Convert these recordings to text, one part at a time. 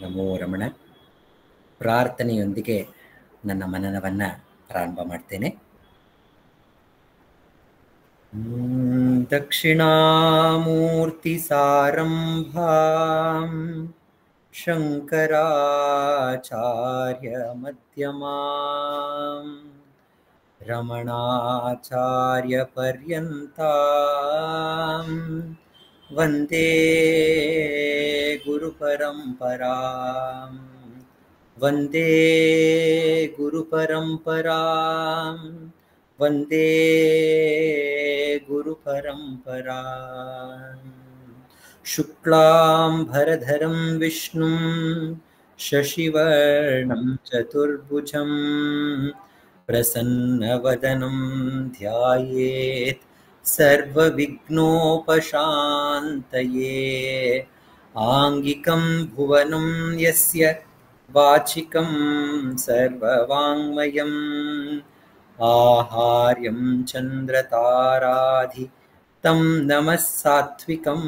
ನಮೋ ರಮಣ. ಪ್ರಾರ್ಥನೆಯೊಂದಿಗೆ ನನ್ನ ಮನನವನ್ನು ಪ್ರಾರಂಭ ಮಾಡ್ತೇನೆ. ದಕ್ಷಿಣಾಮೂರ್ತಿ ಸಾರಂಭಾಂ ಶಂಕರಾಚಾರ್ಯ ಮಧ್ಯಮಾಂ ರಮಣಾಚಾರ್ಯ ಪರ್ಯಂತಾಂ ವಂದೇ ಗುರು ಪರಂಪರಾಂ ವಂದೇ ಗುರು ಪರಂಪರಾಂ ವಂದೇ ಗುರು ಪರಂಪರಾಂ. ಶುಕ್ಲಾಂ ಭರಧರಂ ವಿಷ್ಣುಂ ಶಶಿವರ್ಣಂ ಚತುರ್ಭುಜಂ ಪ್ರಸನ್ನವದನಂ ಧ್ಯಾಯೇತ್ ಸರ್ವವಿಘ್ನೋಪಶಾಂತಯೇ. ಆಂಗಿಕಂ ಭುವನಂ ಯಸ್ಯ ವಾಚಿಕಂ ಸರ್ವವಾಂಗ್ಮಯಂ ಆಹಾರ್ಯಂ ಚಂದ್ರತಾರಾಧಿ ತಂ ನಮಃ ಸಾತ್ವಿಕಂ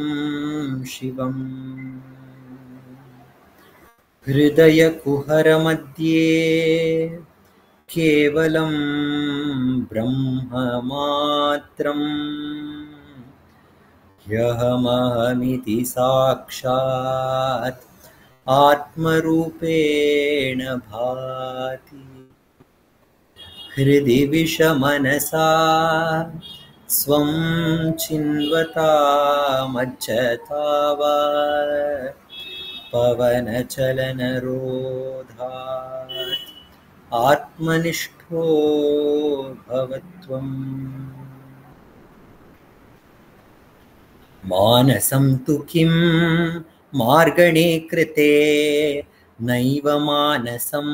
ಶಿವಂ. ಹೃದಯ ಕುಹರ ಮಧ್ಯೆ ಕೇವಲಂ ಬ್ರಹ್ಮ ಮಾತ್ರಂ ಯಹಮಹಮಿತಿ ಸಾಕ್ಷಾತ್ ಆತ್ಮರೂಪೇಣ ಭಾತಿ. ಹೃದಿ ವಿಷಮನಸಾ ಸ್ವಂ ಚಿನ್ವತಾಮಜ್ಜತಾವಾ ಪವನಚಲನರೋಧಾತ್ ಆತ್ಮನಿಷ್ಠೋ ಭವತ್ವಂ. ಮಾನಸಂ ತು ಕಿಂ ಮಾರ್ಗಣೇ ಕೃತೆ ನೈವ ಮಾನಸಂ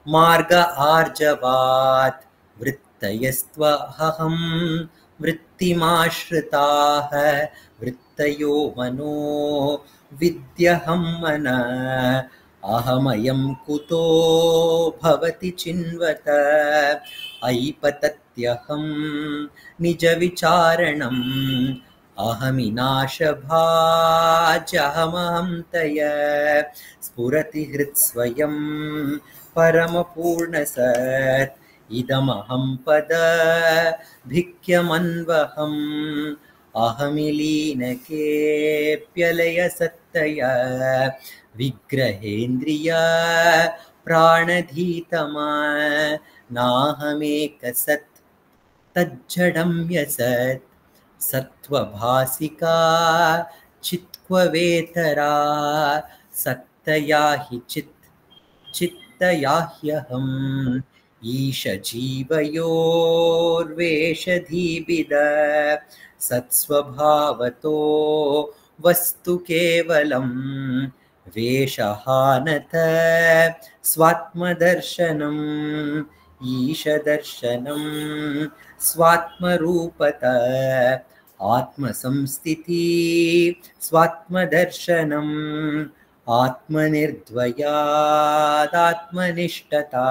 ಮಾರ್ಗ ಆರ್ಜವಾತ್ ವೃತ್ತಯಸ್ತ್ವಹಂ ವೃತ್ತಿಮಾಶ್ರಿತಾಃ ವೃತ್ತಯೋ ಮನೋ ವಿದ್ಯಹಂ ಮನಃ ಅಹಮಯಂ ಕುತೋ ಭವತಿ ಚಿನ್ವತ ಐಪತತ್ಯಹಂ ನಿಜ ವಿಚಾರಣಂ ಅಹಮಿನಾಶಭಾಜಹಮಹಂ ತಯ ಸ್ಫುರತಿ ಹೃತ್ಸ್ವಯಂ ಪರಮಪೂರ್ಣಸತ್ ಇದಮಹಂ ಪದ ಭಿಕ್ಯಮನ್ವಹಂ ಅಹಮಿಲೀನಕೇಪ್ಯಲಯ ಸತ್ತಯ ವಿಗ್ರಹೇಂದ್ರಿಯ ಪ್ರಾಣಧೀತಮ ನಾಹಮೇಕ ಸತ್ ತಜ್ಜಡಂ ಯಸತ್ ಸತ್ವಭಾಸಿಕಾ ಚಿತ್ಕ್ವವೇತರಾ ಸತ್ತಯಾ ಹಿ ಚಿತ್ತಯಾಹ್ಯಹಂ ಈಶ ಜೀವಯೋರ್ವೇಷಧೀಬಿದ ಸತ್ಸ್ವಭಾವತೋ ವಸ್ತು ಕೇವಲಂ ವೇಷಹಾನತ ಸ್ವಾತ್ಮದರ್ಶನಂ ಈಶದರ್ಶನಂ ಸ್ವಾತ್ಮರೂಪತ ಆತ್ಮಸಂಸ್ಥಿತಿ ಸ್ವಾತ್ಮದರ್ಶನಂ ಆತ್ಮನಿರ್ದ್ವಯಾದಾತ್ಮನಿಷ್ಠತಾ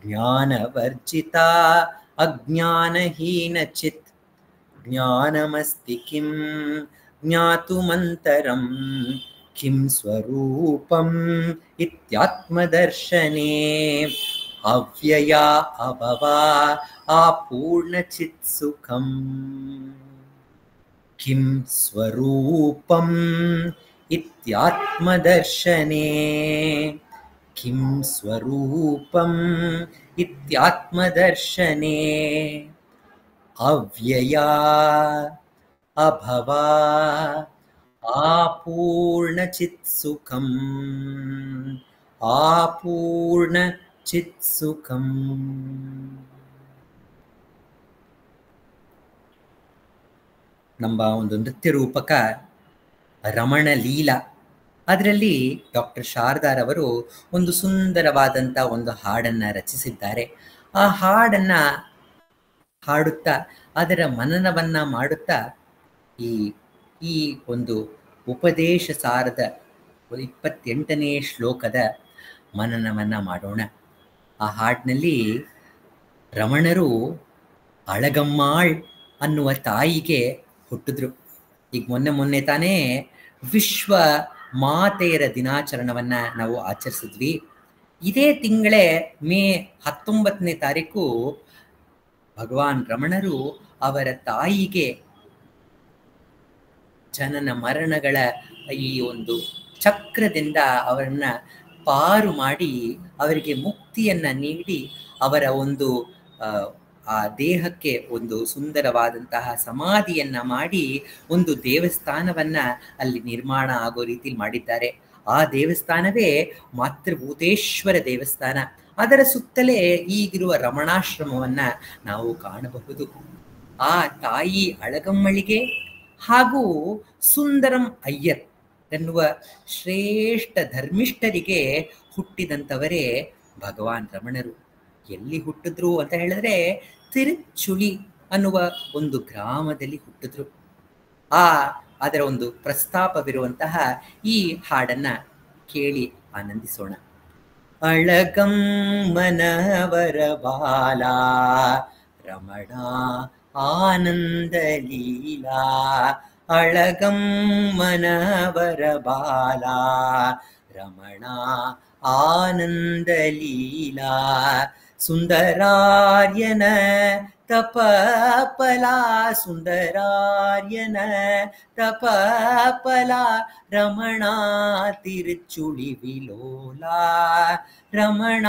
ಜ್ಞಾನವರ್ಜಿತ ಅಜ್ಞಾನಹೀನಚಿತ್ ಜ್ಞಾನಮಸ್ತಿ ಕಿಂ ಜ್ಞಾತುಮಂತರಂ ಕಿಂ ಸ್ವರೂಪಂ ಇತ್ಯಾತ್ಮದರ್ಶನೇ ಅವ್ಯಯ ಅಭವ ಆಪೂರ್ಣಚಿತ್ಸುಖಂ. ಕಿಂ ಸ್ವರೂಪಂ ಇತ್ಯಾತ್ಮದರ್ಶನೇ ಕಿಂ ಸ್ವರೂಪಂ ಇತ್ಯಾತ್ಮದರ್ಶನೇ ಅವ್ಯಯ ಅಭವ ಆಪೂರ್ಣಚಿತ್ಸುಖಂ ಆಪೂರ್ಣಚಿತ್ಸುಖಂ. ನಮ್ಮ ಒಂದು ನೃತ್ಯ ರೂಪಕ ರಮಣ ಲೀಲಾ, ಅದರಲ್ಲಿ ಡಾಕ್ಟರ್ ಶಾರದಾರವರು ಒಂದು ಸುಂದರವಾದಂಥ ಒಂದು ಹಾಡನ್ನು ರಚಿಸಿದ್ದಾರೆ. ಆ ಹಾಡನ್ನು ಹಾಡುತ್ತಾ ಅದರ ಮನನವನ್ನು ಮಾಡುತ್ತಾ ಈ ಒಂದು ಉಪದೇಶ ಸಾರದ 28ನೇ ಶ್ಲೋಕದ ಮನನವನ್ನು ಮಾಡೋಣ. ಆ ಹಾಡಿನಲ್ಲಿ ರಮಣರು ಅಳಗಮ್ಮಾಳ್ ಅನ್ನುವ ತಾಯಿಗೆ ಹುಟ್ಟಿದ್ರು. ಈಗ ಮೊನ್ನೆ ತಾನೇ ವಿಶ್ವ ಮಾತೆಯರ ದಿನಾಚರಣವನ್ನ ನಾವು ಆಚರಿಸಿದ್ವಿ. ಇದೇ ತಿಂಗಳೇ ಮೇ 19ನೇ ತಾರೀಕು ಭಗವಾನ್ ರಮಣರು ಅವರ ತಾಯಿಗೆ ಜನನ ಮರಣಗಳ ಈ ಒಂದು ಚಕ್ರದಿಂದ ಅವರನ್ನ ಪಾರು ಮಾಡಿ ಅವರಿಗೆ ಮುಕ್ತಿಯನ್ನ ನೀಡಿ ಅವರ ಒಂದು ಆ ದೇಹಕ್ಕೆ ಒಂದು ಸುಂದರವಾದಂತಹ ಸಮಾಧಿಯನ್ನ ಮಾಡಿ ಒಂದು ದೇವಸ್ಥಾನವನ್ನ ಅಲ್ಲಿ ನಿರ್ಮಾಣ ಆಗೋ ರೀತಿಯಲ್ಲಿ ಮಾಡಿದ್ದಾರೆ. ಆ ದೇವಸ್ಥಾನವೇ ಮಾತೃಭೂತೇಶ್ವರ ದೇವಸ್ಥಾನ. ಅದರ ಸುತ್ತಲೇ ಈಗಿರುವ ರಮಣಾಶ್ರಮವನ್ನ ನಾವು ಕಾಣಬಹುದು. ಆ ತಾಯಿ ಅಳಗಮ್ಮಳಿಗೆ ಹಾಗೂ ಸುಂದರಂ ಅಯ್ಯರ್ ಎನ್ನುವ ಶ್ರೇಷ್ಠ ಧರ್ಮಿಷ್ಠರಿಗೆ ಹುಟ್ಟಿದಂಥವರೇ ಭಗವಾನ್ ರಮಣರು. ಎಲ್ಲಿ ಹುಟ್ಟಿದ್ರು ಅಂತ ಹೇಳಿದ್ರೆ ತಿರುಚುಳಿ ಅನ್ನುವ ಒಂದು ಗ್ರಾಮದಲ್ಲಿ ಹುಟ್ಟಿದ್ರು. ಅದರ ಒಂದು ಪ್ರಸ್ತಾಪವಿರುವಂತಹ ಈ ಹಾಡನ್ನ ಕೇಳಿ ಆನಂದಿಸೋಣ. ಅಳಗಮ್ಮನವರ ಬಾಲ ರಮಣ ಆನಂದ ಲೀಲಾ, ಅಳಗಮ್ಮನವರ ಬಾಲ ರಮಣ ಆನಂದ ಲೀಲಾ, ಸುಂದರಾರ್ಯನ ತಪಫಲ ಸುಂದರಾರ್ಯನ ತಪಫಲ ರಮಣ ತಿರುಚುಳಿ ವಿಲೋಲ ರಮಣ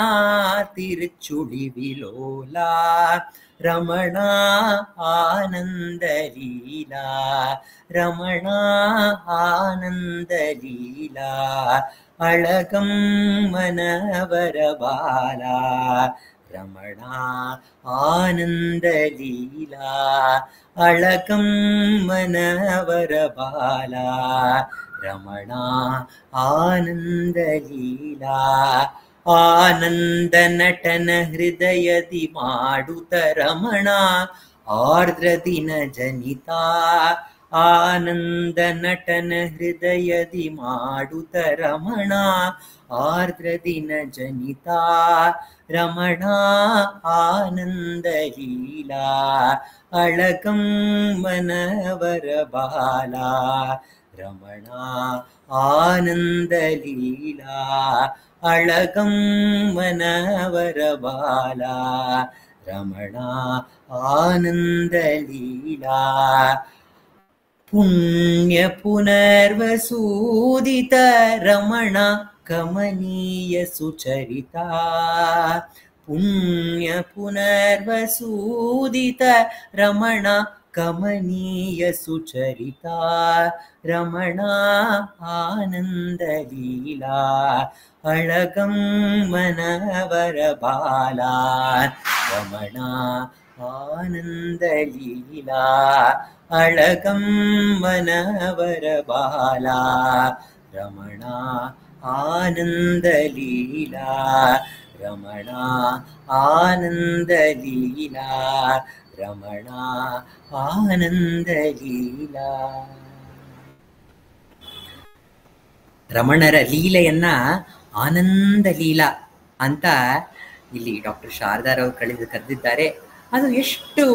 ತಿರುಚುಳಿ ವಿಲೋಲ, ರಮಣ ಆನಂದ ಲೀಲಾ ರಮಣ ಆನಂದ ಲೀಲಾ, ಅಳಗಮ್ಮನವರ ಬಾಲ ರಮಣ ಆನಂದ ಲೀಲಾ, ಅಳಗಮ್ಮನವರ ಬಾಲ ರಮಣ ಆನಂದ ಲೀಲಾ, ಆನಂದ ನಟನ ಹೃದಯದಿ ಮಾಡುತ್ತ ರಮಣ ಆರ್ದ್ರ ದಿನ ಜನಿತಾ, ಆನಂದ ನಟನ ಹೃದಯದಿ ಮಾಡುತ್ತ ರಮಣ ಆರ್ದ್ರ ದಿನ ಜನಿತಾ, ರಮಣ ಆನಂದ ಲೀಲಾ, ಅಳಗಮ್ಮನವರ ಬಾಲ ರಮಣ ಆನಂದ ಲೀಲಾ, ಅಳಗಮ್ಮನವರ ಬಾಲ ರಮಣ ಆನಂದ ಲೀಲಾ, ಪುಣ್ಯ ಪುನರ್ವಸೂದಿತ ರಮಣ ಕಮನೀಯ ಸುಚರಿತ, ಪುಣ್ಯ ಪುನರ್ವಸೂದಿತ ರಮಣ ಕಮನೀಯ ಸುಚರಿತ, ರಮಣ ಆನಂದ ಲೀಲಾ, ಅಳಗಮ್ಮನವರ ಬಾಲ ರಮಣ ಆನಂದ ಲೀಲಾ, ಅಳಗಮ್ಮನವರ ಬಾಲ ರಮಣ ಆನಂದ ಲೀಲಾ, ರಮಣ ಆನಂದ ಲೀಲಾ, ರಮಣ ಆನಂದ ಲೀಲಾ. ರಮಣರ ಲೀಲೆಯನ್ನ ಆನಂದ ಲೀಲಾ ಅಂತ ಇಲ್ಲಿ ಡಾಕ್ಟರ್ ಶಾರದಾರವರು ಕರೆದಿದ್ದಾರೆ. ಅದು ಎಷ್ಟು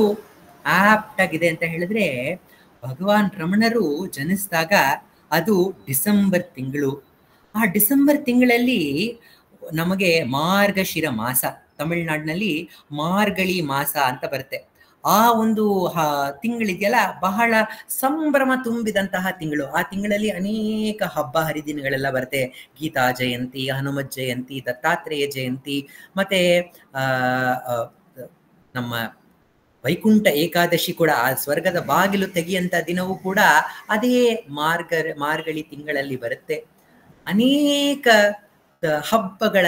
ಆಪ್ಟ್ ಆಗಿದೆ ಅಂತ ಹೇಳಿದ್ರೆ, ಭಗವಾನ್ ರಮಣರು ಜನಿಸಿದಾಗ ಅದು ಡಿಸೆಂಬರ್ ತಿಂಗಳು. ಆ ಡಿಸೆಂಬರ್ ತಿಂಗಳಲ್ಲಿ ನಮಗೆ ಮಾರ್ಗಶಿರ ಮಾಸ, ತಮಿಳುನಾಡಿನಲ್ಲಿ ಮಾರ್ಗಳಿ ಮಾಸ ಅಂತ ಬರುತ್ತೆ. ಆ ಒಂದು ತಿಂಗಳಿದೆಯಲ್ಲ, ಬಹಳ ಸಂಭ್ರಮ ತುಂಬಿದಂತಹ ತಿಂಗಳು. ಆ ತಿಂಗಳಲ್ಲಿ ಅನೇಕ ಹಬ್ಬ ಹರಿದಿನಗಳೆಲ್ಲ ಬರುತ್ತೆ. ಗೀತಾ ಜಯಂತಿ, ಹನುಮತ್ ಜಯಂತಿ, ದತ್ತಾತ್ರೇಯ ಜಯಂತಿ, ಮತ್ತೆ ನಮ್ಮ ವೈಕುಂಠ ಏಕಾದಶಿ ಕೂಡ, ಆ ಸ್ವರ್ಗದ ಬಾಗಿಲು ತೆಗೆಯಂತ ದಿನವೂ ಕೂಡ ಅದೇ ಮಾರ್ಗಳಿ ತಿಂಗಳಲ್ಲಿ ಬರುತ್ತೆ. ಅನೇಕ ಹಬ್ಬಗಳ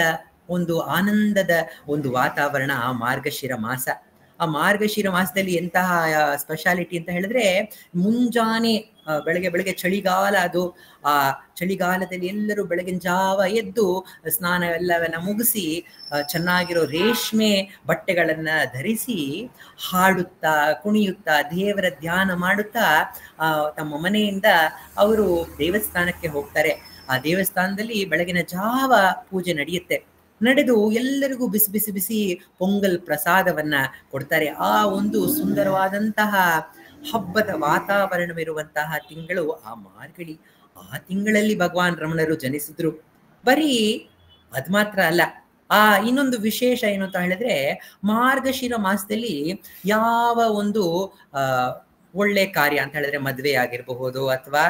ಒಂದು ಆನಂದದ ಒಂದು ವಾತಾವರಣ ಆ ಮಾರ್ಗಶಿರ ಮಾಸ. ಆ ಮಾರ್ಗಶಿರ ಮಾಸದಲ್ಲಿ ಎಂತಹ ಸ್ಪೆಷಾಲಿಟಿ ಅಂತ ಹೇಳಿದ್ರೆ, ಮುಂಜಾನೆ ಬೆಳಗ್ಗೆ ಚಳಿಗಾಲ, ಅದು ಆ ಚಳಿಗಾಲದಲ್ಲಿ ಎಲ್ಲರೂ ಬೆಳಗಿನ ಜಾವ ಎದ್ದು ಸ್ನಾನ ಎಲ್ಲವನ್ನ ಮುಗಿಸಿ ಚೆನ್ನಾಗಿರೋ ರೇಷ್ಮೆ ಬಟ್ಟೆಗಳನ್ನ ಧರಿಸಿ ಹಾಡುತ್ತಾ ಕುಣಿಯುತ್ತಾ ದೇವರ ಧ್ಯಾನ ಮಾಡುತ್ತಾ ತಮ್ಮ ಮನೆಯಿಂದ ಅವರು ದೇವಸ್ಥಾನಕ್ಕೆ ಹೋಗ್ತಾರೆ. ಆ ದೇವಸ್ಥಾನದಲ್ಲಿ ಬೆಳಗಿನ ಜಾವ ಪೂಜೆ ನಡೆಯುತ್ತೆ. ನಡೆದು ಎಲ್ಲರಿಗೂ ಬಿಸಿ ಬಿಸಿ ಬಿಸಿ ಪೊಂಗಲ್ ಪ್ರಸಾದವನ್ನ ಕೊಡ್ತಾರೆ. ಆ ಒಂದು ಸುಂದರವಾದಂತಹ ಹಬ್ಬದ ವಾತಾವರಣವಿರುವಂತಹ ತಿಂಗಳು ಆ ಮಾರ್ಗಳಿ. ಆ ತಿಂಗಳಲ್ಲಿ ಭಗವಾನ್ ರಮಣರು ಜನಿಸಿದ್ರು. ಬರೀ ಅದ್ ಮಾತ್ರ ಅಲ್ಲ, ಇನ್ನೊಂದು ವಿಶೇಷ ಏನು ಅಂತ ಹೇಳಿದ್ರೆ, ಮಾರ್ಗಶಿರ ಮಾಸದಲ್ಲಿ ಯಾವ ಒಂದು ಒಳ್ಳೆ ಕಾರ್ಯ ಅಂತ ಹೇಳಿದ್ರೆ ಮದುವೆ ಆಗಿರಬಹುದು ಅಥವಾ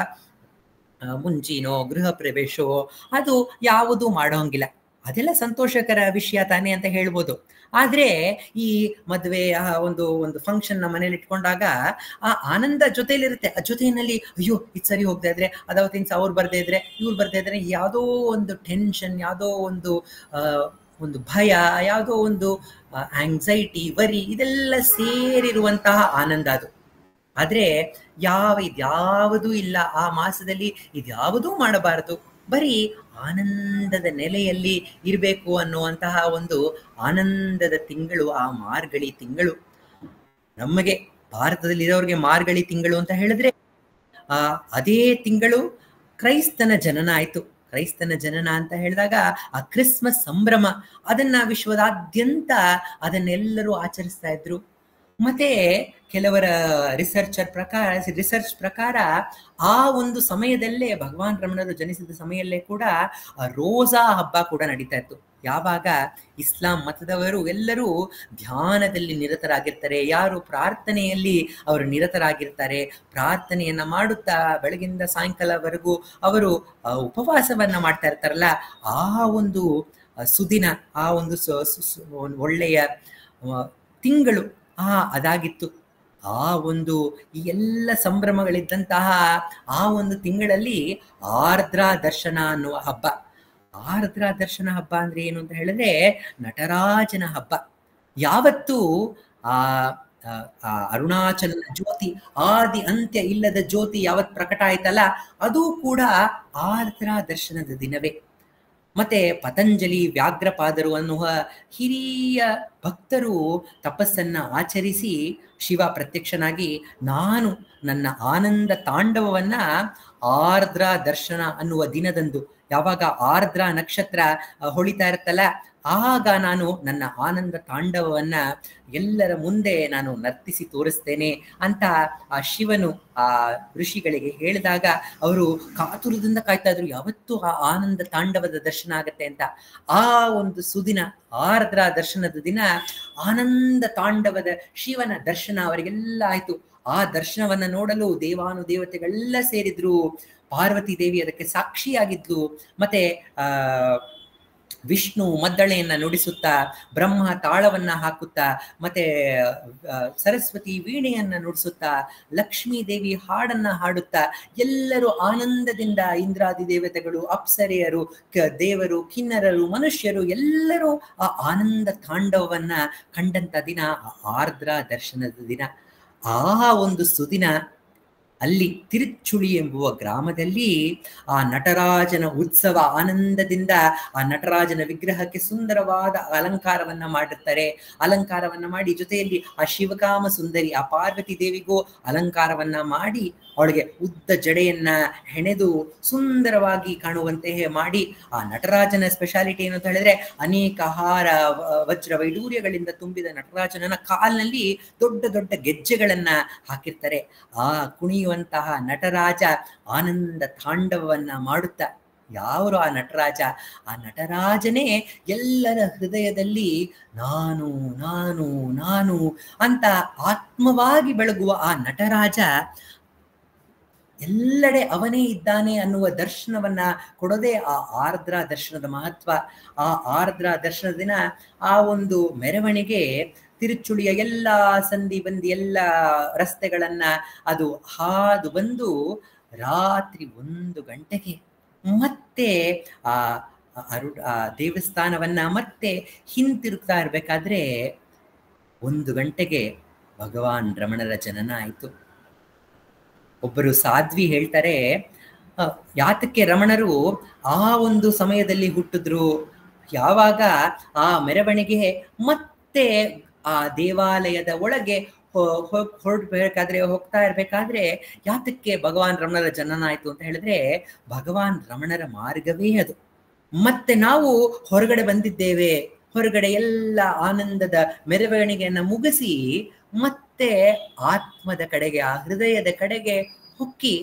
ಮುಂಜಿನೋ ಗೃಹ ಪ್ರವೇಶವೋ ಅದು ಯಾವುದು ಮಾಡೋಂಗಿಲ್ಲ. ಅದೆಲ್ಲ ಸಂತೋಷಕರ ವಿಷಯ ತಾನೇ ಅಂತ ಹೇಳ್ಬೋದು. ಆದ್ರೆ ಈ ಮದುವೆ ಒಂದು ಒಂದು ಫಂಕ್ಷನ್ ನ ಮನೇಲಿ ಇಟ್ಕೊಂಡಾಗ ಆ ಆನಂದ ಜೊತೆಲಿರುತ್ತೆ. ಆ ಜೊತೆಯಲ್ಲಿ ಅಯ್ಯೋ ಇದು ಸರಿ ಹೋಗ್ತಾ ಇದ್ರೆ, ಅದಾವತ್ತಿನ ಅವ್ರು ಬರ್ದೇ ಇದ್ರೆ ಇವ್ರು ಬರ್ದೇ ಇದ್ರೆ ಯಾವುದೋ ಒಂದು ಟೆನ್ಷನ್, ಯಾವುದೋ ಒಂದು ಒಂದು ಭಯ, ಯಾವುದೋ ಒಂದು ಆಂಗ್ಸೈಟಿ, ವರಿ, ಇದೆಲ್ಲ ಸೇರಿರುವಂತಹ ಆನಂದ ಅದು. ಆದ್ರೆ ಇದ್ಯಾವುದೂ ಇಲ್ಲ ಆ ಮಾಸದಲ್ಲಿ, ಇದ್ಯಾವುದೂ ಮಾಡಬಾರದು, ಬರೀ ಆನಂದದ ನೆಲೆಯಲ್ಲಿ ಇರಬೇಕು ಅನ್ನುವಂತಹ ಒಂದು ಆನಂದದ ತಿಂಗಳು ಆ ಮಾರ್ಗಳಿ ತಿಂಗಳು. ನಮಗೆ ಭಾರತದಲ್ಲಿ ಇರೋರಿಗೆ ಮಾರ್ಗಳಿ ತಿಂಗಳು ಅಂತ ಹೇಳಿದ್ರೆ ಅದೇ ತಿಂಗಳು ಕ್ರೈಸ್ತನ ಜನನ ಆಯ್ತು. ಕ್ರೈಸ್ತನ ಜನನ ಅಂತ ಹೇಳಿದಾಗ ಆ ಕ್ರಿಸ್ಮಸ್ ಸಂಭ್ರಮ, ಅದನ್ನ ವಿಶ್ವದಾದ್ಯಂತ ಅದನ್ನೆಲ್ಲರೂ ಆಚರಿಸ್ತಾ ಇದ್ರು. ಮತ್ತೆ ಕೆಲವರ ರಿಸರ್ಚ್ ಪ್ರಕಾರ ಆ ಒಂದು ಸಮಯದಲ್ಲೇ ಭಗವಾನ್ ರಮಣರು ಜನಿಸಿದ ಸಮಯಲ್ಲೇ ಕೂಡ ರೋಜಾ ಹಬ್ಬ ಕೂಡ ನಡೀತಾ ಇತ್ತು. ಯಾವಾಗ ಇಸ್ಲಾಂ ಮತದವರು ಎಲ್ಲರೂ ಧ್ಯಾನದಲ್ಲಿ ನಿರತರಾಗಿರ್ತಾರೆ, ಯಾರು ಪ್ರಾರ್ಥನೆಯಲ್ಲಿ ಅವರು ನಿರತರಾಗಿರ್ತಾರೆ, ಪ್ರಾರ್ಥನೆಯನ್ನ ಮಾಡುತ್ತಾ ಬೆಳಗಿಂದ ಸಾಯಂಕಾಲವರೆಗೂ ಅವರು ಉಪವಾಸವನ್ನ ಮಾಡ್ತಾ ಇರ್ತಾರಲ್ಲ, ಆ ಒಂದು ಸುದಿನ, ಆ ಒಂದು ಒಳ್ಳೆಯ ತಿಂಗಳು ಅದಾಗಿತ್ತು. ಆ ಒಂದು ಈ ಎಲ್ಲ ಸಂಭ್ರಮಗಳಿದ್ದಂತಹ ಆ ಒಂದು ತಿಂಗಳಲ್ಲಿ ಆರ್ದ್ರಾ ದರ್ಶನ ಅನ್ನುವ ಹಬ್ಬ. ಆರ್ದ್ರಾ ದರ್ಶನ ಹಬ್ಬ ಅಂದ್ರೆ ಏನು ಅಂತ ಹೇಳಿದ್ರೆ ನಟರಾಜನ ಹಬ್ಬ. ಯಾವತ್ತು ಆ ಅರುಣಾಚಲ ಜ್ಯೋತಿ, ಆದಿ ಅಂತ್ಯ ಇಲ್ಲದ ಜ್ಯೋತಿ ಯಾವತ್ ಪ್ರಕಟ ಆಯ್ತಲ್ಲ, ಅದು ಕೂಡ ಆರ್ದ್ರಾ ದರ್ಶನದ ದಿನವೇ. ಮತ್ತೆ ಪತಂಜಲಿ ವ್ಯಾಘ್ರಪಾದರು ಅನ್ನುವ ಹಿರಿಯ ಭಕ್ತರು ತಪಸ್ಸನ್ನ ಆಚರಿಸಿ ಶಿವ ಪ್ರತ್ಯಕ್ಷನಾಗಿ ನಾನು ನನ್ನ ಆನಂದ ತಾಂಡವವನ್ನ ಆರ್ದ್ರಾ ದರ್ಶನ ಅನ್ನುವ ದಿನದಂದು, ಯಾವಾಗ ಆರ್ದ್ರಾ ನಕ್ಷತ್ರ ಹೊಳಿತಾ ಇರುತ್ತಲ್ಲ, ಆಗ ನಾನು ನನ್ನ ಆನಂದ ತಾಂಡವವನ್ನ ಎಲ್ಲರ ಮುಂದೆ ನಾನು ನರ್ತಿಸಿ ತೋರಿಸ್ತೇನೆ ಅಂತ ಆ ಶಿವನು ಆ ಋಷಿಗಳಿಗೆ ಹೇಳಿದಾಗ ಅವರು ಕಾತುರದಿಂದ ಕಾಯ್ತಾ ಇದ್ರು, ಯಾವತ್ತೂ ಆ ಆನಂದ ತಾಂಡವದ ದರ್ಶನ ಆಗತ್ತೆ ಅಂತ. ಆ ಒಂದು ಸುದಿನ ಆರ್ದ್ರಾ ದರ್ಶನದ ದಿನ ಆನಂದ ತಾಂಡವದ ಶಿವನ ದರ್ಶನ ಅವರಿಗೆಲ್ಲ ಆಯ್ತು. ಆ ದರ್ಶನವನ್ನ ನೋಡಲು ದೇವಾನುದೇವತೆಗಳೆಲ್ಲ ಸೇರಿದ್ರು. ಪಾರ್ವತಿ ದೇವಿ ಅದಕ್ಕೆ ಸಾಕ್ಷಿಯಾಗಿದ್ಲು. ಮತ್ತೆ ವಿಷ್ಣು ಮದ್ದಳೆಯನ್ನ ನುಡಿಸುತ್ತಾ, ಬ್ರಹ್ಮ ತಾಳವನ್ನ ಹಾಕುತ್ತಾ, ಮತ್ತೆ ಸರಸ್ವತಿ ವೀಣೆಯನ್ನ ನುಡಿಸುತ್ತಾ, ಲಕ್ಷ್ಮೀ ದೇವಿ ಹಾಡನ್ನ ಹಾಡುತ್ತಾ, ಎಲ್ಲರೂ ಆನಂದದಿಂದ ಇಂದ್ರಾದಿ ದೇವತೆಗಳು, ಅಪ್ಸರೆಯರು, ದೇವರು, ಕಿನ್ನರರು, ಮನುಷ್ಯರು ಎಲ್ಲರೂ ಆ ಆನಂದ ತಾಂಡವವನ್ನ ಕಂಡಂತ ದಿನ ಆರ್ದ್ರಾ ದರ್ಶನದ ದಿನ. ಆ ಒಂದು ಸುದಿನ ಅಲ್ಲಿ ತಿರುಚುಳಿ ಎಂಬುವ ಗ್ರಾಮದಲ್ಲಿ ಆ ನಟರಾಜನ ಉತ್ಸವ ಆನಂದದಿಂದ ಆ ನಟರಾಜನ ವಿಗ್ರಹಕ್ಕೆ ಸುಂದರವಾದ ಅಲಂಕಾರವನ್ನ ಮಾಡಿರ್ತಾರೆ. ಅಲಂಕಾರವನ್ನ ಮಾಡಿ ಜೊತೆಯಲ್ಲಿ ಆ ಶಿವಕಾಮ ಸುಂದರಿ ಆ ಪಾರ್ವತಿ ದೇವಿಗೂ ಅಲಂಕಾರವನ್ನ ಮಾಡಿ ಅವಳಿಗೆ ಉದ್ದ ಜಡೆಯನ್ನ ಹೆಣೆದು ಸುಂದರವಾಗಿ ಕಾಣುವಂತೆ ಮಾಡಿ, ಆ ನಟರಾಜನ ಸ್ಪೆಷಾಲಿಟಿ ಏನು ಅಂತ ಹೇಳಿದ್ರೆ ಅನೇಕ ಹಾರ ವಜ್ರ ವೈಡೂರ್ಯಗಳಿಂದ ತುಂಬಿದ ನಟರಾಜನ ಕಾಲಿನಲ್ಲಿ ದೊಡ್ಡ ದೊಡ್ಡ ಗೆಜ್ಜೆಗಳನ್ನ ಹಾಕಿರ್ತಾರೆ. ಆ ಕುಣಿಯುವಂತಹ ನಟರಾಜ ಆನಂದ ತಾಂಡವವನ್ನ ಮಾಡುತ್ತಾ, ಯಾರು ಆ ನಟರಾಜ? ಆ ನಟರಾಜನೇ ಎಲ್ಲರ ಹೃದಯದಲ್ಲಿ ನಾನು ನಾನು ನಾನು ಅಂತ ಆತ್ಮವಾಗಿ ಬೆಳಗುವ ಆ ನಟರಾಜ ಎಲ್ಲೆಡೆ ಅವನೇ ಇದ್ದಾನೆ ಅನ್ನುವ ದರ್ಶನವನ್ನ ಕೊಡೋದೇ ಆ ಆರ್ದ್ರಾ ದರ್ಶನದ ಮಹತ್ವ. ಆ ಆರ್ದ್ರಾ ದರ್ಶನದ ದಿನ ಆ ಒಂದು ಮೆರವಣಿಗೆ ತಿರುಚುಳಿಯ ಎಲ್ಲ ಸಂಧಿ ಬಂದಿ ಎಲ್ಲ ರಸ್ತೆಗಳನ್ನ ಅದು ಹಾದು ಬಂದು ರಾತ್ರಿ 1 ಗಂಟೆಗೆ ಮತ್ತೆ ಆ ದೇವಸ್ಥಾನವನ್ನ ಮತ್ತೆ ಹಿಂತಿರುಗ್ತಾ ಇರ್ಬೇಕಾದ್ರೆ 1 ಗಂಟೆಗೆ ಭಗವಾನ್ ರಮಣರ ಜನನ ಆಯಿತು. ಒಬ್ಬರು ಸಾಧ್ವಿ ಹೇಳ್ತಾರೆ, ಯಾತಕ್ಕೆ ರಮಣರು ಆ ಒಂದು ಸಮಯದಲ್ಲಿ ಹುಟ್ಟಿದ್ರು, ಯಾವಾಗ ಆ ಮೆರವಣಿಗೆ ಮತ್ತೆ ಆ ದೇವಾಲಯದ ಒಳಗೆ ಹೋಗ್ತಾ ಇರ್ಬೇಕಾದ್ರೆ ಯಾತಕ್ಕೆ ಭಗವಾನ್ ರಮಣರ ಜನನ ಆಯ್ತು ಅಂತ ಹೇಳಿದ್ರೆ, ಭಗವಾನ್ ರಮಣರ ಮಾರ್ಗವೇ ಅದು. ಮತ್ತೆ ನಾವು ಹೊರಗಡೆ ಬಂದಿದ್ದೇವೆ, ಹೊರಗಡೆ ಎಲ್ಲ ಆನಂದದ ಮೆರವಣಿಗೆಯನ್ನ ಮುಗಿಸಿ ಮತ್ತೆ ಆತ್ಮದ ಕಡೆಗೆ, ಆ ಹೃದಯದ ಕಡೆಗೆ ಹೊಕ್ಕಿ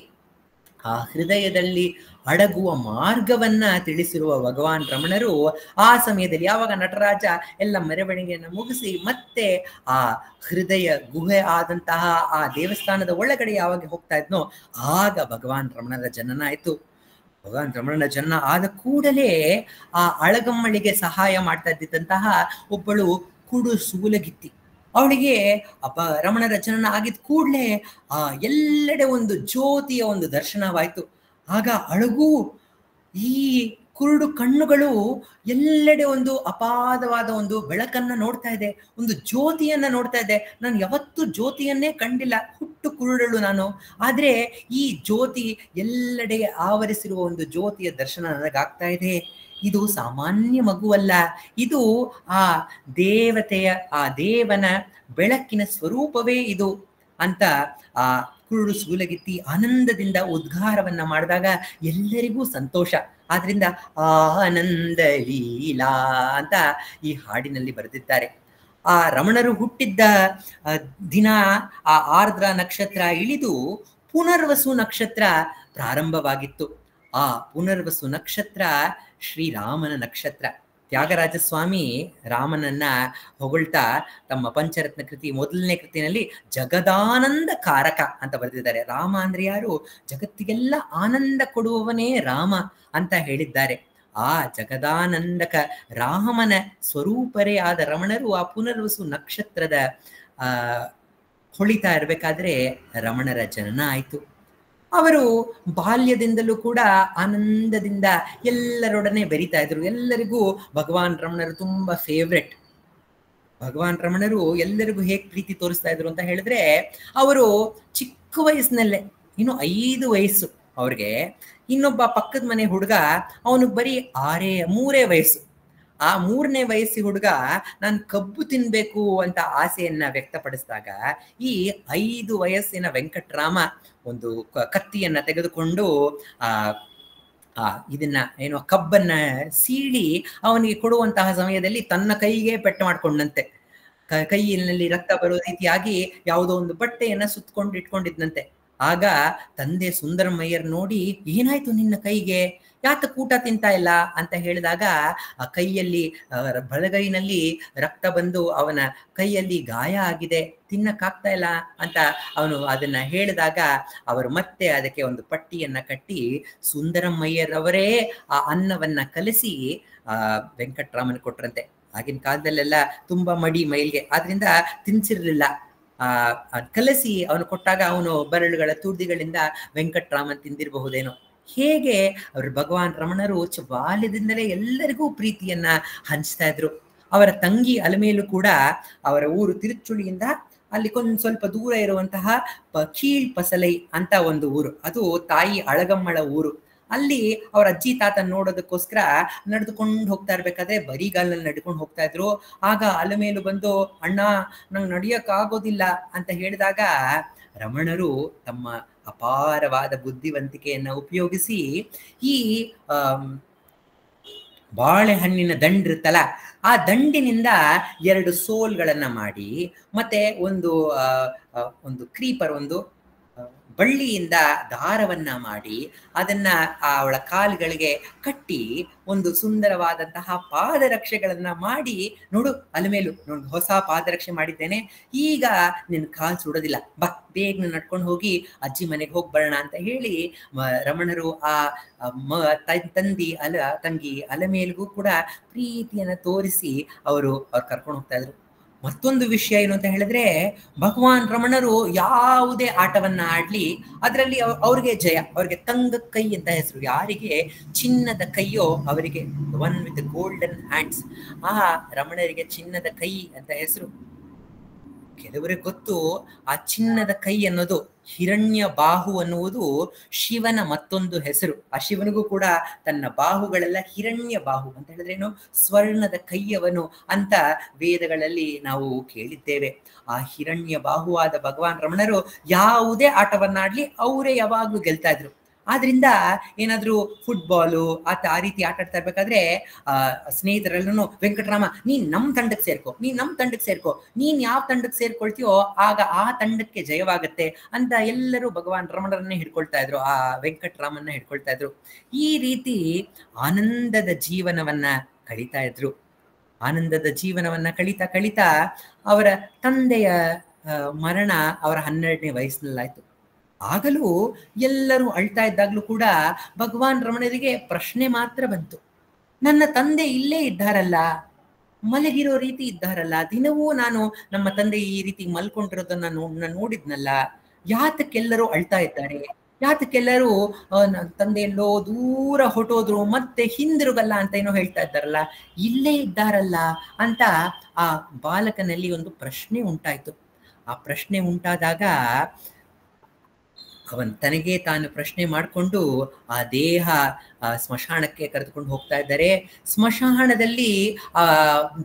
ಆ ಹೃದಯದಲ್ಲಿ ಅಡಗುವ ಮಾರ್ಗವನ್ನ ತಿಳಿಸಿರುವ ಭಗವಾನ್ ರಮಣರು ಆ ಸಮಯದಲ್ಲಿ ಯಾವಾಗ ನಟರಾಜ ಎಲ್ಲ ಮೆರವಣಿಗೆಯನ್ನು ಮುಗಿಸಿ ಮತ್ತೆ ಆ ಹೃದಯ ಗುಹೆ ಆದಂತಹ ಆ ದೇವಸ್ಥಾನದ ಒಳಗಡೆ ಯಾವಾಗ ಹೋಗ್ತಾ ಇದ್ನೋ ಆಗ ಭಗವಾನ್ ರಮಣರ ಜನನ ಆಯ್ತು. ಭಗವಾನ್ ರಮಣನ ಜನನ ಆದ ಕೂಡಲೇ ಆ ಅಳಗಮ್ಮಳಿಗೆ ಸಹಾಯ ಮಾಡ್ತಾ ಇದ್ದಂತಹ ಒಬ್ಬಳು ಕುಡು ಸೂಲಗಿತ್ತಿ, ಅವಳಿಗೆ ರಮಣರ ಜನನ ಆಗಿದ ಕೂಡಲೇ ಆ ಎಲ್ಲೆಡೆ ಒಂದು ಜ್ಯೋತಿಯ ಒಂದು ದರ್ಶನವಾಯ್ತು. ಆಗ ಅಳಗು ಈ ಕುರುಡು ಕಣ್ಣುಗಳು ಎಲ್ಲೆಡೆ ಒಂದು ಅಪಾದವಾದ ಒಂದು ಬೆಳಕನ್ನ ನೋಡ್ತಾ ಇದೆ, ಒಂದು ಜ್ಯೋತಿಯನ್ನ ನೋಡ್ತಾ ಇದೆ. ನಾನು ಯಾವತ್ತೂ ಜ್ಯೋತಿಯನ್ನೇ ಕಂಡಿಲ್ಲ, ಹುಟ್ಟು ಕುರುಡಳು ನಾನು. ಆದ್ರೆ ಈ ಜ್ಯೋತಿ ಎಲ್ಲೆಡೆ ಆವರಿಸಿರುವ ಒಂದು ಜ್ಯೋತಿಯ ದರ್ಶನ ನನಗಾಗ್ತಾ ಇದೆ. ಇದು ಸಾಮಾನ್ಯ ಮಗುವಲ್ಲ, ಇದು ಆ ದೇವತೆಯ ಆ ದೇವನ ಬೆಳಕಿನ ಸ್ವರೂಪವೇ ಇದು ಅಂತ ಆ ಕುರುಡು ಸೂಲಗಿತ್ತಿ ಆನಂದದಿಂದ ಉದ್ಗಾರವನ್ನ ಮಾಡಿದಾಗ ಎಲ್ಲರಿಗೂ ಸಂತೋಷ. ಆದ್ರಿಂದ ಆನಂದ ಲೀಲಾ ಅಂತ ಈ ಹಾಡಿನಲ್ಲಿ ಬರೆದಿದ್ದಾರೆ. ಆ ರಮಣರು ಹುಟ್ಟಿದ್ದ ದಿನ ಆ ಆರ್ದ್ರ ನಕ್ಷತ್ರ ಇಳಿದು ಪುನರ್ವಸು ನಕ್ಷತ್ರ ಪ್ರಾರಂಭವಾಗಿತ್ತು. ಆ ಪುನರ್ವಸು ನಕ್ಷತ್ರ ಶ್ರೀರಾಮನ ನಕ್ಷತ್ರ. ತ್ಯಾಗರಾಜ ಸ್ವಾಮಿ ರಾಮನನ್ನ ಹೊಗಳ್ತಾ ತಮ್ಮ ಪಂಚರತ್ನ ಕೃತಿ ಮೊದಲನೇ ಕೃತಿನಲ್ಲಿ ಜಗದಾನಂದ ಕಾರಕ ಅಂತ ಬರೆದಿದ್ದಾರೆ. ರಾಮ ಅಂದ್ರೆ ಯಾರು? ಜಗತ್ತಿಗೆಲ್ಲ ಆನಂದ ಕೊಡುವವನೇ ರಾಮ ಅಂತ ಹೇಳಿದ್ದಾರೆ. ಆ ಜಗದಾನಂದಕ ರಾಮನ ಸ್ವರೂಪರೇ ಆದ ರಮಣರು ಆ ಪುನರ್ವಸು ನಕ್ಷತ್ರದ ಹೊಳಿತಾ ಇರ್ಬೇಕಾದ್ರೆ ರಮಣರ ಜನನ ಆಯ್ತು. ಅವರು ಬಾಲ್ಯದಿಂದಲೂ ಕೂಡ ಆನಂದದಿಂದ ಎಲ್ಲರೊಡನೆ ಬೆರೀತಾ ಇದ್ರು. ಎಲ್ಲರಿಗೂ ಭಗವಾನ್ ರಮಣರು ತುಂಬಾ ಫೇವ್ರೆಟ್. ಭಗವಾನ್ ರಮಣರು ಎಲ್ಲರಿಗೂ ಹೇಗೆ ಪ್ರೀತಿ ತೋರಿಸ್ತಾ ಇದ್ರು ಅಂತ ಹೇಳಿದ್ರೆ, ಅವರು ಚಿಕ್ಕ ವಯಸ್ಸಿನಲ್ಲೇ, ಇನ್ನು 5 ವಯಸ್ಸು ಅವ್ರಿಗೆ, ಇನ್ನೊಬ್ಬ ಪಕ್ಕದ ಮನೆ ಹುಡುಗ ಅವನಿಗೆ ಬರೀ 3 ವಯಸ್ಸು. ಆ 3ನೇ ವಯಸ್ಸಿ ಹುಡುಗ ನಾನು ಕಬ್ಬು ತಿನ್ಬೇಕು ಅಂತ ಆಸೆಯನ್ನ ವ್ಯಕ್ತಪಡಿಸಿದಾಗ ಈ 5 ವಯಸ್ಸಿನ ವೆಂಕಟರಾಮ ಒಂದು ಕತ್ತಿಯನ್ನ ತೆಗೆದುಕೊಂಡು ಇದನ್ನ ಏನೋ ಕಬ್ಬನ್ನ ಸೀಳಿ ಅವನಿಗೆ ಕೊಡುವಂತಹ ಸಮಯದಲ್ಲಿ ತನ್ನ ಕೈಗೆ ಪೆಟ್ಟು ಮಾಡ್ಕೊಂಡಂತೆ. ಕೈಯಲ್ಲಿ ರಕ್ತ ಬರೋ ರೀತಿಯಾಗಿ ಯಾವುದೋ ಒಂದು ಬಟ್ಟೆಯನ್ನ ಸುತ್ತಕೊಂಡು ಇಟ್ಕೊಂಡಿದ್ನಂತೆ. ಆಗ ತಂದೆ ಸುಂದರಮಯ್ಯರ್ ನೋಡಿ, ಏನಾಯ್ತು ನಿನ್ನ ಕೈಗೆ, ಯಾತ ಕೂಟ ತಿಂತಾ ಇಲ್ಲ ಅಂತ ಹೇಳಿದಾಗ ಆ ಕೈಯಲ್ಲಿ ಬಲಗೈನಲ್ಲಿ ರಕ್ತ ಬಂದು ಅವನ ಕೈಯಲ್ಲಿ ಗಾಯ ಆಗಿದೆ, ತಿನ್ನಕ್ಕಾಗ್ತಾ ಇಲ್ಲ ಅಂತ ಅವನು ಅದನ್ನ ಹೇಳಿದಾಗ ಅವರು ಮತ್ತೆ ಅದಕ್ಕೆ ಒಂದು ಪಟ್ಟಿಯನ್ನ ಕಟ್ಟಿ ಸುಂದರಮಯ್ಯರವರೇ ಆ ಅನ್ನವನ್ನ ಕಲಸಿ ವೆಂಕಟರಾಮನ್ ಕೊಟ್ರಂತೆ. ಆಗಿನ ಕಾಲದಲ್ಲೆಲ್ಲ ತುಂಬಾ ಮಡಿ ಮೈಲ್ಗೆ, ಆದ್ರಿಂದ ತಿನ್ಸಿರ್ಲಿಲ್ಲ. ಕಲಸಿ ಅವನು ಕೊಟ್ಟಾಗ ಅವನು ಬರಳುಗಳ ತುರ್ದಿಗಳಿಂದ ವೆಂಕಟರಾಮನ್ ತಿಂದಿರಬಹುದೇನೋ. ಹೇಗೆ ಅವರು ಭಗವಾನ್ ರಮಣರು ಬಾಲ್ಯದಿಂದಲೇ ಎಲ್ಲರಿಗೂ ಪ್ರೀತಿಯನ್ನ ಹಂಚ್ತಾ ಇದ್ರು. ಅವರ ತಂಗಿ ಅಲಮೇಲು ಕೂಡ ಅವರ ಊರು ತಿರುಚುಳಿಯಿಂದ ಅಲ್ಲಿ ಸ್ವಲ್ಪ ದೂರ ಇರುವಂತಹ ಕೀಳ್ ಪಸಲೈ ಅಂತ ಒಂದು ಊರು, ಅದು ತಾಯಿ ಅಳಗಮ್ಮಳ ಊರು. ಅಲ್ಲಿ ಅವ್ರ ಅಜ್ಜಿ ತಾತ ನೋಡೋದಕ್ಕೋಸ್ಕರ ನಡೆದುಕೊಂಡು ಹೋಗ್ತಾ ಇರ್ಬೇಕಾದ್ರೆ ಬರಿಗಾಲಲ್ಲಿ ನಡ್ಕೊಂಡು ಹೋಗ್ತಾ ಇದ್ರು. ಆಗ ಅಲಮೇಲು ಬಂದು, ಅಣ್ಣ ನಂಗೆ ನಡಿಯಕ್ ಆಗೋದಿಲ್ಲ ಅಂತ ಹೇಳಿದಾಗ ರಮಣರು ತಮ್ಮ ಅಪಾರವಾದ ಬುದ್ಧಿವಂತಿಕೆಯನ್ನ ಉಪಯೋಗಿಸಿ ಈ ಬಾಳೆಹಣ್ಣಿನ ದಂಡಿರುತ್ತಲ್ಲ, ಆ ದಂಡಿನಿಂದ 2 ಸೋಲ್ಗಳನ್ನ ಮಾಡಿ ಮತ್ತೆ ಒಂದು ಕ್ರೀಪರ್, ಒಂದು ಬಳ್ಳಿಯಿಂದ ದಾರವನ್ನ ಮಾಡಿ ಅದನ್ನ ಅವಳ ಕಾಲುಗಳಿಗೆ ಕಟ್ಟಿ ಒಂದು ಸುಂದರವಾದಂತಹ ಪಾದರಕ್ಷೆಗಳನ್ನ ಮಾಡಿ, ನೋಡು ಅಲಮೇಲು, ನೋಡು ಹೊಸ ಪಾದರಕ್ಷೆ ಮಾಡಿದ್ದೇನೆ, ಈಗ ನಿನ್ ಕಾಲು ಸುಡೋದಿಲ್ಲ, ಬಾ ಬೇಗ ನಡ್ಕೊಂಡು ಹೋಗಿ ಅಜ್ಜಿ ಮನೆಗೆ ಹೋಗಿ ಬರೋಣ ಅಂತ ಹೇಳಿ ರಮಣರು ಆ ತಂಗಿ ಅಲಮೇಲಿಗೂ ಕೂಡ ಪ್ರೀತಿಯನ್ನ ತೋರಿಸಿ ಅವರು ಕರ್ಕೊಂಡು ಹೋಗ್ತಾ ಇದ್ರು. ಮತ್ತೊಂದು ವಿಷಯ ಏನು ಅಂತ ಹೇಳಿದ್ರೆ, ಭಗವಾನ್ ರಮಣರು ಯಾವುದೇ ಆಟವನ್ನ ಆಡ್ಲಿ ಅದರಲ್ಲಿ ಅವ್ರಿಗೆ ಜಯ. ಅವ್ರಿಗೆ ತಂಗ ಕೈ ಅಂತ ಹೆಸರು. ಯಾರಿಗೆ ಚಿನ್ನದ ಕೈಯೋ ಅವರಿಗೆ ಒನ್ ವಿತ್ ಗೋಲ್ಡನ್ ಹ್ಯಾಂಡ್ಸ್. ಆ ರಮಣರಿಗೆ ಚಿನ್ನದ ಕೈ ಅಂತ ಹೆಸರು. ಕೆಲವರಿಗೆ ಗೊತ್ತು, ಆ ಚಿನ್ನದ ಕೈ ಅನ್ನೋದು ಹಿರಣ್ಯ ಬಾಹು ಅನ್ನುವುದು ಶಿವನ ಮತ್ತೊಂದು ಹೆಸರು. ಆ ಶಿವನಿಗೂ ಕೂಡ ತನ್ನ ಬಾಹುಗಳೆಲ್ಲ ಹಿರಣ್ಯ ಬಾಹು ಅಂತ ಹೇಳಿದ್ರೇನು, ಸ್ವರ್ಣದ ಕೈಯವನು ಅಂತ ವೇದಗಳಲ್ಲಿ ನಾವು ಕೇಳಿದ್ದೇವೆ. ಆ ಹಿರಣ್ಯ ಬಾಹುವಾದ ಭಗವಾನ್ ರಮಣರು ಯಾವುದೇ ಆಟವನ್ನಾಡ್ಲಿ ಅವರೇ ಯಾವಾಗ್ಲೂ ಗೆಲ್ತಾ ಇದ್ರು. ಆದ್ರಿಂದ ಏನಾದ್ರೂ ಫುಟ್ಬಾಲು ಆ ರೀತಿ ಆಟ ಆಡ್ತಾ ಇರ್ಬೇಕಾದ್ರೆ ಸ್ನೇಹಿತರೆಲ್ಲರೂ, ವೆಂಕಟರಾಮ ನೀನ್ ನಮ್ ತಂಡಕ್ಕೆ ಸೇರ್ಕೊ, ನೀನ್ ಯಾವ ತಂಡಕ್ಕೆ ಸೇರ್ಕೊಳ್ತೀಯೋ ಆಗ ಆ ತಂಡಕ್ಕೆ ಜಯವಾಗತ್ತೆ ಅಂತ ಎಲ್ಲರೂ ಭಗವಾನ್ ರಮಣರನ್ನೇ ಹಿಡ್ಕೊಳ್ತಾ ಇದ್ರು, ಆ ವೆಂಕಟರಾಮನ್ನ ಹಿಡ್ಕೊಳ್ತಾ ಇದ್ರು. ಈ ರೀತಿ ಆನಂದದ ಜೀವನವನ್ನ ಕಳೀತಾ ಇದ್ರು. ಆನಂದದ ಜೀವನವನ್ನ ಕಳೀತಾ ಅವರ ತಂದೆಯ ಮರಣ ಅವರ 12ನೇ ವಯಸ್ಸಿನಲ್ಲಾಯ್ತು. ಆಗಲೂ ಎಲ್ಲರೂ ಅಳ್ತಾ ಇದ್ದಾಗ್ಲೂ ಕೂಡ ಭಗವಾನ್ ರಮಣರಿಗೆ ಪ್ರಶ್ನೆ ಮಾತ್ರ ಬಂತು, ನನ್ನ ತಂದೆ ಇಲ್ಲೇ ಇದ್ದಾರಲ್ಲ, ಮಲಗಿರೋ ರೀತಿ ಇದ್ದಾರಲ್ಲ, ದಿನವೂ ನಾನು ನಮ್ಮ ತಂದೆ ಈ ರೀತಿ ಮಲ್ಕೊಂಡಿರೋದನ್ನ ನೋಡಿದ್ನಲ್ಲ, ಯಾತಕ್ಕೆಲ್ಲರೂ ಅಳ್ತಾ ಇದ್ದಾರೆ, ಯಾತಕ್ಕೆಲ್ಲರೂ ತಂದೆ ಎಲ್ಲೋ ದೂರ ಹೊಟ್ಟೋದ್ರು ಮತ್ತೆ ಹಿಂದಿರುಗಲ್ಲ ಅಂತ ಏನೋ ಹೇಳ್ತಾ ಇದ್ದಾರಲ್ಲ, ಇಲ್ಲೇ ಇದ್ದಾರಲ್ಲ ಅಂತ ಆ ಬಾಲಕನಲ್ಲಿ ಒಂದು ಪ್ರಶ್ನೆ ಉಂಟಾಯ್ತು. ಆ ಪ್ರಶ್ನೆ ಉಂಟಾದಾಗ ಅವನ್ ತನಗೆ ತಾನು ಪ್ರಶ್ನೆ ಮಾಡಿಕೊಂಡು ಆ ದೇಹ ಸ್ಮಶಾನಕ್ಕೆ ಕರೆದುಕೊಂಡು ಹೋಗ್ತಾ ಇದ್ದಾರೆ. ಸ್ಮಶಾನದಲ್ಲಿ ಆ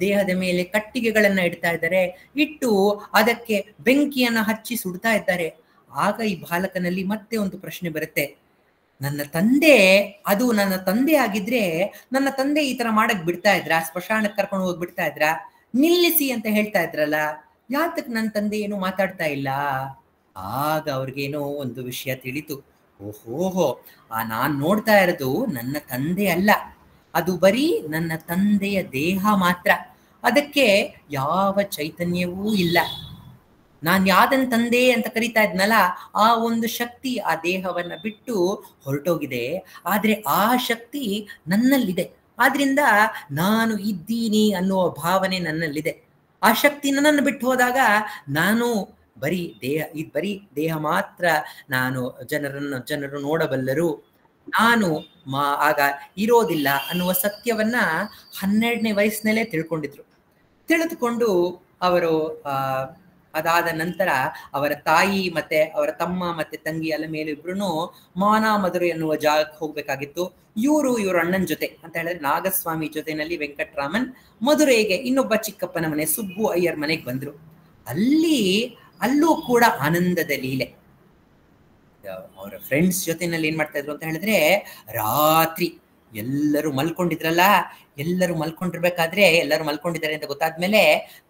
ದೇಹದ ಮೇಲೆ ಕಟ್ಟಿಗೆಗಳನ್ನ ಇಡ್ತಾ ಇದ್ದಾರೆ, ಇಟ್ಟು ಅದಕ್ಕೆ ಬೆಂಕಿಯನ್ನ ಹಚ್ಚಿ ಸುಡ್ತಾ ಇದ್ದಾರೆ. ಆಗ ಈ ಬಾಲಕನಲ್ಲಿ ಮತ್ತೆ ಒಂದು ಪ್ರಶ್ನೆ ಬರುತ್ತೆ, ನನ್ನ ತಂದೆ ಆಗಿದ್ರೆ ನನ್ನ ತಂದೆ ಈ ತರ ಮಾಡಕ್ ಬಿಡ್ತಾ ಇದ್ರ, ಸ್ಮಶಾನಕ್ಕೆ ಕರ್ಕೊಂಡು ಹೋಗಿ ಬಿಡ್ತಾ ಇದ್ರ, ನಿಲ್ಲಿಸಿ ಅಂತ ಹೇಳ್ತಾ ಇದ್ರಲ್ಲ, ಯಾತಕ್ ನನ್ನ ತಂದೆ ಏನು ಮಾತಾಡ್ತಾ ಇಲ್ಲ? ಆಗ ಅವ್ರಿಗೇನೋ ಒಂದು ವಿಷಯ ತಿಳಿತು. ಓಹೋಹೋ, ನಾನ್ ನೋಡ್ತಾ ಇರೋದು ನನ್ನ ತಂದೆ ಅಲ್ಲ, ಅದು ಬರೀ ನನ್ನ ತಂದೆಯ ದೇಹ ಮಾತ್ರ, ಅದಕ್ಕೆ ಯಾವ ಚೈತನ್ಯವೂ ಇಲ್ಲ. ನಾನ್ ಯಾದನ್ ತಂದೆ ಅಂತ ಕರಿತಾ ಇದ್ನಲ್ಲ, ಆ ಒಂದು ಶಕ್ತಿ ಆ ದೇಹವನ್ನ ಬಿಟ್ಟು ಹೊರಟೋಗಿದೆ, ಆದ್ರೆ ಆ ಶಕ್ತಿ ನನ್ನಲ್ಲಿದೆ. ಆದ್ರಿಂದ ನಾನು ಇದ್ದೀನಿ ಅನ್ನುವ ಭಾವನೆ ನನ್ನಲ್ಲಿದೆ. ಆ ಶಕ್ತಿ ನನ್ನನ್ನು ಬಿಟ್ಟು ಹೋದಾಗ ನಾನು ಬರೀ ದೇಹ ಮಾತ್ರ ನಾನು ಜನರು ನೋಡಬಲ್ಲರು, ನಾನು ಆಗ ಇರೋದಿಲ್ಲ ಅನ್ನುವ ಸತ್ಯವನ್ನ 12ನೇ ವಯಸ್ಸಿನಲ್ಲೇ ತಿಳಿದುಕೊಂಡು ಅವರು ಅದಾದ ನಂತರ ಅವರ ತಾಯಿ ಮತ್ತೆ ಅವರ ತಮ್ಮ ಮತ್ತೆ ತಂಗಿ ಎಲ್ಲ ಮೇಲೆ ಇಬ್ರು ಮಾನಾಮಧುರೆ ಎನ್ನುವ ಜಾಗಕ್ಕೆ ಹೋಗ್ಬೇಕಾಗಿತ್ತು. ಇವ್ರ ಅಣ್ಣನ ಜೊತೆ ಅಂತ ಹೇಳಿದ್ರೆ ನಾಗಸ್ವಾಮಿ ಜೊತೆನಲ್ಲಿ ವೆಂಕಟರಾಮನ್ ಮಧುರೆಗೆ ಇನ್ನೊಬ್ಬ ಚಿಕ್ಕಪ್ಪನ ಮನೆ ಸುಬ್ಬು ಅಯ್ಯರ್ ಮನೆಗೆ ಬಂದ್ರು. ಅಲ್ಲೂ ಕೂಡ ಆನಂದದ ಲೀಲೆ. ಅವರ ಫ್ರೆಂಡ್ಸ್ ಜೊತೆನಲ್ಲಿ ಏನ್ ಮಾಡ್ತಾ ಇದ್ರು ಅಂತ ಹೇಳಿದ್ರೆ, ರಾತ್ರಿ ಎಲ್ಲರೂ ಮಲ್ಕೊಂಡಿರ್ಬೇಕಾದ್ರೆ, ಎಲ್ಲರೂ ಮಲ್ಕೊಂಡಿದ್ದಾರೆ ಅಂತ ಗೊತ್ತಾದ್ಮೇಲೆ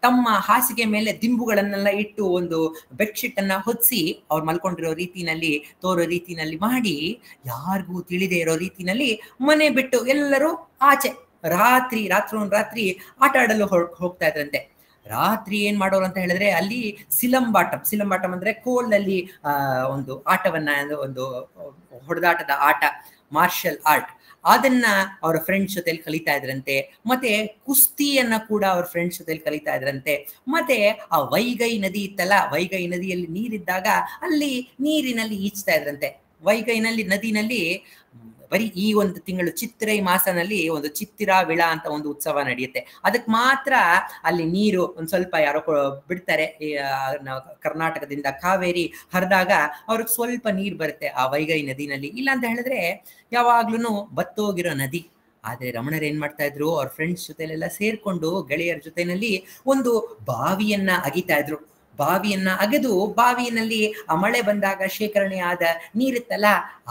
ತಮ್ಮ ಹಾಸಿಗೆ ಮೇಲೆ ದಿಂಬುಗಳನ್ನೆಲ್ಲ ಇಟ್ಟು ಒಂದು ಬೆಡ್ಶೀಟ್ ಅನ್ನ ಹೊದಿಸಿ ಅವ್ರು ಮಲ್ಕೊಂಡಿರೋ ರೀತಿನಲ್ಲಿ ತೋರೋ ರೀತಿನಲ್ಲಿ ಮಾಡಿ, ಯಾರಿಗೂ ತಿಳಿದೇ ಇರೋ ರೀತಿನಲ್ಲಿ ಮನೆ ಬಿಟ್ಟು ಎಲ್ಲರೂ ಆಚೆ ರಾತ್ರಿ ಆಟ ಆಡಲು ಹೋಗ್ತಾ ಇದ್ರಂತೆ. ರಾತ್ರಿ ಏನ್ ಮಾಡೋರು ಅಂತ ಹೇಳಿದ್ರೆ, ಅಲ್ಲಿ ಸಿಲಂಬಾಟಂ ಅಂದ್ರೆ ಕೋಲ್ನಲ್ಲಿ ಒಂದು ಆಟವನ್ನ, ಒಂದು ಹೊಡೆದಾಟದ ಆಟ, ಮಾರ್ಷಲ್ ಆರ್ಟ್, ಅದನ್ನ ಅವರ ಫ್ರೆಂಡ್ಸ್ ಜೊತೆಲಿ ಕಲಿತಾ ಇದ್ರಂತೆ. ಮತ್ತೆ ಕುಸ್ತಿಯನ್ನ ಕೂಡ ಅವ್ರ ಫ್ರೆಂಡ್ಸ್ ಜೊತೆಲಿ ಕಲಿತಾ ಇದ್ರಂತೆ. ಮತ್ತೆ ಆ ವೈಗೈ ನದಿ ಇತ್ತಲ್ಲ, ವೈಗೈ ನದಿಯಲ್ಲಿ ನೀರಿದ್ದಾಗ ಅಲ್ಲಿ ನೀರಿನಲ್ಲಿ ಈಜ್ತಾ ಇದ್ರಂತೆ. ನದಿನಲ್ಲಿ ಬರೀ ಈ ಒಂದು ತಿಂಗಳು ಚಿತ್ರೈ ಮಾಸನಲ್ಲಿ ಒಂದು ಚಿತ್ತಿರಾ ವಿಳ ಅಂತ ಒಂದು ಉತ್ಸವ ನಡೆಯುತ್ತೆ. ಅದಕ್ಕೆ ಮಾತ್ರ ಅಲ್ಲಿ ನೀರು ಒಂದ್ ಸ್ವಲ್ಪ ಯಾರೋ ಬಿಡ್ತಾರೆ. ಕರ್ನಾಟಕದಿಂದ ಕಾವೇರಿ ಹರಿದಾಗ ಅವ್ರಿಗೆ ಸ್ವಲ್ಪ ನೀರು ಬರುತ್ತೆ ಆ ವೈಗೈ ನದಿನಲ್ಲಿ. ಇಲ್ಲ ಅಂತ ಹೇಳಿದ್ರೆ ಯಾವಾಗ್ಲೂ ಬತ್ತೋಗಿರೋ ನದಿ. ಆದ್ರೆ ರಮಣರು ಏನ್ ಮಾಡ್ತಾ ಇದ್ರು, ಅವ್ರ ಫ್ರೆಂಡ್ಸ್ ಜೊತೆಲೆಲ್ಲ ಸೇರ್ಕೊಂಡು ಗೆಳೆಯರ ಜೊತೆನಲ್ಲಿ ಒಂದು ಬಾವಿಯನ್ನ ಅಗಿತಾ ಇದ್ರು. ಬಾವಿಯನ್ನ ಅಗೆದು ಬಾವಿಯಲ್ಲಿ ಮಳೆ ಬಂದಾಗ ಶೇಖರಣೆ ಆದ ನೀರಿತ್ತಲ್ಲ,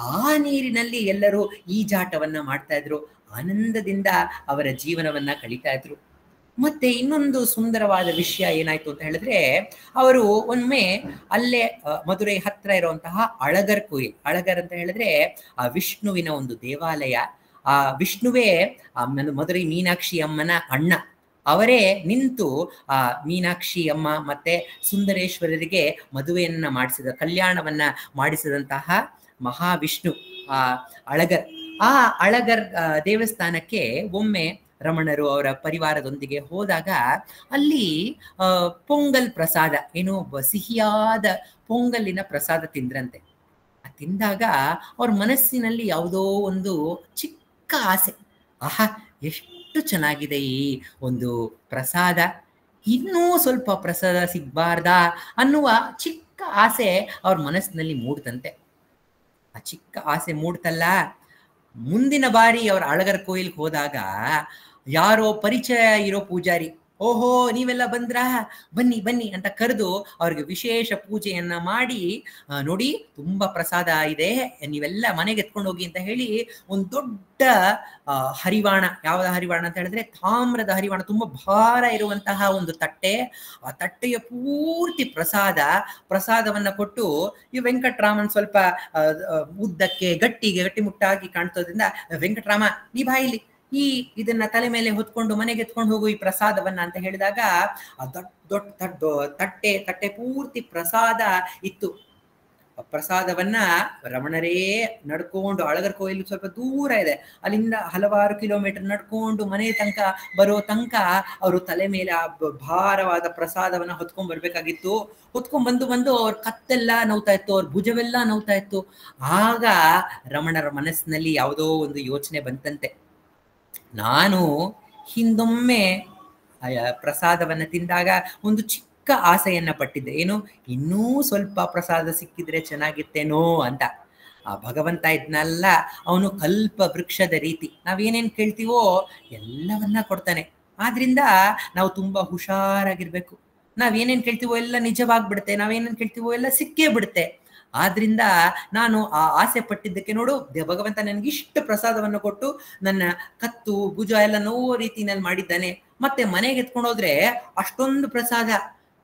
ಆ ನೀರಿನಲ್ಲಿ ಎಲ್ಲರೂ ಈಜಾಟವನ್ನ ಮಾಡ್ತಾ ಇದ್ರು. ಆನಂದದಿಂದ ಅವರ ಜೀವನವನ್ನ ಕಳೀತಾ ಇದ್ರು. ಮತ್ತೆ ಇನ್ನೊಂದು ಸುಂದರವಾದ ವಿಷಯ ಏನಾಯ್ತು ಅಂತ ಹೇಳಿದ್ರೆ, ಅವರು ಒಮ್ಮೆ ಅಲ್ಲೇ ಮಧುರೈ ಹತ್ರ ಇರುವಂತಹ ಅಳಗರ್ ಕೋಯಿಲ್, ಅಳಗರ್ ಅಂತ ಹೇಳಿದ್ರೆ ಆ ವಿಷ್ಣುವಿನ ಒಂದು ದೇವಾಲಯ. ಆ ವಿಷ್ಣುವೇ ಮಧುರೈ ಮೀನಾಕ್ಷಿ ಅಮ್ಮನ ಅಣ್ಣ. ಅವರೇ ನಿಂತು ಆ ಮೀನಾಕ್ಷಿ ಅಮ್ಮ ಮತ್ತೆ ಸುಂದರೇಶ್ವರರಿಗೆ ಮದುವೆಯನ್ನ ಕಲ್ಯಾಣವನ್ನ ಮಾಡಿಸಿದಂತಹ ಮಹಾವಿಷ್ಣು ಆ ಅಳಗರ್ ದೇವಸ್ಥಾನಕ್ಕೆ ಒಮ್ಮೆ ರಮಣರು ಅವರ ಪರಿವಾರದೊಂದಿಗೆ ಹೋದಾಗ ಅಲ್ಲಿ ಪೊಂಗಲ್ ಪ್ರಸಾದ, ಏನು ಸಿಹಿಯಾದ ಪೊಂಗಲ್ಲಿನ ಪ್ರಸಾದ ತಿಂದ್ರಂತೆ. ತಿಂದಾಗ ಅವ್ರ ಮನಸ್ಸಿನಲ್ಲಿ ಯಾವುದೋ ಒಂದು ಚಿಕ್ಕ ಆಸೆ, ಆಹಾ ಎಷ್ಟು ಚೆನ್ನಾಗಿದೆ ಈ ಒಂದು ಪ್ರಸಾದ, ಇನ್ನೂ ಸ್ವಲ್ಪ ಪ್ರಸಾದ ಸಿಗ್ಬಾರ್ದಾ ಅನ್ನುವ ಚಿಕ್ಕ ಆಸೆ ಅವ್ರ ಮನಸ್ಸಿನಲ್ಲಿ ಮೂಡ್ತಂತೆ. ಆ ಚಿಕ್ಕ ಆಸೆ ಮೂಡ್ತಲ್ಲ, ಮುಂದಿನ ಬಾರಿ ಅವ್ರ ಅಳಗರ್ ಕೋಯಿಲ್ಗೆ ಹೋದಾಗ ಯಾರೋ ಪರಿಚಯ ಇರೋ ಪೂಜಾರಿ, ಓಹೋ ನೀವೆಲ್ಲ ಬಂದ್ರಾ, ಬನ್ನಿ ಬನ್ನಿ ಅಂತ ಕರೆದು ಅವ್ರಿಗೆ ವಿಶೇಷ ಪೂಜೆಯನ್ನ ಮಾಡಿ, ನೋಡಿ ತುಂಬಾ ಪ್ರಸಾದ ಇದೆ, ನೀವೆಲ್ಲ ಮನೆಗೆ ಎತ್ಕೊಂಡು ಹೋಗಿ ಅಂತ ಹೇಳಿ ಒಂದು ದೊಡ್ಡ ಹರಿವಾಣ, ಯಾವ್ದ ಹರಿವಾಣ ಅಂತ ಹೇಳಿದ್ರೆ ತಾಮ್ರದ ಹರಿವಾಣ, ತುಂಬಾ ಭಾರ ಇರುವಂತಹ ಒಂದು ತಟ್ಟೆ, ಆ ತಟ್ಟೆಯ ಪೂರ್ತಿ ಪ್ರಸಾದವನ್ನ ಕೊಟ್ಟು, ಈ ವೆಂಕಟರಾಮನ್ ಸ್ವಲ್ಪ ಉದ್ದಕ್ಕೆ ಗಟ್ಟಿ ಮುಟ್ಟಾಗಿ ಕಾಣ್ತೋದ್ರಿಂದ, ವೆಂಕಟರಾಮ ನೀ ಬಾಯಿಲಿ ಇದನ್ನ ತಲೆ ಮೇಲೆ ಹೊತ್ಕೊಂಡು ಮನೆಗೆ ಎತ್ಕೊಂಡು ಹೋಗು ಈ ಪ್ರಸಾದವನ್ನ ಅಂತ ಹೇಳಿದಾಗ, ಆ ದೊಡ್ಡ ತಟ್ಟೆ ಪೂರ್ತಿ ಪ್ರಸಾದ ಇತ್ತು. ಪ್ರಸಾದವನ್ನ ರಮಣರೇ ನಡ್ಕೊಂಡು, ಅಳಗರ್ ಕೊಯ್ಲು ಸ್ವಲ್ಪ ದೂರ ಇದೆ, ಅಲ್ಲಿಂದ ಹಲವಾರು ಕಿಲೋಮೀಟರ್ ನಡ್ಕೊಂಡು ಮನೆ ತನಕ ಬರೋ ತನಕ ಅವರು ತಲೆ ಮೇಲೆ ಆ ಭಾರವಾದ ಪ್ರಸಾದವನ್ನ ಹೊತ್ಕೊಂಡ್ ಬರ್ಬೇಕಾಗಿತ್ತು. ಹೊತ್ಕೊಂಡ್ ಬಂದು ಅವ್ರ ಕತ್ತೆಲ್ಲ ನೋವ್ತಾ ಇತ್ತು, ಅವ್ರ ಭುಜವೆಲ್ಲ ನೋವ್ತಾ ಇತ್ತು. ಆಗ ರಮಣರ ಮನಸ್ಸಿನಲ್ಲಿ ಯಾವುದೋ ಒಂದು ಯೋಚನೆ ಬಂತಂತೆ, ನಾನು ಹಿಂದೊಮ್ಮೆ ಪ್ರಸಾದವನ್ನ ತಿಂದಾಗ ಒಂದು ಚಿಕ್ಕ ಆಸೆಯನ್ನ ಪಟ್ಟಿದ್ದೆ, ಏನು ಇನ್ನೂ ಸ್ವಲ್ಪ ಪ್ರಸಾದ ಸಿಕ್ಕಿದ್ರೆ ಚೆನ್ನಾಗಿತ್ತೇನೋ ಅಂತ. ಆ ಭಗವಂತ ಇದ್ನಲ್ಲ, ಅವನು ಕಲ್ಪ ವೃಕ್ಷದ ರೀತಿ, ನಾವೇನೇನ್ ಕೇಳ್ತೀವೋ ಎಲ್ಲವನ್ನ ಕೊಡ್ತಾನೆ. ಆದ್ರಿಂದ ನಾವು ತುಂಬಾ ಹುಷಾರಾಗಿರ್ಬೇಕು. ನಾವೇನೇನ್ ಕೇಳ್ತೀವೋ ಎಲ್ಲ ನಿಜವಾಗ್ಬಿಡುತ್ತೆ, ನಾವೇನೇನ್ ಕೇಳ್ತೀವೋ ಎಲ್ಲ ಸಿಕ್ಕೇ ಬಿಡುತ್ತೆ. ಆದ್ರಿಂದ ನಾನು ಆ ಆಸೆ ಪಟ್ಟಿದ್ದಕ್ಕೆ ನೋಡು ಭಗವಂತ ನನಗಿಷ್ಟು ಪ್ರಸಾದವನ್ನು ಕೊಟ್ಟು ನನ್ನ ಕತ್ತು ಭುಜ ಎಲ್ಲ ನೋವು ರೀತಿನಲ್ಲಿ ಮಾಡಿದ್ದಾನೆ. ಮತ್ತೆ ಮನೆಗೆ ಎತ್ಕೊಂಡೋದ್ರೆ ಅಷ್ಟೊಂದು ಪ್ರಸಾದ,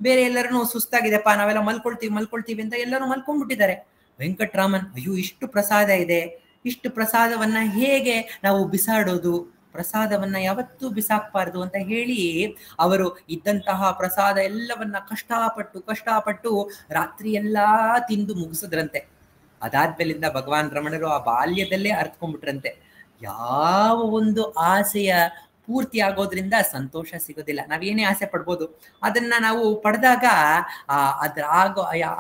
ಬೇರೆ ಎಲ್ಲರೂ ಸುಸ್ತಾಗಿದೆಪ್ಪ ನಾವೆಲ್ಲ ಮಲ್ಕೊಳ್ತೀವಿ ಅಂತ ಎಲ್ಲರೂ ಮಲ್ಕೊಂಡ್ಬಿಟ್ಟಿದ್ದಾರೆ. ವೆಂಕಟರಾಮನ್ ಅಯ್ಯೋ ಇಷ್ಟು ಪ್ರಸಾದ ಇದೆ, ಇಷ್ಟು ಪ್ರಸಾದವನ್ನ ಹೇಗೆ ನಾವು ಬಿಸಾಡೋದು, ಪ್ರಸಾದವನ್ನ ಯಾವತ್ತೂ ಬಿಸಾಕ್ಬಾರ್ದು ಅಂತ ಹೇಳಿ ಅವರು ಇದ್ದಂತಹ ಪ್ರಸಾದ ಎಲ್ಲವನ್ನ ಕಷ್ಟಪಟ್ಟು ರಾತ್ರಿ ಎಲ್ಲಾ ತಿಂದು ಮುಗಿಸಿದ್ರಂತೆ. ಅದಾದ್ಮೇಲಿಂದ ಭಗವಾನ್ ರಮಣರು ಆ ಬಾಲ್ಯದಲ್ಲೇ ಅರ್ತ್ಕೊಂಡ್ಬಿಟ್ರಂತೆ, ಯಾವ ಒಂದು ಆಸೆಯ ಪೂರ್ತಿ ಆಗೋದ್ರಿಂದ ಸಂತೋಷ ಸಿಗೋದಿಲ್ಲ. ನಾವೇನೇ ಆಸೆ ಪಡ್ಬೋದು, ಅದನ್ನ ನಾವು ಪಡೆದಾಗ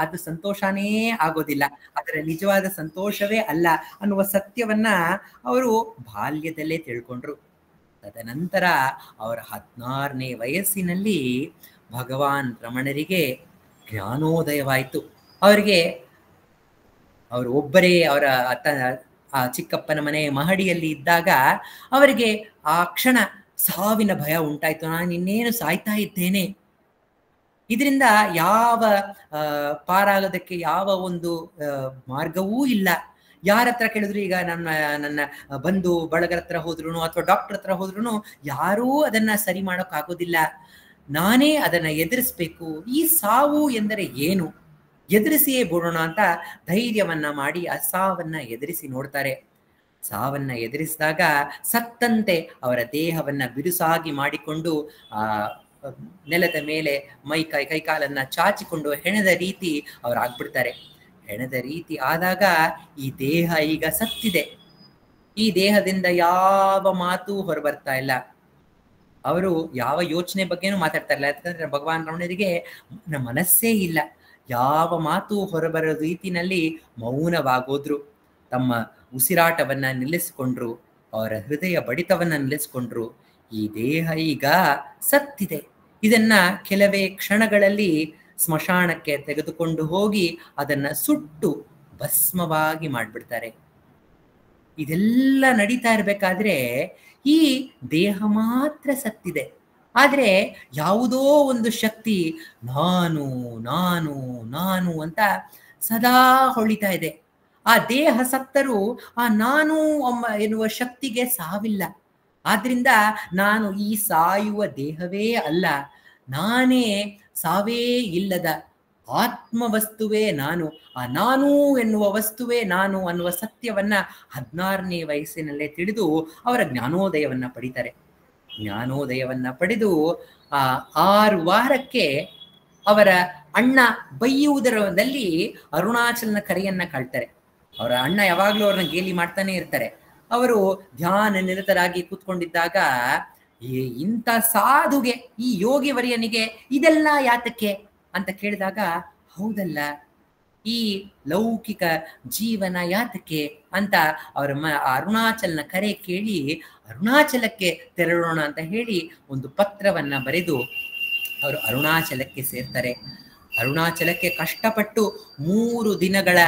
ಅದು ಸಂತೋಷನೇ ಆಗೋದಿಲ್ಲ, ಅದರ ನಿಜವಾದ ಸಂತೋಷವೇ ಅಲ್ಲ ಅನ್ನುವ ಸತ್ಯವನ್ನ ಅವರು ಬಾಲ್ಯದಲ್ಲೇ ತಿಳ್ಕೊಂಡ್ರು. ತದನಂತರ ಅವರ 16ನೇ ವಯಸ್ಸಿನಲ್ಲಿ ಭಗವಾನ್ ರಮಣರಿಗೆ ಜ್ಞಾನೋದಯವಾಯಿತು. ಅವರು ಒಬ್ಬರೇ ಅವರ ಆ ಚಿಕ್ಕಪ್ಪನ ಮನೆ ಮಹಡಿಯಲ್ಲಿ ಇದ್ದಾಗ ಅವರಿಗೆ ಆ ಕ್ಷಣ ಸಾವಿನ ಭಯ ಉಂಟಾಯ್ತು. ನಾನು ಇನ್ನೇನು ಸಾಯ್ತಾ ಇದ್ದೇನೆ, ಇದರಿಂದ ಯಾವ ಪಾರಾಗೋದಕ್ಕೆ ಯಾವ ಒಂದು ಮಾರ್ಗವೂ ಇಲ್ಲ. ಯಾರ ಹತ್ರ ಕೇಳಿದ್ರು, ಈಗ ನನ್ನ ಬಂಧು ಬಳಗರ ಹತ್ರ ಹೋದ್ರು ಅಥವಾ ಡಾಕ್ಟರ್ ಹತ್ರ ಹೋದ್ರು ಯಾರೂ ಅದನ್ನ ಸರಿ ಮಾಡೋಕ್ಕಾಗೋದಿಲ್ಲ, ನಾನೇ ಅದನ್ನ ಎದುರಿಸ್ಬೇಕು. ಈ ಸಾವು ಎಂದರೆ ಏನು, ಎದುರಿಸಿಯೇ ಬಿಡೋಣ ಅಂತ ಧೈರ್ಯವನ್ನ ಮಾಡಿ ಆ ಸಾವನ್ನ ಎದುರಿಸಿ ನೋಡ್ತಾರೆ. ಸಾವನ್ನ ಎದುರಿಸಿದಾಗ ಸತ್ತಂತೆ ಅವರ ದೇಹವನ್ನ ಬಿರುಸಾಗಿ ಮಾಡಿಕೊಂಡು ಆ ನೆಲದ ಮೇಲೆ ಕೈಕಾಲನ್ನ ಚಾಚಿಕೊಂಡು ಹೆಣದ ರೀತಿ ಅವರಾಗ್ಬಿಡ್ತಾರೆ. ಹೆಣದ ರೀತಿ ಆದಾಗ ಈ ದೇಹ ಈಗ ಸತ್ತಿದೆ, ಈ ದೇಹದಿಂದ ಯಾವ ಮಾತು ಹೊರಬರ್ತಾ ಇಲ್ಲ, ಅವರು ಯಾವ ಯೋಚನೆ ಬಗ್ಗೆನೂ ಮಾತಾಡ್ತಾ ಇಲ್ಲ. ಯಾಕಂದ್ರೆ ಭಗವಾನ್ ರಮಣರಿಗೆ ಮನಸ್ಸೇ ಇಲ್ಲ, ಯಾವ ಮಾತು ಹೊರಬರೋ ರೀತಿನಲ್ಲಿ ಮೌನವಾಗೋದ್ರು. ತಮ್ಮ ಉಸಿರಾಟವನ್ನ ನಿಲ್ಲಿಸ್ಕೊಂಡ್ರು, ಅವರ ಹೃದಯ ಬಡಿತವನ್ನ ನಿಲ್ಲಿಸ್ಕೊಂಡ್ರು. ಈ ದೇಹ ಈಗ ಸತ್ತಿದೆ, ಇದನ್ನ ಕೆಲವೇ ಕ್ಷಣಗಳಲ್ಲಿ ಸ್ಮಶಾನಕ್ಕೆ ತೆಗೆದುಕೊಂಡು ಹೋಗಿ ಅದನ್ನ ಸುಟ್ಟು ಭಸ್ಮವಾಗಿ ಮಾಡ್ಬಿಡ್ತಾರೆ. ಇದೆಲ್ಲ ನಡೀತಾ ಇರ್ಬೇಕಾದ್ರೆ ಈ ದೇಹ ಮಾತ್ರ ಸತ್ತಿದೆ, ಆದ್ರೆ ಯಾವುದೋ ಒಂದು ಶಕ್ತಿ ನಾನು ನಾನು ನಾನು ಅಂತ ಸದಾ ಹೊಳಿತಾ ಇದೆ. ಆ ದೇಹ ಸತ್ತರೂ ಆ ನಾನು ಎನ್ನುವ ಶಕ್ತಿಗೆ ಸಾವಿಲ್ಲ. ಆದ್ರಿಂದ ನಾನು ಈ ಸಾಯುವ ದೇಹವೇ ಅಲ್ಲ, ನಾನೇ ಸಾವೇ ಇಲ್ಲದ ಆತ್ಮವಸ್ತುವೇ ನಾನು, ಆ ನಾನು ಎನ್ನುವ ವಸ್ತುವೇ ನಾನು ಅನ್ನುವ ಸತ್ಯವನ್ನ 16ನೇ ವಯಸ್ಸಿನಲ್ಲೇ ತಿಳಿದು ಅವರ ಜ್ಞಾನೋದಯವನ್ನ ಪಡಿತಾರೆ. ಜ್ಞಾನೋದಯವನ್ನ ಪಡೆದು 6 ವಾರಕ್ಕೆ ಅವರ ಅಣ್ಣ ಬೈಯುವುದರಲ್ಲಿ ಅರುಣಾಚಲನ ಕರೆಯನ್ನ ಕಾಳ್ತಾರೆ. ಅವರ ಅಣ್ಣ ಯಾವಾಗ್ಲೂ ಅವ್ರನ್ನ ಗೇಲಿ ಮಾಡ್ತಾನೆ ಇರ್ತಾರೆ. ಅವರು ಧ್ಯಾನ ನಿರತರಾಗಿ ಕೂತ್ಕೊಂಡಿದ್ದಾಗ ಇಂಥ ಸಾಧುಗೆ, ಈ ಯೋಗಿ ವರ್ಯನಿಗೆ ಇದೆಲ್ಲ ಯಾತಕ್ಕೆ ಅಂತ ಕೇಳಿದಾಗ, ಹೌದಲ್ಲ ಈ ಲೌಕಿಕ ಜೀವನ ಯಾತಕ್ಕೆ ಅಂತ ಅವರ ಅರುಣಾಚಲನ ಕರೆ ಕೇಳಿ ಅರುಣಾಚಲಕ್ಕೆ ತೆರಳೋಣ ಅಂತ ಹೇಳಿ ಒಂದು ಪತ್ರವನ್ನ ಬರೆದು ಅವರು ಅರುಣಾಚಲಕ್ಕೆ ಸೇರ್ತಾರೆ. ಅರುಣಾಚಲಕ್ಕೆ ಕಷ್ಟಪಟ್ಟು 3 ದಿನಗಳ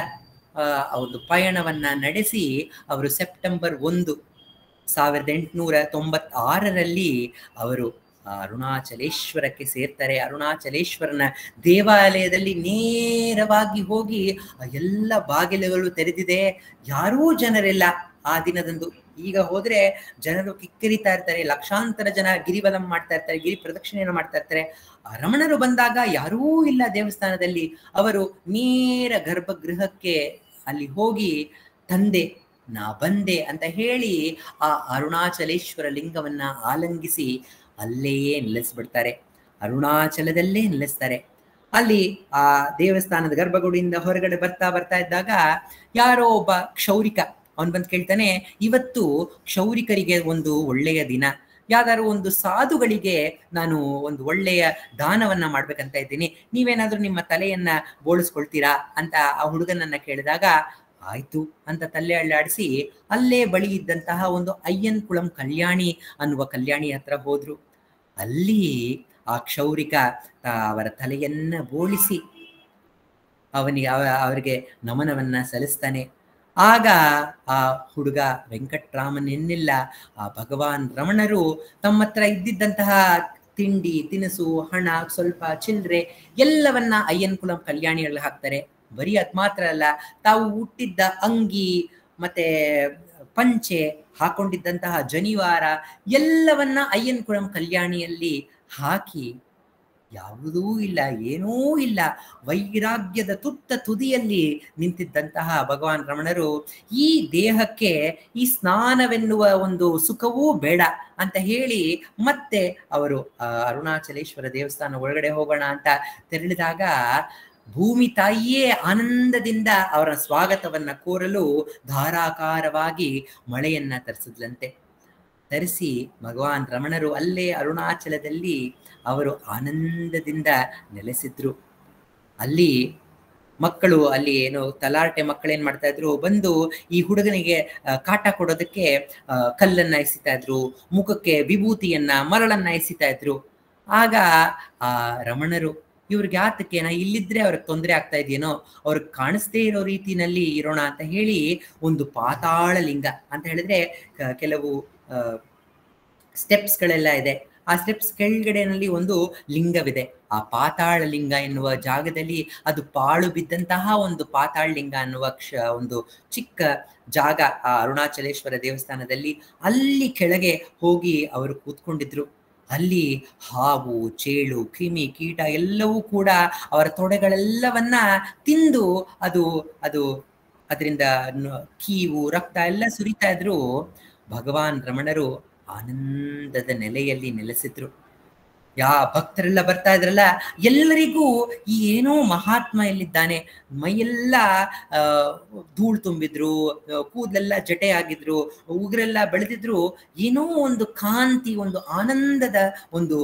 ಒಂದು ಪಯಣವನ್ನ ನಡೆಸಿ ಅವರು ಸೆಪ್ಟೆಂಬರ್ 1, 1896ರಲ್ಲಿ ಅವರು ಆ ಅರುಣಾಚಲೇಶ್ವರಕ್ಕೆ ಸೇರ್ತಾರೆ. ಅರುಣಾಚಲೇಶ್ವರನ ದೇವಾಲಯದಲ್ಲಿ ನೇರವಾಗಿ ಹೋಗಿ ಎಲ್ಲ ಬಾಗಿಲುಗಳು ತೆರೆದಿದೆ, ಯಾರೂ ಜನರಿಲ್ಲ ಆ ದಿನದಂದು. ಈಗ ಹೋದ್ರೆ ಜನರು ಕಿಕ್ಕಿರಿತಾ ಇರ್ತಾರೆ, ಲಕ್ಷಾಂತರ ಜನ ಗಿರಿವಲಂ ಮಾಡ್ತಾ ಇರ್ತಾರೆ, ಗಿರಿ ಪ್ರದಕ್ಷಿಣೆಯನ್ನು ಮಾಡ್ತಾ ಇರ್ತಾರೆ. ರಮಣರು ಬಂದಾಗ ಯಾರೂ ಇಲ್ಲ ದೇವಸ್ಥಾನದಲ್ಲಿ. ಅವರು ನೇರ ಗರ್ಭಗೃಹಕ್ಕೆ ಅಲ್ಲಿ ಹೋಗಿ ತಂದೆ ನಾ ಬಂದೆ ಅಂತ ಹೇಳಿ ಆ ಅರುಣಾಚಲೇಶ್ವರ ಲಿಂಗವನ್ನ ಆಲಂಗಿಸಿ ಅಲ್ಲೇಯೇ ನಿಲ್ಲಿಸ್ಬಿಡ್ತಾರೆ, ಅರುಣಾಚಲದಲ್ಲೇ ನಿಲ್ಲಿಸ್ತಾರೆ. ಅಲ್ಲಿ ಆ ದೇವಸ್ಥಾನದ ಗರ್ಭಗುಡಿಯಿಂದ ಹೊರಗಡೆ ಬರ್ತಾ ಇದ್ದಾಗ ಯಾರೋ ಒಬ್ಬ ಕ್ಷೌರಿಕ ಅವನ್ ಬಂದು ಕೇಳ್ತಾನೆ, ಇವತ್ತು ಕ್ಷೌರಿಕರಿಗೆ ಒಂದು ಒಳ್ಳೆಯ ದಿನ, ಯಾವ್ದಾದ್ರು ಒಂದು ಸಾಧುಗಳಿಗೆ ನಾನು ಒಂದು ಒಳ್ಳೆಯ ದಾನವನ್ನ ಮಾಡ್ಬೇಕಂತ ಇದ್ದೀನಿ, ನೀವೇನಾದ್ರೂ ನಿಮ್ಮ ತಲೆಯನ್ನ ಬೋಳಿಸ್ಕೊಳ್ತೀರಾ ಅಂತ ಆ ಹುಡುಗನನ್ನ ಕೇಳಿದಾಗ, ಆಯ್ತು ಅಂತ ತಲೆ ಅಳ್ಳಾಡಿಸಿ ಅಲ್ಲೇ ಬಳಿ ಇದ್ದಂತಹ ಒಂದು ಅಯ್ಯನ್ ಕುಳಂ ಕಲ್ಯಾಣಿ ಅನ್ನುವ ಕಲ್ಯಾಣಿ ಹತ್ರ ಹೋದ್ರು. ಅಲ್ಲಿ ಆ ಕ್ಷೌರಿಕ ಅವರ ತಲೆಯನ್ನ ಬೋಳಿಸಿ ಅವರಿಗೆ ನಮನವನ್ನ ಸಲ್ಲಿಸ್ತಾನೆ. ಆಗ ಆ ಹುಡುಗ ವೆಂಕಟ್ರಾಮನ್ ಎನ್ನಿಲ್ಲ, ಆ ಭಗವಾನ್ ರಮಣರು ತಮ್ಮ ಹತ್ರ ಇದ್ದಿದ್ದಂತಹ ತಿಂಡಿ ತಿನಿಸು, ಹಣ, ಸ್ವಲ್ಪ ಚಿಲ್ಲರೆ ಎಲ್ಲವನ್ನ ಅಯ್ಯನ್ ಕುಲಂ ಕಲ್ಯಾಣಿಯಲ್ಲಿ ಹಾಕ್ತಾರೆ. ಬರೀ ಅದ್ ಮಾತ್ರ ಅಲ್ಲ, ತಾವು ಹುಟ್ಟಿದ್ದ ಅಂಗಿ ಮತ್ತೆ ಪಂಚೆ, ಹಾಕೊಂಡಿದ್ದಂತಹ ಜನಿವಾರ ಎಲ್ಲವನ್ನ ಅಯ್ಯನ್ ಕುಲಂ ಕಲ್ಯಾಣಿಯಲ್ಲಿ ಹಾಕಿ ಯಾವುದೂ ಇಲ್ಲ, ಏನೂ ಇಲ್ಲ, ವೈರಾಗ್ಯದ ತುದಿಯಲ್ಲಿ ನಿಂತಿದ್ದಂತಹ ಭಗವಾನ್ ರಮಣರು ಈ ದೇಹಕ್ಕೆ ಈ ಸ್ನಾನವೆನ್ನುವ ಒಂದು ಸುಖವೂ ಬೇಡ ಅಂತ ಹೇಳಿ ಮತ್ತೆ ಅವರು ಅರುಣಾಚಲೇಶ್ವರ ದೇವಸ್ಥಾನ ಒಳಗಡೆ ಹೋಗೋಣ ಅಂತ ತೆರಳಿದಾಗ ಭೂಮಿ ತಾಯಿಯೇ ಆನಂದದಿಂದ ಅವರ ಸ್ವಾಗತವನ್ನ ಕೋರಲು ಧಾರಾಕಾರವಾಗಿ ಮಳೆಯನ್ನ ತರಿಸಿದ್ಲಂತೆ. ತರಿಸಿ ಭಗವಾನ್ ರಮಣರು ಅಲ್ಲೇ ಅರುಣಾಚಲದಲ್ಲಿ ಅವರು ಆನಂದದಿಂದ ನೆಲೆಸಿದ್ರು. ಅಲ್ಲಿ ಮಕ್ಕಳು, ಅಲ್ಲಿ ಏನು ತಲಾಟೆ ಮಕ್ಕಳೇನ್ ಮಾಡ್ತಾ ಇದ್ರು, ಬಂದು ಈ ಹುಡುಗನಿಗೆ ಕಾಟ ಕೊಡೋದಕ್ಕೆ ಕಲ್ಲನ್ನ ಎಸಿತಾ ಇದ್ರು, ಮುಖಕ್ಕೆ ವಿಭೂತಿಯನ್ನ ಮರಳನ್ನ ಎಸಿತಾ ಇದ್ರು. ಆಗ ಆ ರಮಣರು ಇವ್ರಿಗೆ ಯಾತಕ್ಕೆ, ನಾ ಇಲ್ಲಿದ್ರೆ ಅವ್ರಿಗೆ ತೊಂದರೆ ಆಗ್ತಾ ಇದೆಯೇನೋ, ಅವ್ರಿಗೆ ಕಾಣಿಸ್ದೇ ಇರೋ ರೀತಿನಲ್ಲಿ ಇರೋಣ ಅಂತ ಹೇಳಿ ಒಂದು ಪಾತಾಳ ಲಿಂಗ ಅಂತ ಹೇಳಿದ್ರೆ ಕೆಲವು ಸ್ಟೆಪ್ಸ್ಗಳೆಲ್ಲ ಇದೆ, ಆ ಸ್ಟೆಪ್ಸ್ ಕೆಳಗಡೆನಲ್ಲಿ ಒಂದು ಲಿಂಗವಿದೆ. ಆ ಪಾತಾಳ ಲಿಂಗ ಎನ್ನುವ ಜಾಗದಲ್ಲಿ ಅದು ಪಾಳು ಬಿದ್ದಂತಹ ಒಂದು ಪಾತಾಳ ಲಿಂಗ ಅನ್ನುವ ಒಂದು ಚಿಕ್ಕ ಜಾಗ ಆ ಅರುಣಾಚಲೇಶ್ವರ ದೇವಸ್ಥಾನದಲ್ಲಿ. ಅಲ್ಲಿ ಕೆಳಗೆ ಹೋಗಿ ಅವರು ಕೂತ್ಕೊಂಡಿದ್ರು. ಅಲ್ಲಿ ಹಾವು, ಚೇಳು, ಕ್ರಿಮಿ, ಕೀಟ ಎಲ್ಲವೂ ಕೂಡ ಅವರ ತೊಡೆಗಳೆಲ್ಲವನ್ನ ತಿಂದು ಅದು ಅದು ಅದರಿಂದ ಕೀವು, ರಕ್ತ ಎಲ್ಲ ಸುರಿತಾ ಇದ್ರು. ಭಗವಾನ್ ರಮಣರು ಆನಂದದ ನೆಲೆಯಲ್ಲಿ ನೆಲೆಸಿದ್ರು. ಭಕ್ತರೆಲ್ಲ ಬರ್ತಾ ಇದ್ರಲ್ಲ, ಎಲ್ಲರಿಗೂ ಈ ಏನೋ ಮಹಾತ್ಮ ಎಲ್ಲಿದ್ದಾನೆ, ಮೈಯೆಲ್ಲ ಧೂಳು ತುಂಬಿದ್ರು, ಕೂದಲೆಲ್ಲ ಜಟೆ ಆಗಿದ್ರು, ಉಗುರೆಲ್ಲ ಬೆಳೆದಿದ್ರು, ಏನೋ ಒಂದು ಕಾಂತಿ, ಒಂದು ಆನಂದದ ಒಂದು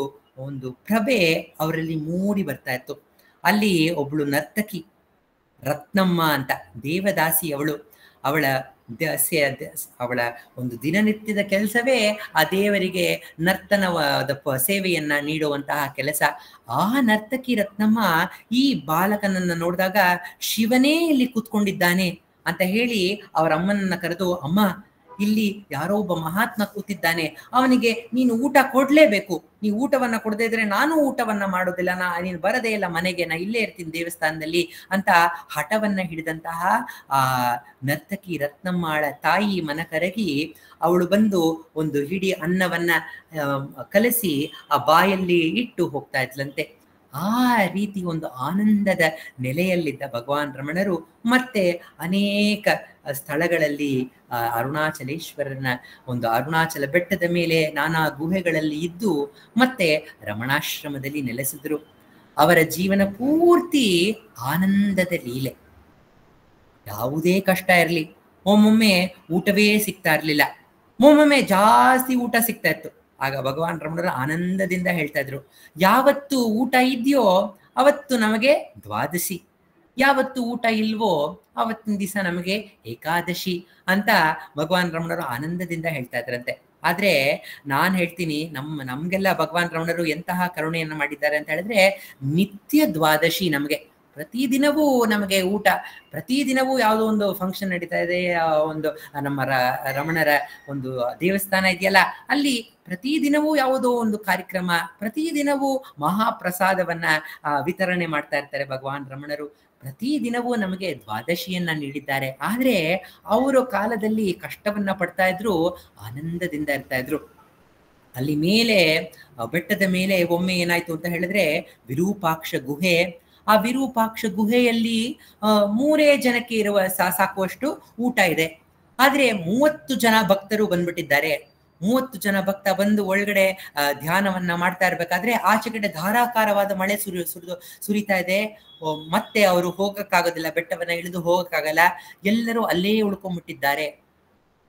ಒಂದು ಪ್ರಭೆ ಅವರಲ್ಲಿ ಮೂಡಿ ಬರ್ತಾ ಇತ್ತು. ಅಲ್ಲಿ ಒಬ್ಳು ನರ್ತಕಿ ರತ್ನಮ್ಮ ಅಂತ, ದೇವದಾಸಿ ಅವಳು. ಅವಳ ಒಂದು ದಿನನಿತ್ಯದ ಕೆಲಸವೇ ಆ ದೇವರಿಗೆ ನರ್ತನವಾದ ಸೇವೆಯನ್ನ ನೀಡುವಂತಹ ಕೆಲಸ. ಆ ನರ್ತಕಿ ರತ್ನಮ್ಮ ಈ ಬಾಲಕನನ್ನ ನೋಡಿದಾಗ ಶಿವನೇ ಇಲ್ಲಿ ಕೂತ್ಕೊಂಡಿದ್ದಾನೆ ಅಂತ ಹೇಳಿ ಅವರ ಅಮ್ಮನನ್ನ ಕರೆದು, ಅಮ್ಮ ಇಲ್ಲಿ ಯಾರೋ ಒಬ್ಬ ಮಹಾತ್ಮ ಕೂತಿದ್ದಾನೆ, ಅವನಿಗೆ ನೀನು ಊಟ ಕೊಡ್ಲೇಬೇಕು, ನೀ ಊಟವನ್ನ ಕೊಡದೇ ಇದ್ರೆ ನಾನು ಊಟವನ್ನ ಮಾಡೋದಿಲ್ಲ, ನೀನು ಬರದೇ ಇಲ್ಲ ಮನೆಗೆ, ನಾ ಇಲ್ಲೇ ಇರ್ತೀನಿ ದೇವಸ್ಥಾನದಲ್ಲಿ ಅಂತ ಹಠವನ್ನ ಹಿಡಿದಂತಹ ಆ ನರ್ತಕಿ ರತ್ನಮ್ಮಾಳ ತಾಯಿ ಮನ ಕರಗಿ ಅವಳು ಬಂದು ಒಂದು ಹಿಡಿ ಅನ್ನವನ್ನ ಕಲಸಿ ಆ ಬಾಯಲ್ಲಿ ಇಟ್ಟು ಹೋಗ್ತಾ ಇದ್ಲಂತೆ. ಆ ರೀತಿ ಒಂದು ಆನಂದದ ನೆಲೆಯಲ್ಲಿದ್ದ ಭಗವಾನ್ ರಮಣರು ಮತ್ತೆ ಅನೇಕ ಸ್ಥಳಗಳಲ್ಲಿ ಅರುಣಾಚಲೇಶ್ವರನ ಒಂದು ಅರುಣಾಚಲ ಬೆಟ್ಟದ ಮೇಲೆ ನಾನಾ ಗುಹೆಗಳಲ್ಲಿ ಇದ್ದು ಮತ್ತೆ ರಮಣಾಶ್ರಮದಲ್ಲಿ ನೆಲೆಸಿದ್ರು. ಅವರ ಜೀವನ ಪೂರ್ತಿ ಆನಂದದ ಲೀಲೆ. ಯಾವುದೇ ಕಷ್ಟ ಇರಲಿ, ಒಮ್ಮೊಮ್ಮೆ ಊಟವೇ ಸಿಗ್ತಾ ಇರ್ಲಿಲ್ಲ, ಒಮ್ಮೊಮ್ಮೆ ಜಾಸ್ತಿ ಊಟ ಸಿಗ್ತಾ ಇತ್ತು. ಆಗ ಭಗವಾನ್ ರಮಣರು ಆನಂದದಿಂದ ಹೇಳ್ತಾ ಇದ್ರು, ಯಾವತ್ತು ಊಟ ಇದೆಯೋ ಅವತ್ತು ನಮಗೆ ದ್ವಾದಶಿ, ಯಾವತ್ತು ಊಟ ಇಲ್ವೋ ಅವತ್ತಿನ ದಿವಸ ನಮಗೆ ಏಕಾದಶಿ ಅಂತ ಭಗವಾನ್ ರಮಣರು ಆನಂದದಿಂದ ಹೇಳ್ತಾ ಇದ್ರಂತೆ. ಆದ್ರೆ ನಾನ್ ಹೇಳ್ತೀನಿ, ನಮ್ಗೆಲ್ಲ ಭಗವಾನ್ ರಮಣರು ಎಂತಹ ಕರುಣೆಯನ್ನ ಮಾಡಿದ್ದಾರೆ ಅಂತ ಹೇಳಿದ್ರೆ, ನಿತ್ಯ ದ್ವಾದಶಿ ನಮಗೆ ಪ್ರತಿದಿನವೂ ನಮಗೆ ಊಟ, ಪ್ರತಿದಿನವೂ ಯಾವುದೋ ಒಂದು ಫಂಕ್ಷನ್ ನಡೀತಾ ಇದೆ, ಒಂದು ನಮ್ಮ ರಮಣರ ಒಂದು ದೇವಸ್ಥಾನ ಇದೆಯಲ್ಲ, ಅಲ್ಲಿ ಪ್ರತಿದಿನವೂ ಯಾವುದೋ ಒಂದು ಕಾರ್ಯಕ್ರಮ, ಪ್ರತಿದಿನವೂ ಮಹಾಪ್ರಸಾದವನ್ನ ವಿತರಣೆ ಮಾಡ್ತಾ ಇರ್ತಾರೆ ಭಗವಾನ್ ರಮಣರು. ಪ್ರತಿದಿನವೂ ನಮಗೆ ದ್ವಾದಶಿಯನ್ನ ನೀಡಿದ್ದಾರೆ. ಆದ್ರೆ ಅವರ ಕಾಲದಲ್ಲಿ ಕಷ್ಟವನ್ನ ಪಡ್ತಾ ಇದ್ರು, ಆನಂದದಿಂದ ಇರ್ತಾ ಇದ್ರು. ಅಲ್ಲಿ ಮೇಲೆ ಬೆಟ್ಟದ ಮೇಲೆ ಒಮ್ಮೆ ಏನಾಯ್ತು ಅಂತ ಹೇಳಿದ್ರೆ, ವಿರೂಪಾಕ್ಷ ಗುಹೆ. ಆ ವಿರೂಪಾಕ್ಷ ಗುಹೆಯಲ್ಲಿ 3 ಜನಕ್ಕೆ ಇರುವ ಸಾಕುವಷ್ಟು ಊಟ ಇದೆ. ಆದ್ರೆ 30 ಜನ ಭಕ್ತರು ಬಂದ್ಬಿಟ್ಟಿದ್ದಾರೆ. 30 ಜನ ಭಕ್ತ ಬಂದು ಒಳಗಡೆ ಧ್ಯಾನವನ್ನ ಮಾಡ್ತಾ ಇರ್ಬೇಕಾದ್ರೆ ಆಚೆ ಕಡೆ ಧಾರಾಕಾರವಾದ ಮಳೆ ಸುರಿತಾ ಇದೆ. ಮತ್ತೆ ಅವರು ಹೋಗಕ್ಕಾಗೋದಿಲ್ಲ, ಬೆಟ್ಟವನ್ನ ಇಳಿದು ಹೋಗಕ್ಕಾಗಲ್ಲ. ಎಲ್ಲರೂ ಅಲ್ಲೇ ಉಳ್ಕೊಂಡ್ಬಿಟ್ಟಿದ್ದಾರೆ.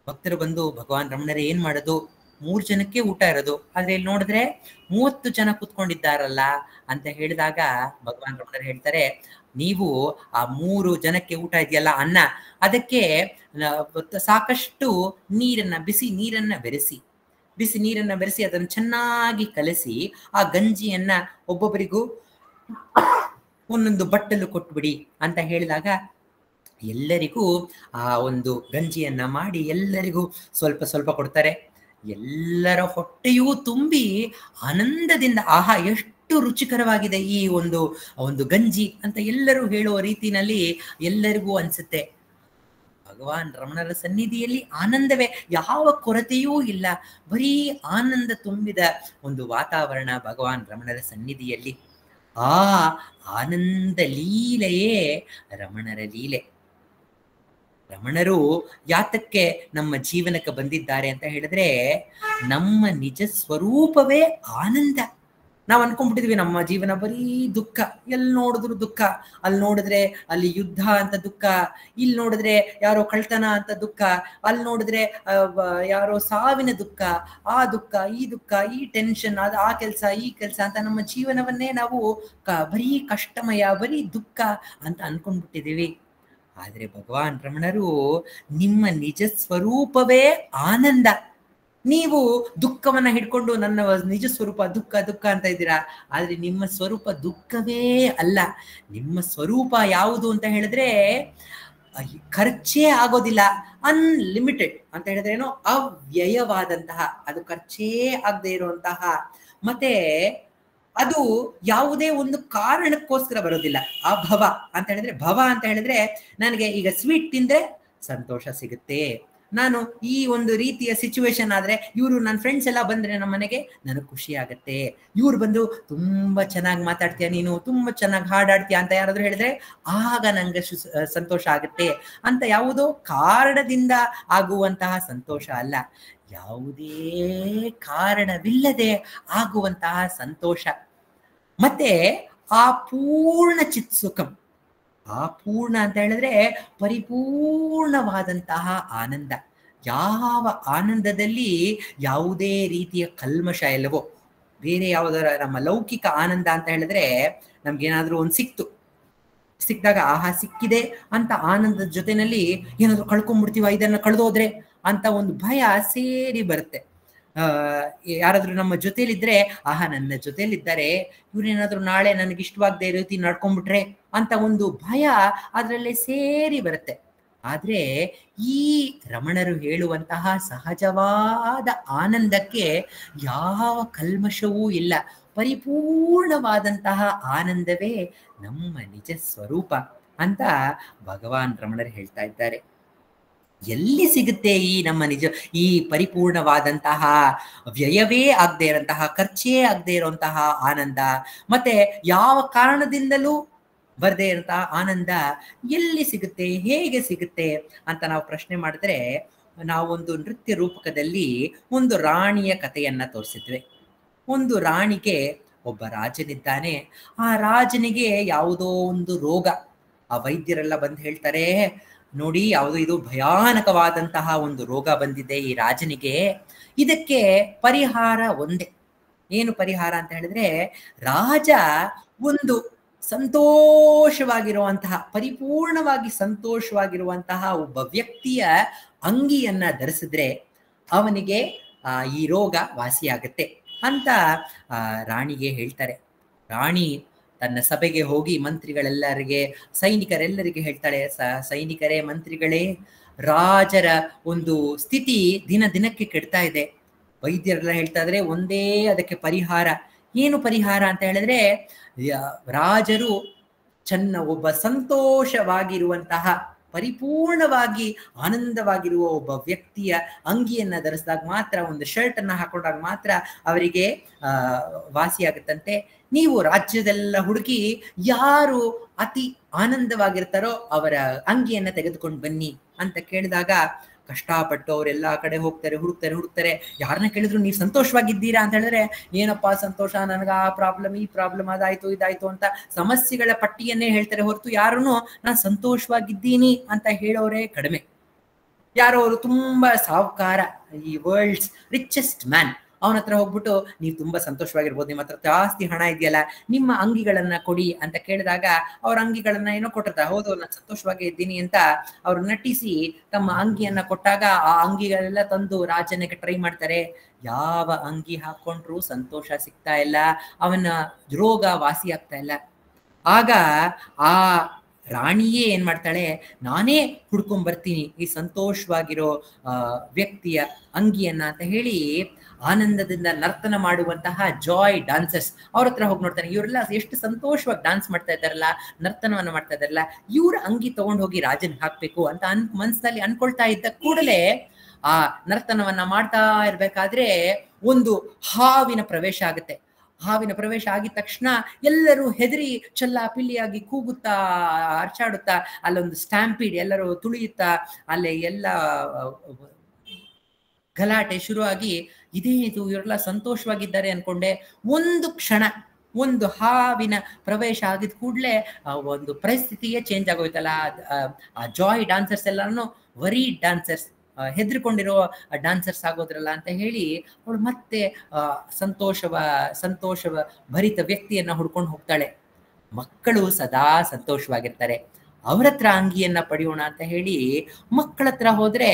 ಭಕ್ತರು ಬಂದು, ಭಗವಾನ್ ರಮಣರೇ ಏನ್ ಮಾಡೋದು, 3 ಜನಕ್ಕೆ ಊಟ ಇರೋದು, ಆದ್ರೆ ಇಲ್ಲಿ ನೋಡಿದ್ರೆ 30 ಜನ ಕುತ್ಕೊಂಡಿದ್ದಾರಲ್ಲ ಅಂತ ಹೇಳಿದಾಗ ಭಗವಾನ್ ರಮಣರು ಹೇಳ್ತಾರೆ, ನೀವು ಆ 3 ಜನಕ್ಕೆ ಊಟ ಇದೆಯಲ್ಲ, ಅನ್ನ, ಅದಕ್ಕೆ ಸಾಕಷ್ಟು ನೀರನ್ನ, ಬಿಸಿ ನೀರನ್ನ ಬೆರೆಸಿ ಅದನ್ನು ಚೆನ್ನಾಗಿ ಕಲಸಿ ಆ ಗಂಜಿಯನ್ನ ಒಬ್ಬೊಬ್ಬರಿಗೂ ಒಂದೊಂದು ಬಟ್ಟಲು ಕೊಟ್ಬಿಡಿ ಅಂತ ಹೇಳಿದಾಗ ಎಲ್ಲರಿಗೂ ಆ ಒಂದು ಗಂಜಿಯನ್ನ ಮಾಡಿ ಎಲ್ಲರಿಗೂ ಸ್ವಲ್ಪ ಸ್ವಲ್ಪ ಕೊಡ್ತಾರೆ. ಎಲ್ಲರ ಹೊಟ್ಟೆಯೂ ತುಂಬಿ ಆನಂದದಿಂದ, ಆಹಾ ಎಷ್ಟು ರುಚಿಕರವಾಗಿದೆ ಈ ಒಂದು ಗಂಜಿ ಅಂತ ಎಲ್ಲರೂ ಹೇಳುವ ರೀತಿನಲ್ಲಿ ಎಲ್ಲರಿಗೂ ಅನ್ಸುತ್ತೆ. ಭಗವಾನ್ ರಮಣರ ಸನ್ನಿಧಿಯಲ್ಲಿ ಆನಂದವೇ, ಯಾವ ಕೊರತೆಯೂ ಇಲ್ಲ, ಬರೀ ಆನಂದ ತುಂಬಿದ ಒಂದು ವಾತಾವರಣ ಭಗವಾನ್ ರಮಣರ ಸನ್ನಿಧಿಯಲ್ಲಿ. ಆ ಆನಂದ ಲೀಲೆಯೇ ರಮಣರ ಲೀಲೆ. ರಮಣರು ಯಾತಕ್ಕೆ ನಮ್ಮ ಜೀವನಕ್ಕೆ ಬಂದಿದ್ದಾರೆ ಅಂತ ಹೇಳಿದ್ರೆ, ನಮ್ಮ ನಿಜ ಸ್ವರೂಪವೇ ಆನಂದ. ನಾವ್ ಅನ್ಕೊಂಡ್ಬಿಟ್ಟಿದ್ವಿ ನಮ್ಮ ಜೀವನ ಬರೀ ದುಃಖ, ಎಲ್ಲಿ ನೋಡಿದ್ರು ದುಃಖ. ಅಲ್ಲಿ ನೋಡಿದ್ರೆ ಅಲ್ಲಿ ಯುದ್ಧ ಅಂತ ದುಃಖ, ಇಲ್ಲಿ ನೋಡಿದ್ರೆ ಯಾರೋ ಕಳ್ತನ ಅಂತ ದುಃಖ, ಅಲ್ಲಿ ನೋಡಿದ್ರೆ ಯಾರೋ ಸಾವಿನ ದುಃಖ, ಆ ದುಃಖ, ಈ ಟೆನ್ಷನ್, ಅದು ಆ ಕೆಲಸ, ಈ ಕೆಲಸ ಅಂತ ನಮ್ಮ ಜೀವನವನ್ನೇ ನಾವು ಬರೀ ಕಷ್ಟಮಯ, ಬರೀ ದುಃಖ ಅಂತ ಅನ್ಕೊಂಡ್ಬಿಟ್ಟಿದೀವಿ. ಆದ್ರೆ ಭಗವಾನ್ ರಮಣರು, ನಿಮ್ಮ ನಿಜ ಸ್ವರೂಪವೇ ಆನಂದ. ನೀವು ದುಃಖವನ್ನ ಹಿಡ್ಕೊಂಡು ನನ್ನ ನಿಜ ಸ್ವರೂಪ ದುಃಖ ದುಃಖ ಅಂತ ಇದ್ದೀರಾ, ಆದ್ರೆ ನಿಮ್ಮ ಸ್ವರೂಪ ದುಃಖವೇ ಅಲ್ಲ. ನಿಮ್ಮ ಸ್ವರೂಪ ಯಾವುದು ಅಂತ ಹೇಳಿದ್ರೆ ಖರ್ಚೇ ಆಗೋದಿಲ್ಲ, ಅನ್ಲಿಮಿಟೆಡ್ ಅಂತ ಹೇಳಿದ್ರೆ ಏನೋ ಅವ್ಯಯವಾದಂತಹ, ಅದು ಖರ್ಚೇ ಆಗದೆ ಇರುವಂತಹ, ಮತ್ತೆ ಅದು ಯಾವುದೇ ಒಂದು ಕಾರಣಕ್ಕೋಸ್ಕರ ಬರೋದಿಲ್ಲ. ಆ ಭವ ಅಂತ ಹೇಳಿದ್ರೆ, ಭವ ಅಂತ ಹೇಳಿದ್ರೆ ನನಗೆ ಈಗ ಸ್ವೀಟ್ ತಿಂದ್ರೆ ಸಂತೋಷ ಸಿಗುತ್ತೆ, ನಾನು ಈ ಒಂದು ರೀತಿಯ ಸಿಚುವೇಶನ್ ಆದ್ರೆ, ಇವರು ನನ್ನ ಫ್ರೆಂಡ್ಸ್ ಎಲ್ಲ ಬಂದ್ರೆ ನಮ್ಮ ಮನೆಗೆ ನನಗೆ ಖುಷಿ ಆಗತ್ತೆ, ಇವ್ರು ಬಂದು ತುಂಬಾ ಚೆನ್ನಾಗಿ ಮಾತಾಡ್ತೀಯ, ನೀನು ತುಂಬಾ ಚೆನ್ನಾಗಿ ಹಾಡಾಡ್ತೀಯ ಅಂತ ಯಾರಾದ್ರೂ ಹೇಳಿದ್ರೆ ಆಗ ನಂಗೆ ಸಂತೋಷ ಆಗುತ್ತೆ ಅಂತ. ಯಾವುದೋ ಕಾರಣದಿಂದ ಆಗುವಂತಹ ಸಂತೋಷ ಅಲ್ಲ, ಯಾವುದೇ ಕಾರಣವಿಲ್ಲದೆ ಆಗುವಂತಹ ಸಂತೋಷ. ಮತ್ತೆ ಆ ಪೂರ್ಣ ಚಿತ್ ಸುಖಂ, ಆ ಪೂರ್ಣ ಅಂತ ಹೇಳಿದ್ರೆ ಪರಿಪೂರ್ಣವಾದಂತಹ ಆನಂದ. ಯಾವ ಆನಂದದಲ್ಲಿ ಯಾವುದೇ ರೀತಿಯ ಕಲ್ಮಶ ಇಲ್ಲವೋ, ಬೇರೆ ಯಾವುದರ ನಮ್ಮ ಲೌಕಿಕ ಆನಂದ ಅಂತ ಹೇಳಿದ್ರೆ ನಮ್ಗೇನಾದ್ರೂ ಒಂದು ಸಿಕ್ಕಿದಾಗ ಆಹಾ ಸಿಕ್ಕಿದೆ ಅಂತ ಆನಂದದ ಜೊತೆನಲ್ಲಿ ಏನಾದ್ರು ಕಳ್ಕೊಂಡ್ಬಿಡ್ತೀವ, ಇದನ್ನ ಕಳೆದೋದ್ರೆ ಅಂತ ಒಂದು ಭಯ ಸೇರಿ ಬರುತ್ತೆ. ಯಾರಾದ್ರೂ ನಮ್ಮ ಜೊತೆಲಿದ್ರೆ, ಆಹಾ ನನ್ನ ಜೊತೆಲಿದ್ದಾರೆ, ಇವ್ರೇನಾದ್ರೂ ನಾಳೆ ನನಗೆ ಇಷ್ಟವಾಗದೆ ರೀತಿ ನಡ್ಕೊಂಡ್ಬಿಟ್ರೆ ಅಂತ ಒಂದು ಭಯ ಅದರಲ್ಲೇ ಸೇರಿ ಬರುತ್ತೆ. ಆದ್ರೆ ಈ ರಮಣರು ಹೇಳುವಂತಹ ಸಹಜವಾದ ಆನಂದಕ್ಕೆ ಯಾವ ಕಲ್ಮಶವೂ ಇಲ್ಲ, ಪರಿಪೂರ್ಣವಾದಂತಹ ಆನಂದವೇ ನಮ್ಮ ನಿಜ ಸ್ವರೂಪ ಅಂತ ಭಗವಾನ್ ರಮಣರು ಹೇಳ್ತಾ ಇದ್ದಾರೆ. ಎಲ್ಲಿ ಸಿಗುತ್ತೆ ಈ ನಮ್ಮ ನಿಜ, ಈ ಪರಿಪೂರ್ಣವಾದಂತಹ ವ್ಯಯವೇ ಆಗದೆ ಇರುವಂತಹ, ಖರ್ಚೇ ಆಗದೆ ಇರುವಂತಹ ಆನಂದ, ಮತ್ತೆ ಯಾವ ಕಾರಣದಿಂದಲೂ ಬರದೇ ಇರುವಂತಹ ಆನಂದ ಎಲ್ಲಿ ಸಿಗುತ್ತೆ, ಹೇಗೆ ಸಿಗುತ್ತೆ ಅಂತ ನಾವು ಪ್ರಶ್ನೆ ಮಾಡಿದ್ರೆ, ನಾವೊಂದು ನೃತ್ಯ ರೂಪಕದಲ್ಲಿ ಒಂದು ರಾಣಿಯ ಕಥೆಯನ್ನ ತೋರಿಸಿದ್ವಿ. ಒಂದು ರಾಣಿಗೆ ಒಬ್ಬ ರಾಜನಿದ್ದಾನೆ. ಆ ರಾಜನಿಗೆ ಯಾವುದೋ ಒಂದು ರೋಗ. ಆ ವೈದ್ಯರೆಲ್ಲ ಬಂದು ಹೇಳ್ತಾರೆ, ನೋಡಿ ಯಾವುದೋ ಇದು ಭಯಾನಕವಾದಂತಹ ಒಂದು ರೋಗ ಬಂದಿದೆ ಈ ರಾಜನಿಗೆ, ಇದಕ್ಕೆ ಪರಿಹಾರ ಒಂದೇ. ಏನು ಪರಿಹಾರ ಅಂತ ಹೇಳಿದ್ರೆ, ರಾಜ ಒಂದು ಸಂತೋಷವಾಗಿರುವಂತಹ, ಪರಿಪೂರ್ಣವಾಗಿ ಸಂತೋಷವಾಗಿರುವಂತಹ ಒಬ್ಬ ವ್ಯಕ್ತಿಯ ಅಂಗಿಯನ್ನ ಧರಿಸಿದ್ರೆ ಅವನಿಗೆ ಈ ರೋಗ ವಾಸಿಯಾಗತ್ತೆ ಅಂತ ರಾಣಿಗೆ ಹೇಳ್ತಾರೆ. ರಾಣಿ ತನ್ನ ಸಭೆಗೆ ಹೋಗಿ ಮಂತ್ರಿಗಳೆಲ್ಲರಿಗೆ, ಸೈನಿಕರೆಲ್ಲರಿಗೆ ಹೇಳ್ತಾಳೆ, ಸೈನಿಕರೇ, ಮಂತ್ರಿಗಳೇ, ರಾಜರ ಒಂದು ಸ್ಥಿತಿ ದಿನ ದಿನಕ್ಕೆ ಕೆಡ್ತಾ ಇದೆ. ವೈದ್ಯರೆಲ್ಲ ಹೇಳ್ತಾ ಇದ್ರೆ ಒಂದೇ ಅದಕ್ಕೆ ಪರಿಹಾರ. ಏನು ಪರಿಹಾರ ಅಂತ ಹೇಳಿದ್ರೆ, ರಾಜರು ಒಬ್ಬ ಸಂತೋಷವಾಗಿರುವಂತಹ, ಪರಿಪೂರ್ಣವಾಗಿ ಆನಂದವಾಗಿರುವ ಒಬ್ಬ ವ್ಯಕ್ತಿಯ ಅಂಗಿಯನ್ನ ಧರಿಸಿದಾಗ ಮಾತ್ರ, ಒಂದು ಶರ್ಟ್ ಅನ್ನ ಹಾಕೊಂಡಾಗ ಮಾತ್ರ ಅವರಿಗೆ ವಾಸಿಯಾಗುತ್ತಂತೆ. ನೀವು ರಾಜ್ಯದೆಲ್ಲ ಹುಡುಕಿ ಯಾರು ಅತಿ ಆನಂದವಾಗಿರ್ತಾರೋ ಅವರ ಅಂಗಿಯನ್ನ ತೆಗೆದುಕೊಂಡು ಬನ್ನಿ ಅಂತ ಕೇಳಿದಾಗ, ಕಷ್ಟಪಟ್ಟು ಅವರೆಲ್ಲಾ ಕಡೆ ಹೋಗ್ತಾರೆ, ಹುಡುಕ್ತಾರೆ. ಯಾರನ್ನ ಕೇಳಿದ್ರು ನೀವು ಸಂತೋಷವಾಗಿದ್ದೀರಾ ಅಂತ ಹೇಳಿದ್ರೆ, ಏನಪ್ಪಾ ಸಂತೋಷ, ನನಗ ಆ ಪ್ರಾಬ್ಲಮ್, ಈ ಪ್ರಾಬ್ಲಮ್, ಅದಾಯ್ತು ಇದಾಯ್ತು ಅಂತ ಸಮಸ್ಯೆಗಳ ಪಟ್ಟಿಯನ್ನೇ ಹೇಳ್ತಾರೆ ಹೊರತು ಯಾರನ್ನು ನಾನು ಸಂತೋಷವಾಗಿದ್ದೀನಿ ಅಂತ ಹೇಳೋರೇ ಕಡಿಮೆ. ಯಾರೋ ಅವರು ತುಂಬಾ ಸಾಹುಕಾರ, ಈ ವರ್ಲ್ಡ್ಸ್ ರಿಚೆಸ್ಟ್ ಮ್ಯಾನ್, ಅವನ ಹತ್ರ ಹೋಗ್ಬಿಟ್ಟು ನೀವು ತುಂಬಾ ಸಂತೋಷವಾಗಿರ್ಬೋದು, ನಿಮ್ಮ ಹತ್ರ ಜಾಸ್ತಿ ಹಣ ಇದೆಯಲ್ಲ, ನಿಮ್ಮ ಅಂಗಿಗಳನ್ನ ಕೊಡಿ ಅಂತ ಕೇಳಿದಾಗ ಅವ್ರ ಅಂಗಿಗಳನ್ನ ಏನೋ ಕೊಟ್ಟಿರ್ತಾರೆ. ಹೌದು, ನಾನು ಸಂತೋಷವಾಗಿ ಇದ್ದೀನಿ ಅಂತ ಅವ್ರು ನಟಿಸಿ ತಮ್ಮ ಅಂಗಿಯನ್ನ ಕೊಟ್ಟಾಗ ಆ ಅಂಗಿಗಳೆಲ್ಲ ತಂದು ರಾಜನಿಗೆ ಟ್ರೈ ಮಾಡ್ತಾರೆ. ಯಾವ ಅಂಗಿ ಹಾಕೊಂಡ್ರು ಸಂತೋಷ ಸಿಗ್ತಾ ಇಲ್ಲ, ಅವನ ರೋಗ ವಾಸಿ ಆಗ್ತಾ ಇಲ್ಲ. ಆಗ ಆ ರಾಣಿಯೇ ಏನ್ ಮಾಡ್ತಾಳೆ, ನಾನೇ ಹುಡ್ಕೊಂಡ್ ಬರ್ತೀನಿ ಈ ಸಂತೋಷವಾಗಿರೋ ವ್ಯಕ್ತಿಯ ಅಂಗಿಯನ್ನ ಅಂತ ಹೇಳಿ, ಆನಂದದಿಂದ ನರ್ತನ ಮಾಡುವಂತಹ ಜಾಯ್ ಡಾನ್ಸರ್ಸ್ ಅವ್ರ ಹತ್ರ ಹೋಗಿ ನೋಡ್ತಾನೆ. ಇವರೆಲ್ಲ ಎಷ್ಟು ಸಂತೋಷವಾಗಿ ಡಾನ್ಸ್ ಮಾಡ್ತಾ ಇದ್ದಾರಲ್ಲ, ನರ್ತನವನ್ನ ಮಾಡ್ತಾ ಇದ್ದಾರಲ್ಲ, ಇವ್ರ ಅಂಗಿ ತಗೊಂಡ್ ಹೋಗಿ ರಾಜನ್ ಹಾಕ್ಬೇಕು ಅಂತ ಮನ್ಸಲ್ಲಿ ಅನ್ಕೊಳ್ತಾ ಇದ್ದ ಕೂಡಲೇ ಆ ನರ್ತನವನ್ನ ಮಾಡ್ತಾ ಇರ್ಬೇಕಾದ್ರೆ ಒಂದು ಹಾವಿನ ಪ್ರವೇಶ ಆಗುತ್ತೆ. ಹಾವಿನ ಪ್ರವೇಶ ಆಗಿದ ತಕ್ಷಣ ಎಲ್ಲರೂ ಹೆದರಿ ಚಲ್ಲಾಪಿಲ್ಲಿಯಾಗಿ ಕೂಗುತ್ತಾ, ಅರ್ಚಾಡುತ್ತಾ, ಅಲ್ಲೊಂದು ಸ್ಟ್ಯಾಂಪೀಡ್, ಎಲ್ಲರೂ ತುಳಿಯುತ್ತಾ, ಅಲ್ಲೇ ಎಲ್ಲ ಗಲಾಟೆ ಶುರುವಾಗಿ, ಇದೇನಿದು ಇವರೆಲ್ಲ ಸಂತೋಷವಾಗಿದ್ದಾರೆ ಅನ್ಕೊಂಡೆ. ಒಂದು ಕ್ಷಣ, ಒಂದು ಹಾವಿನ ಪ್ರವೇಶ ಆಗಿದ ಕೂಡಲೇ ಒಂದು ಪರಿಸ್ಥಿತಿಯೇ ಚೇಂಜ್ ಆಗೋಯ್ತಲ್ಲ. ಆ ಜಾಯ್ ಡಾನ್ಸರ್ಸ್ ಎಲ್ಲಾನು ವರಿ ಡಾನ್ಸರ್ಸ್, ಹೆದರ್ಕೊಂಡಿರೋ ಡಾನ್ಸರ್ಸ್ ಆಗೋದ್ರಲ್ಲ ಅಂತ ಹೇಳಿ ಅವಳು ಮತ್ತೆ ಸಂತೋಷ ಭರಿತ ವ್ಯಕ್ತಿಯನ್ನ ಹುಡ್ಕೊಂಡು ಹೋಗ್ತಾಳೆ. ಮಕ್ಕಳು ಸದಾ ಸಂತೋಷವಾಗಿರ್ತಾರೆ, ಅವ್ರ ಹತ್ರ ಅಂಗಿಯನ್ನ ಪಡೆಯೋಣ ಅಂತ ಹೇಳಿ ಮಕ್ಕಳ ಹತ್ರ ಹೋದ್ರೆ,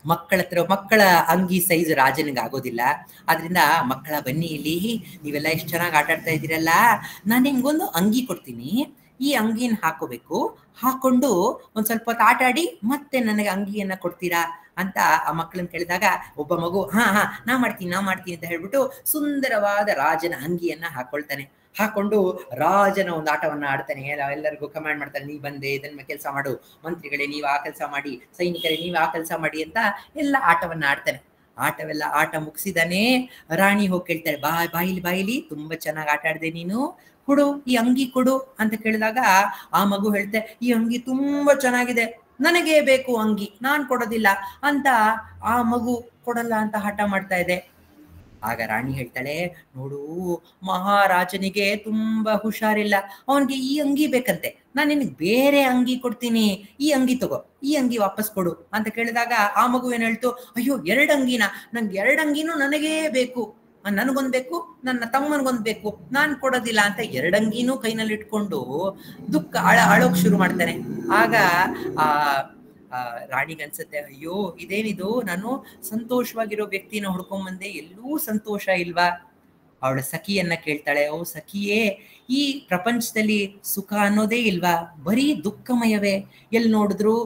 ಮಕ್ಕಳ ಅಂಗಿ ಸೈಜ್ ರಾಜನಿಗೆ ಆಗೋದಿಲ್ಲ. ಆದ್ರಿಂದ ಮಕ್ಕಳ ಬನ್ನಿ ಇಲ್ಲಿ, ನೀವೆಲ್ಲ ಎಷ್ಟು ಚೆನ್ನಾಗಿ ಆಟ ಆಡ್ತಾ ಇದ್ದೀರಲ್ಲ, ನಾನು ನಿಮ್ಗೊಂದು ಅಂಗಿ ಕೊಡ್ತೀನಿ, ಈ ಅಂಗಿನ ಹಾಕೋಬೇಕು, ಹಾಕೊಂಡು ಒಂದ್ ಸ್ವಲ್ಪ ಹೊತ್ತು ಆಟ ಆಡಿ ಮತ್ತೆ ನನಗೆ ಅಂಗಿಯನ್ನ ಕೊಡ್ತೀರಾ ಅಂತ ಆ ಮಕ್ಕಳನ್ನ ಕೇಳಿದಾಗ, ಒಬ್ಬ ಮಗು ಹಾ ನಾ ಮಾಡ್ತೀನಿ ಅಂತ ಹೇಳ್ಬಿಟ್ಟು ಸುಂದರವಾದ ರಾಜನ ಅಂಗಿಯನ್ನ ಹಾಕೊಳ್ತಾನೆ. ಹಾಕೊಂಡು ರಾಜನ ಒಂದು ಆಟವನ್ನ ಆಡ್ತಾನೆ. ಎಲ್ಲರಿಗೂ ಕಮಾಂಡ್ ಮಾಡ್ತಾನೆ, ನೀ ಬಂದೆ ಇದನ್ನ ಕೆಲಸ ಮಾಡು, ಮಂತ್ರಿಗಳೇ ನೀವು ಆ ಕೆಲಸ ಮಾಡಿ, ಸೈನಿಕರೇ ನೀವು ಆ ಕೆಲಸ ಮಾಡಿ ಅಂತ ಎಲ್ಲ ಆಟವನ್ನ ಆಡ್ತಾನೆ. ಆಟ ಮುಗಿಸಿದಾನೆ. ರಾಣಿ ಹೋಗಿ ಕೇಳ್ತಾಳೆ, ಬಾಯಿಲಿ ತುಂಬಾ ಚೆನ್ನಾಗಿ ಆಟ ಆಡ್ದೆ ನೀನು, ಕೊಡು ಈ ಅಂಗಿ ಕೊಡು ಅಂತ ಕೇಳಿದಾಗ ಆ ಮಗು ಹೇಳ್ತೆ, ಈ ಅಂಗಿ ತುಂಬಾ ಚೆನ್ನಾಗಿದೆ, ನನಗೆ ಬೇಕು ಅಂಗಿ, ನಾನ್ ಕೊಡೋದಿಲ್ಲ ಅಂತ ಆ ಮಗು ಕೊಡಲ್ಲ ಅಂತ ಹಠ ಮಾಡ್ತಾ ಇದೆ. ಆಗ ರಾಣಿ ಹೇಳ್ತಾಳೆ, ನೋಡು, ಮಹಾರಾಜನಿಗೆ ತುಂಬಾ ಹುಷಾರಿಲ್ಲ, ಅವನಿಗೆ ಈ ಅಂಗಿ ಬೇಕಂತೆ, ನಾನು ನಿನಗೆ ಬೇರೆ ಅಂಗಿ ಕೊಡ್ತೀನಿ, ಈ ಅಂಗಿ ತಗೋ, ಈ ಅಂಗಿ ವಾಪಸ್ ಕೊಡು ಅಂತ ಕೇಳಿದಾಗ ಆ ಮಗು ಏನ್ ಹೇಳ್ತು, ಅಯ್ಯೋ 2 ಅಂಗಿನ, ನಂಗೆ 2 ಅಂಗಿನೂ ನನಗೇ ಬೇಕು, ನನಗೊಂದ್ ಬೇಕು, ನನ್ನ ತಮ್ಮನಿಗೊಂದ್ ಬೇಕು, ನಾನ್ ಕೊಡೋದಿಲ್ಲ ಅಂತ 2 ಅಂಗಿನೂ ಕೈನಲ್ಲಿ ಇಟ್ಕೊಂಡು ದುಃಖ ಅಳೋಕ್ ಶುರು ಮಾಡ್ತಾನೆ. ಆಗ ರಾಣಿಗೆ ಅನ್ಸುತ್ತೆ, ಅಯ್ಯೋ ಇದೇನಿದು, ನಾನು ಸಂತೋಷವಾಗಿರೋ ವ್ಯಕ್ತಿನ ಹುಡ್ಕೊಂಬಂದೆ, ಎಲ್ಲೂ ಸಂತೋಷ ಇಲ್ವಾ. ಅವಳ ಸಖಿಯನ್ನ ಕೇಳ್ತಾಳೆ, ಓ ಸಖಿಯೇ, ಈ ಪ್ರಪಂಚದಲ್ಲಿ ಸುಖ ಅನ್ನೋದೇ ಇಲ್ವಾ, ಬರೀ ದುಃಖಮಯವೇ, ಎಲ್ಲಿ ನೋಡಿದ್ರು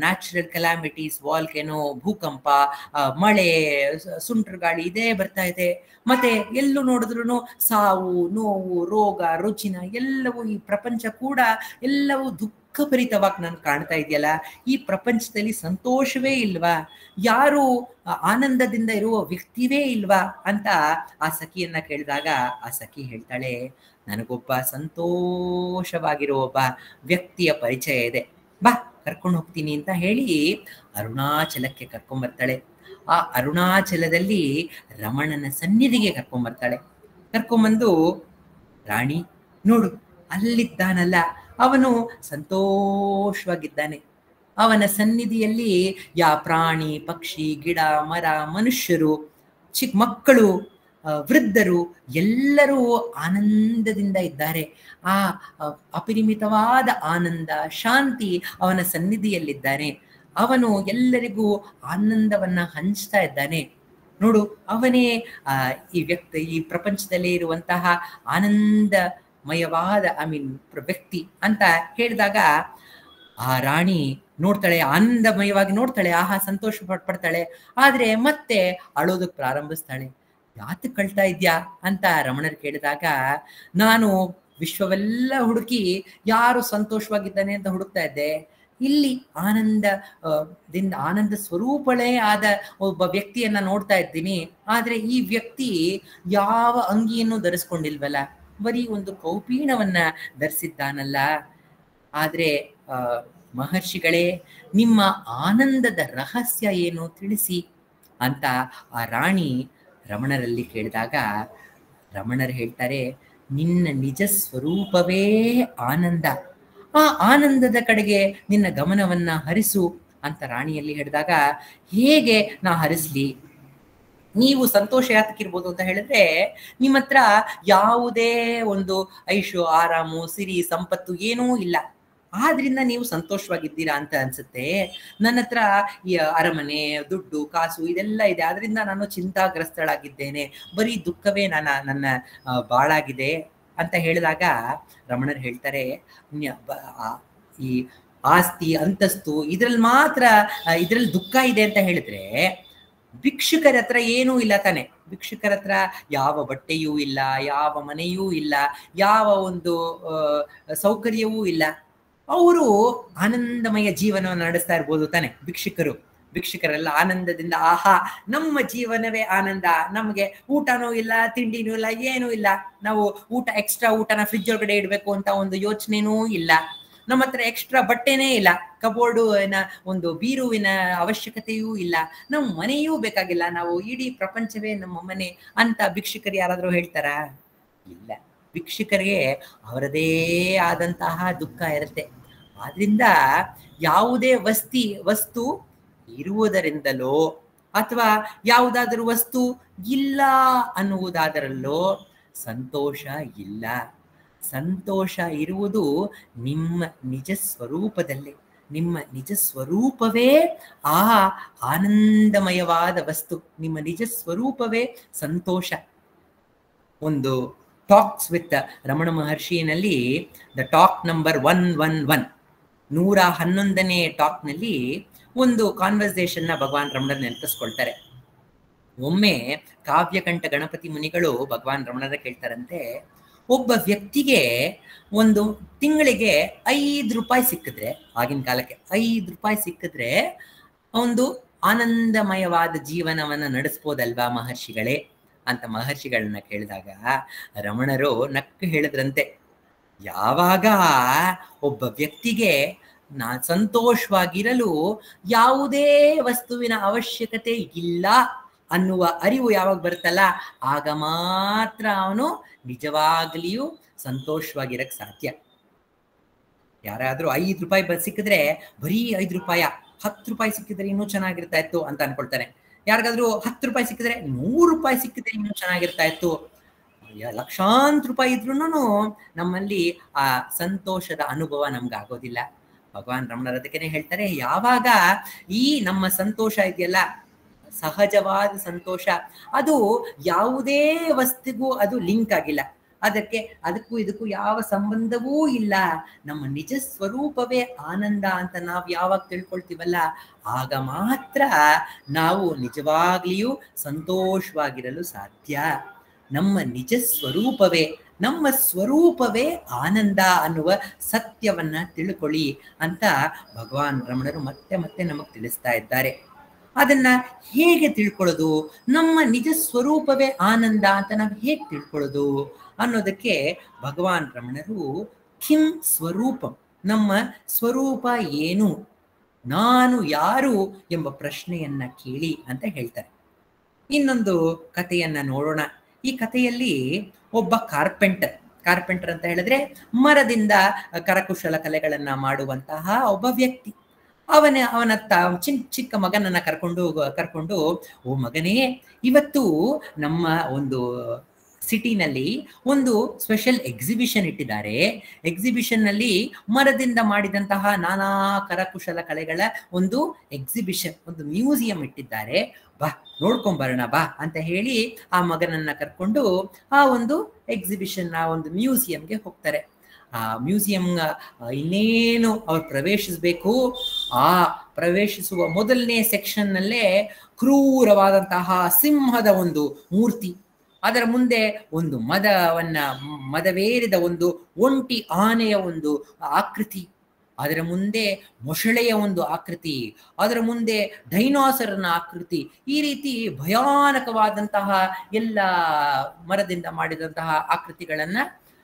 ನ್ಯಾಚುರಲ್ ಕೆಲಾಮಿಟೀಸ್, ವಾಲ್ಕೆನೋ, ಭೂಕಂಪ, ಮಳೆ, ಸುಂಟ್ರ ಗಾಳಿ ಇದೇ ಬರ್ತಾ ಇದೆ. ಮತ್ತೆ ಎಲ್ಲೂ ನೋಡಿದ್ರು ಸಾವು, ನೋವು, ರೋಗ, ರುಜಿನ ಎಲ್ಲವೂ, ಈ ಪ್ರಪಂಚ ಕೂಡ ಎಲ್ಲವೂ ದುಃಖಭರಿತವಾಗಿ ನನ್ಗೆ ಕಾಣ್ತಾ ಇದೆಯಲ್ಲ, ಈ ಪ್ರಪಂಚದಲ್ಲಿ ಸಂತೋಷವೇ ಇಲ್ವಾ, ಯಾರು ಆನಂದದಿಂದ ಇರುವ ವ್ಯಕ್ತಿವೇ ಇಲ್ವಾ ಅಂತ ಆ ಸಖಿಯನ್ನ ಕೇಳಿದಾಗ ಆ ಸಖಿ ಹೇಳ್ತಾಳೆ, ನನಗೊಬ್ಬ ಸಂತೋಷವಾಗಿರೋ ಒಬ್ಬ ವ್ಯಕ್ತಿಯ ಪರಿಚಯ ಇದೆ, ಬಾ ಕರ್ಕೊಂಡು ಹೋಗ್ತೀನಿ ಅಂತ ಹೇಳಿ ಅರುಣಾಚಲಕ್ಕೆ ಕರ್ಕೊಂಡ್ಬರ್ತಾಳೆ. ಆ ಅರುಣಾಚಲದಲ್ಲಿ ರಮಣನ ಸನ್ನಿಧಿಗೆ ಕರ್ಕೊಂಡ್ಬರ್ತಾಳೆ. ಕರ್ಕೊಂಬಂದು, ರಾಣಿ ನೋಡು, ಅಲ್ಲಿದ್ದಾನಲ್ಲ ಅವನು ಸಂತೋಷವಾಗಿದ್ದಾನೆ, ಅವನ ಸನ್ನಿಧಿಯಲ್ಲಿ ಪ್ರಾಣಿ, ಪಕ್ಷಿ, ಗಿಡ, ಮರ, ಮನುಷ್ಯರು, ಚಿಕ್ಕ ಮಕ್ಕಳು, ವೃದ್ಧರು ಎಲ್ಲರೂ ಆನಂದದಿಂದ ಇದ್ದಾರೆ. ಆ ಅಪರಿಮಿತವಾದ ಆನಂದ, ಶಾಂತಿ ಅವನ ಸನ್ನಿಧಿಯಲ್ಲಿದ್ದಾನೆ. ಅವನು ಎಲ್ಲರಿಗೂ ಆನಂದವನ್ನ ಹಂಚ್ತಾ ಇದ್ದಾನೆ. ನೋಡು, ಅವನೇ ಈ ಪ್ರಪಂಚದಲ್ಲಿ ಇರುವಂತಹ ಆನಂದ ಮಯವಾದ ವ್ಯಕ್ತಿ ಅಂತ ಹೇಳಿದಾಗ ಆ ರಾಣಿ ನೋಡ್ತಾಳೆ, ಆನಂದಮಯವಾಗಿ ನೋಡ್ತಾಳೆ, ಆಹಾ ಸಂತೋಷ ಪಡ್ತಾಳೆ. ಆದ್ರೆ ಮತ್ತೆ ಅಳೋದಕ್ಕೆ ಪ್ರಾರಂಭಿಸ್ತಾಳೆ. ಯಾತಕ್ಕೆ ಕಳ್ತಾ ಇದ್ಯಾ ಅಂತ ರಮಣರು ಕೇಳಿದಾಗ, ನಾನು ವಿಶ್ವವೆಲ್ಲ ಹುಡುಕಿ ಯಾರು ಸಂತೋಷವಾಗಿದ್ದಾನೆ ಅಂತ ಹುಡುಕ್ತಾ ಇದ್ದೆ. ಇಲ್ಲಿ ಆನಂದ ಸ್ವರೂಪಳೇ ಆದ ಒಬ್ಬ ವ್ಯಕ್ತಿಯನ್ನ ನೋಡ್ತಾ ಇದ್ದೀನಿ. ಆದ್ರೆ ಈ ವ್ಯಕ್ತಿ ಯಾವ ಅಂಗಿಯನ್ನು ಧರಿಸ್ಕೊಂಡಿಲ್ವಲ್ಲ, ಬರೀ ಒಂದು ಕೌಪೀನವನ್ನ ಧರಿಸಿದ್ದಾನಲ್ಲ. ಆದ್ರೆ ಮಹರ್ಷಿಗಳೇ, ನಿಮ್ಮ ಆನಂದದ ರಹಸ್ಯ ಏನು ತಿಳಿಸಿ ಅಂತ ಆ ರಾಣಿ ರಮಣರಲ್ಲಿ ಕೇಳಿದಾಗ ರಮಣರು ಹೇಳ್ತಾರೆ, ನಿನ್ನ ನಿಜ ಸ್ವರೂಪವೇ ಆನಂದ, ಆ ಆನಂದದ ಕಡೆಗೆ ನಿನ್ನ ಗಮನವನ್ನ ಹರಿಸು ಅಂತ ರಾಣಿಯಲ್ಲಿ ಹೇಳಿದಾಗ, ಹೇಗೆ ನಾ ಹರಿಸ್ಲಿ? ನೀವು ಸಂತೋಷ ಯಾತಕ್ಕಿರ್ಬೋದು ಅಂತ ಹೇಳಿದ್ರೆ, ನಿಮ್ಮ ಹತ್ರ ಯಾವುದೇ ಒಂದು ಐಶು ಆರಾಮು ಸಿರಿ ಸಂಪತ್ತು ಏನೂ ಇಲ್ಲ, ಆದ್ರಿಂದ ನೀವು ಸಂತೋಷವಾಗಿದ್ದೀರಾ ಅಂತ ಅನ್ಸುತ್ತೆ. ನನ್ನ ಹತ್ರ ಈ ಅರಮನೆ ದುಡ್ಡು ಕಾಸು ಇದೆಲ್ಲ ಇದೆ, ಆದ್ರಿಂದ ನಾನು ಚಿಂತಾಗ್ರಸ್ತಳಾಗಿದ್ದೇನೆ, ಬರೀ ದುಃಖವೇ ನನ್ನ ಬಾಳಾಗಿದೆ ಅಂತ ಹೇಳಿದಾಗ ರಮಣರು ಹೇಳ್ತಾರೆ, ಈ ಆಸ್ತಿ ಅಂತಸ್ತು ಇದ್ರಲ್ಲಿ ದುಃಖ ಇದೆ ಅಂತ ಹೇಳಿದ್ರೆ, ಭಿಕ್ಷುಕರ ಹತ್ರ ಏನೂ ಇಲ್ಲ ತಾನೆ. ಭಿಕ್ಷುಕರ ಹತ್ರ ಯಾವ ಬಟ್ಟೆಯೂ ಇಲ್ಲ, ಯಾವ ಮನೆಯೂ ಇಲ್ಲ, ಯಾವ ಒಂದು ಸೌಕರ್ಯವೂ ಇಲ್ಲ. ಅವರು ಆನಂದಮಯ ಜೀವನವನ್ನು ನಡೆಸ್ತಾ ಇರ್ಬೋದು ತಾನೆ. ಭಿಕ್ಷುಕರೆಲ್ಲ ಆನಂದದಿಂದ, ಆಹಾ ನಮ್ಮ ಜೀವನವೇ ಆನಂದ, ನಮ್ಗೆ ಊಟನೂ ಇಲ್ಲ ತಿಂಡಿನೂ ಇಲ್ಲ ಏನೂ ಇಲ್ಲ, ನಾವು ಎಕ್ಸ್ಟ್ರಾ ಊಟನ ಫ್ರಿಜ್ ಒಳಗಡೆ ಇಡ್ಬೇಕು ಅಂತ ಒಂದು ಯೋಚನೆನೂ ಇಲ್ಲ, ನಮ್ಮ ಹತ್ರ ಎಕ್ಸ್ಟ್ರಾ ಬಟ್ಟೆನೇ ಇಲ್ಲ, ಕಬೋರ್ಡಿನ ಒಂದು ಬೀರುವಿನ ಅವಶ್ಯಕತೆಯೂ ಇಲ್ಲ, ನಮ್ಮ ಮನೆಯೂ ಬೇಕಾಗಿಲ್ಲ, ನಾವು ಇಡೀ ಪ್ರಪಂಚವೇ ನಮ್ಮ ಮನೆ ಅಂತ ಭಿಕ್ಷುಕರು ಯಾರಾದ್ರೂ ಹೇಳ್ತಾರಾ? ಇಲ್ಲ. ಭಿಕ್ಷುಕರಿಗೆ ಅವರದೇ ಆದಂತಹ ದುಃಖ ಇರುತ್ತೆ. ಆದ್ರಿಂದ ಯಾವುದೇ ವಸ್ತು ಇರುವುದರಿಂದಲೋ ಅಥವಾ ಯಾವುದಾದ್ರೂ ವಸ್ತು ಇಲ್ಲ ಅನ್ನುವುದಾದರಲ್ಲೋ ಸಂತೋಷ ಇಲ್ಲ. ಸಂತೋಷ ಇರುವುದು ನಿಮ್ಮ ನಿಜ ಸ್ವರೂಪದಲ್ಲಿ. ನಿಮ್ಮ ನಿಜ ಸ್ವರೂಪವೇ ಆ ಆನಂದಮಯವಾದ ವಸ್ತು. ನಿಮ್ಮ ನಿಜ ಸ್ವರೂಪವೇ ಸಂತೋಷ. ಒಂದು ಟಾಕ್ಸ್ ವಿತ್ ರಮಣ ಮಹರ್ಷಿನಲ್ಲಿ ದ ಟಾಕ್ ನಂಬರ್ 111 111ನೇ ಟಾಕ್ನಲ್ಲಿ ಒಂದು ಕಾನ್ವರ್ಸೇಷನ್ನ ಭಗವಾನ್ ರಮಣರ್ ನೆನಪಿಸ್ಕೊಳ್ತಾರೆ. ಒಮ್ಮೆ ಕಾವ್ಯಕಂಠ ಗಣಪತಿ ಮುನಿಗಳು ಭಗವಾನ್ ರಮಣರ ಕೇಳ್ತಾರಂತೆ, ಒಬ್ಬ ವ್ಯಕ್ತಿಗೆ ಒಂದು ತಿಂಗಳಿಗೆ 5 ರೂಪಾಯಿ ಸಿಕ್ಕಿದ್ರೆ, ಆಗಿನ ಕಾಲಕ್ಕೆ 5 ರೂಪಾಯಿ ಸಿಕ್ಕಿದ್ರೆ ಒಂದು ಆನಂದಮಯವಾದ ಜೀವನವನ್ನ ನಡೆಸ್ಬೋದಲ್ವಾ ಮಹರ್ಷಿಗಳೇ ಅಂತ ಮಹರ್ಷಿಗಳನ್ನ ಕೇಳಿದಾಗ ರಮಣರು ನಕ್ಕು ಹೇಳಿದ್ರಂತೆ, ಯಾವಾಗ ಒಬ್ಬ ವ್ಯಕ್ತಿಗೆ ಸಂತೋಷವಾಗಿರಲು ಯಾವುದೇ ವಸ್ತುವಿನ ಅವಶ್ಯಕತೆ ಇಲ್ಲ ಅನ್ನುವ ಅರಿವು ಯಾವಾಗ ಬರುತ್ತಲ್ಲ, ಆಗ ಮಾತ್ರ ಅವನು ನಿಜವಾಗ್ಲಿಯೂ ಸಂತೋಷವಾಗಿರಕ್ ಸಾಧ್ಯ. ಯಾರಾದ್ರೂ 5 ರೂಪಾಯಿ ಸಿಕ್ಕಿದ್ರೆ ಬರೀ 5 ರೂಪಾಯ, 10 ರೂಪಾಯಿ ಸಿಕ್ಕಿದ್ರೆ ಇನ್ನೂ ಚೆನ್ನಾಗಿರ್ತಾ ಇತ್ತು ಅಂತ ಅನ್ಕೊಳ್ತಾನೆ. ಯಾರಿಗಾದ್ರೂ 10 ರೂಪಾಯಿ ಸಿಕ್ಕಿದ್ರೆ 100 ರೂಪಾಯಿ ಸಿಕ್ಕಿದ್ರೆ ಇನ್ನೂ ಚೆನ್ನಾಗಿರ್ತಾ ಇತ್ತು. ಲಕ್ಷಾಂತರ ರೂಪಾಯಿ ಇದ್ರೂ ನಮ್ಮಲ್ಲಿ ಆ ಸಂತೋಷದ ಅನುಭವ ನಮ್ಗಾಗೋದಿಲ್ಲ. ಭಗವಾನ್ ರಮಣರು ಅದಕ್ಕೇನೆ ಹೇಳ್ತಾರೆ, ಯಾವಾಗ ಈ ನಮ್ಮ ಸಂತೋಷ ಇದೆಯಲ್ಲ, ಸಹಜವಾದ ಸಂತೋಷ, ಅದು ಯಾವುದೇ ವಸ್ತುಗೂ ಅದು ಲಿಂಕ್ ಆಗಿಲ್ಲ, ಅದಕ್ಕೂ ಇದಕ್ಕೂ ಯಾವ ಸಂಬಂಧವೂ ಇಲ್ಲ, ನಮ್ಮ ನಿಜ ಸ್ವರೂಪವೇ ಆನಂದ ಅಂತ ನಾವು ಯಾವಾಗ ತಿಳ್ಕೊಳ್ತೀವಲ್ಲ, ಆಗ ಮಾತ್ರ ನಾವು ನಿಜವಾಗ್ಲಿಯೂ ಸಂತೋಷವಾಗಿರಲು ಸಾಧ್ಯ. ನಮ್ಮ ನಿಜ ಸ್ವರೂಪವೇ ಆನಂದ ಅನ್ನುವ ಸತ್ಯವನ್ನ ತಿಳ್ಕೊಳ್ಳಿ ಅಂತ ಭಗವಾನ್ ರಮಣರು ಮತ್ತೆ ಮತ್ತೆ ನಮಗೆ ತಿಳಿಸ್ತಾ ಇದ್ದಾರೆ. ಅದನ್ನ ಹೇಗೆ ತಿಳ್ಕೊಳ್ಳೋದು, ನಮ್ಮ ನಿಜ ಸ್ವರೂಪವೇ ಆನಂದ ಅಂತ ನಾವು ಹೇಗೆ ತಿಳ್ಕೊಳ್ಳೋದು ಅನ್ನೋದಕ್ಕೆ ಭಗವಾನ್ ರಮಣರು ಕಿಂ ಸ್ವರೂಪಂ, ನಮ್ಮ ಸ್ವರೂಪ ಏನು, ನಾನು ಯಾರು ಎಂಬ ಪ್ರಶ್ನೆಯನ್ನ ಕೇಳಿ ಅಂತ ಹೇಳ್ತಾರೆ. ಇನ್ನೊಂದು ಕಥೆಯನ್ನ ನೋಡೋಣ. ಈ ಕಥೆಯಲ್ಲಿ ಒಬ್ಬ ಕಾರ್ಪೆಂಟರ್ ಅಂತ ಹೇಳಿದ್ರೆ ಮರದಿಂದ ಕರಕುಶಲ ಕಲೆಗಳನ್ನ ಮಾಡುವಂತಹ ಒಬ್ಬ ವ್ಯಕ್ತಿ. ಅವನತ್ತ ಚಿಕ್ಕ ಮಗನನ್ನ ಕರ್ಕೊಂಡು, ಓ ಮಗನೇ, ಇವತ್ತು ನಮ್ಮ ಒಂದು ಸಿಟಿನಲ್ಲಿ ಒಂದು ಸ್ಪೆಷಲ್ ಎಕ್ಸಿಬಿಷನ್ ಇಟ್ಟಿದ್ದಾರೆ. ಎಕ್ಸಿಬಿಷನ್ ನಲ್ಲಿ ಮರದಿಂದ ಮಾಡಿದಂತಹ ನಾನಾ ಕರಕುಶಲ ಕಲೆಗಳ ಒಂದು ಎಕ್ಸಿಬಿಷನ್, ಒಂದು ಮ್ಯೂಸಿಯಂ ಇಟ್ಟಿದ್ದಾರೆ. ಬಾ ನೋಡ್ಕೊಂಡ್ ಬರೋಣ ಬಾ ಅಂತ ಹೇಳಿ ಆ ಮಗನನ್ನ ಕರ್ಕೊಂಡು ಆ ಒಂದು ಎಕ್ಸಿಬಿಷನ್, ಆ ಒಂದು ಮ್ಯೂಸಿಯಂಗೆ ಹೋಗ್ತಾರೆ. ಆ ಮ್ಯೂಸಿಯಂ ಇನ್ನೇನು ಅವ್ರು ಪ್ರವೇಶಿಸಬೇಕು, ಆ ಪ್ರವೇಶಿಸುವ ಮೊದಲನೇ ಸೆಕ್ಷನ್ ನಲ್ಲೇ ಕ್ರೂರವಾದಂತಹ ಸಿಂಹದ ಒಂದು ಮೂರ್ತಿ, ಅದರ ಮುಂದೆ ಒಂದು ಮದವೇರಿದ ಒಂದು ಒಂಟಿ ಆನೆಯ ಒಂದು ಆಕೃತಿ, ಅದರ ಮುಂದೆ ಮೊಸಳೆಯ ಒಂದು ಆಕೃತಿ, ಅದರ ಮುಂದೆ ಡೈನಾಸರ್ನ ಆಕೃತಿ, ಈ ರೀತಿ ಭಯಾನಕವಾದಂತಹ ಎಲ್ಲ ಮರದಿಂದ ಮಾಡಿದಂತಹ ಆಕೃತಿಗಳನ್ನ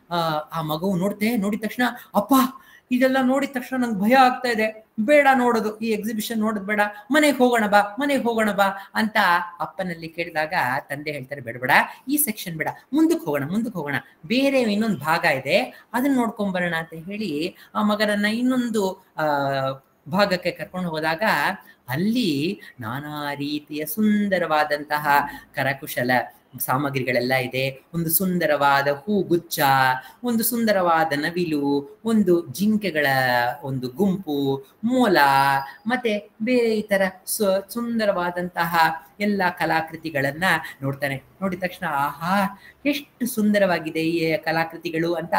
ಆ ಮಗುವು ನೋಡಿದ ತಕ್ಷಣ, ಅಪ್ಪ ಇದೆಲ್ಲ ನೋಡಿದ ತಕ್ಷಣ ನಂಗೆ ಭಯ ಆಗ್ತಾ ಇದೆ, ಬೇಡ ನೋಡೋದು, ಈ ಎಕ್ಸಿಬಿಷನ್ ನೋಡೋದು ಬೇಡ, ಮನೆಗೆ ಹೋಗೋಣ ಬಾ ಅಂತ ಅಪ್ಪನಲ್ಲಿ ಕೇಳಿದಾಗ ತಂದೆ ಹೇಳ್ತಾರೆ, ಬೇಡ ಈ ಸೆಕ್ಷನ್ ಬೇಡ, ಮುಂದಕ್ಕೆ ಹೋಗೋಣ, ಬೇರೆ ಇನ್ನೊಂದು ಭಾಗ ಇದೆ ಅದನ್ನ ನೋಡ್ಕೊಂಡ್ ಬರೋಣ ಅಂತ ಹೇಳಿ ಆ ಮಗನನ್ನ ಇನ್ನೊಂದು ಭಾಗಕ್ಕೆ ಕರ್ಕೊಂಡು ಹೋದಾಗ ಅಲ್ಲಿ ನಾನಾ ರೀತಿಯ ಸುಂದರವಾದಂತಹ ಕರಕುಶಲ ಸಾಮಗ್ರಿಗಳೆಲ್ಲ ಇದೆ. ಒಂದು ಸುಂದರವಾದ ಹೂಗುಚ್ಛ, ಒಂದು ಸುಂದರವಾದ ನವಿಲು, ಒಂದು ಜಿಂಕೆಗಳ ಒಂದು ಗುಂಪು, ಮೊಲ, ಮತ್ತೆ ಬೇರೆ ಈ ತರ ಸುಂದರವಾದಂತಹ ಎಲ್ಲ ಕಲಾಕೃತಿಗಳನ್ನ ನೋಡ್ತಾನೆ. ನೋಡಿದ ತಕ್ಷಣ ಆಹಾ ಎಷ್ಟು ಸುಂದರವಾಗಿದೆ ಈ ಕಲಾಕೃತಿಗಳು ಅಂತ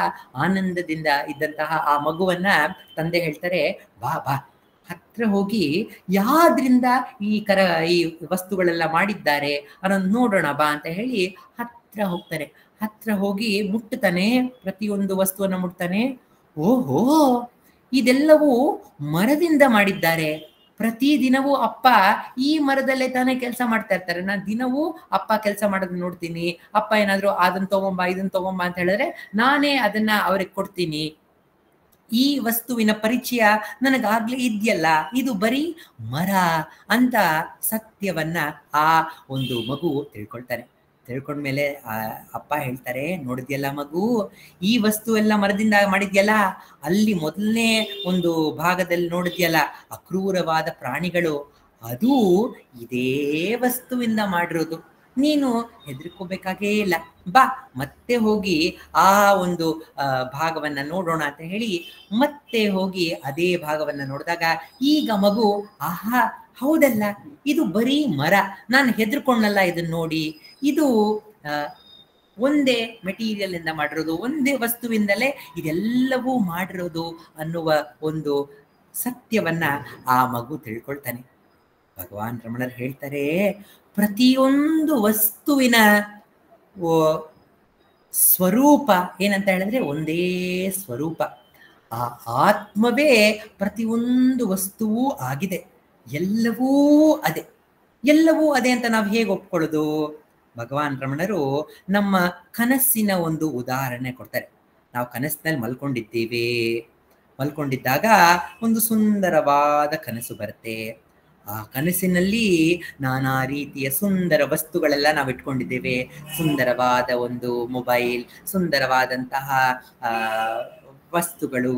ಆನಂದದಿಂದ ಇದ್ದಂತಹ ಆ ಮಗುವನ್ನ ತಂದೆ ಹೇಳ್ತಾರೆ, ಬಾ ಹತ್ರ ಹೋಗಿ ಯಾವ್ದ್ರಿಂದ ಈ ವಸ್ತುಗಳೆಲ್ಲ ಮಾಡಿದ್ದಾರೆ ಅನ್ನೋದು ನೋಡೋಣ ಬಾ ಅಂತ ಹೇಳಿ ಹತ್ರ ಹೋಗ್ತಾನೆ. ಹತ್ರ ಹೋಗಿ ಮುಟ್ತಾನೆ, ಪ್ರತಿಯೊಂದು ವಸ್ತುವನ್ನ ಮುಟ್ತಾನೆ. ಓಹೋ, ಇದೆಲ್ಲವೂ ಮರದಿಂದ ಮಾಡಿದ್ದಾರೆ. ಪ್ರತಿದಿನವೂ ಅಪ್ಪ ಈ ಮರದಲ್ಲೇ ತಾನೇ ಕೆಲಸ ಮಾಡ್ತಾ ಇರ್ತಾರೆ. ನಾನು ದಿನವೂ ಅಪ್ಪ ಕೆಲಸ ಮಾಡೋದನ್ನ ನೋಡ್ತೀನಿ. ಅಪ್ಪ ಏನಾದ್ರು ಅದನ್ನ ತಗೊಂಬ ಅಂತ ಹೇಳಿದ್ರೆ ನಾನೇ ಅದನ್ನ ಅವ್ರಿಗೆ ಕೊಡ್ತೀನಿ. ಈ ವಸ್ತುವಿನ ಪರಿಚಯ ನನಗಾಗ್ಲೇ ಇದೆಯಲ್ಲ, ಇದು ಬರೀ ಮರ ಅಂತ ಸತ್ಯವನ್ನ ಆ ಒಂದು ಮಗು ತಿಳ್ಕೊಂಡ್ಮೇಲೆ ಅಪ್ಪ ಹೇಳ್ತಾರೆ, ನೋಡಿದ್ಯಲ್ಲ ಮಗು, ಈ ವಸ್ತು ಎಲ್ಲ ಮರದಿಂದ ಮಾಡಿದ್ಯಲ್ಲ, ಅಲ್ಲಿ ಮೊದಲನೇ ಒಂದು ಭಾಗದಲ್ಲಿ ನೋಡಿದ್ಯಲ್ಲ ಅಕ್ರೂರವಾದ ಪ್ರಾಣಿಗಳು, ಅದು ಇದೇ ವಸ್ತುವಿಂದ ಮಾಡಿರೋದು. ನೀನು ಹೆದರ್ಕೋಬೇಕಾಗೇ ಇಲ್ಲ, ಬಾ ಮತ್ತೆ ಹೋಗಿ ಆ ಒಂದು ಭಾಗವನ್ನ ನೋಡೋಣ ಅಂತ ಹೇಳಿ ಮತ್ತೆ ಹೋಗಿ ಅದೇ ಭಾಗವನ್ನ ನೋಡಿದಾಗ ಈಗ ಮಗು, ಆಹಾ ಹೌದಲ್ಲ, ಇದು ಬರೀ ಮರ, ನಾನು ಹೆದರ್ಕೊಂಡಲ್ಲ ಇದನ್ನ ನೋಡಿ, ಇದು ಒಂದೇ ಮೆಟೀರಿಯಲ್ ಇಂದ ಮಾಡಿರೋದು, ಒಂದೇ ವಸ್ತುವಿಂದಲೇ ಇದೆಲ್ಲವೂ ಮಾಡಿರೋದು ಅನ್ನುವ ಒಂದು ಸತ್ಯವನ್ನ ಆ ಮಗು ತಿಳ್ಕೊಳ್ತಾನೆ. ಭಗವಾನ್ ರಮಣರು ಹೇಳ್ತಾರೆ, ಪ್ರತಿಯೊಂದು ವಸ್ತುವಿನ ಸ್ವರೂಪ ಏನಂತ ಹೇಳಿದ್ರೆ ಒಂದೇ ಸ್ವರೂಪ. ಆ ಆತ್ಮವೇ ಪ್ರತಿಯೊಂದು ವಸ್ತುವೂ ಆಗಿದೆ. ಎಲ್ಲವೂ ಅದೇ ಅಂತ ನಾವು ಹೇಗೆ ಒಪ್ಕೊಳ್ಳೋದು? ಭಗವಾನ್ ರಮಣರು ನಮ್ಮ ಕನಸಿನ ಒಂದು ಉದಾಹರಣೆ ಕೊಡ್ತಾರೆ. ನಾವು ಕನಸಿನಲ್ಲಿ ಮಲ್ಕೊಂಡಿದ್ದಾಗ ಒಂದು ಸುಂದರವಾದ ಕನಸು ಬರುತ್ತೆ. ಆ ಕನಸಿನಲ್ಲಿ ನಾನಾ ರೀತಿಯ ಸುಂದರ ವಸ್ತುಗಳೆಲ್ಲ ನಾವು ಇಟ್ಕೊಂಡಿದ್ದೇವೆ. ಸುಂದರವಾದ ಒಂದು ಮೊಬೈಲ್, ಸುಂದರವಾದಂತಹ ವಸ್ತುಗಳು,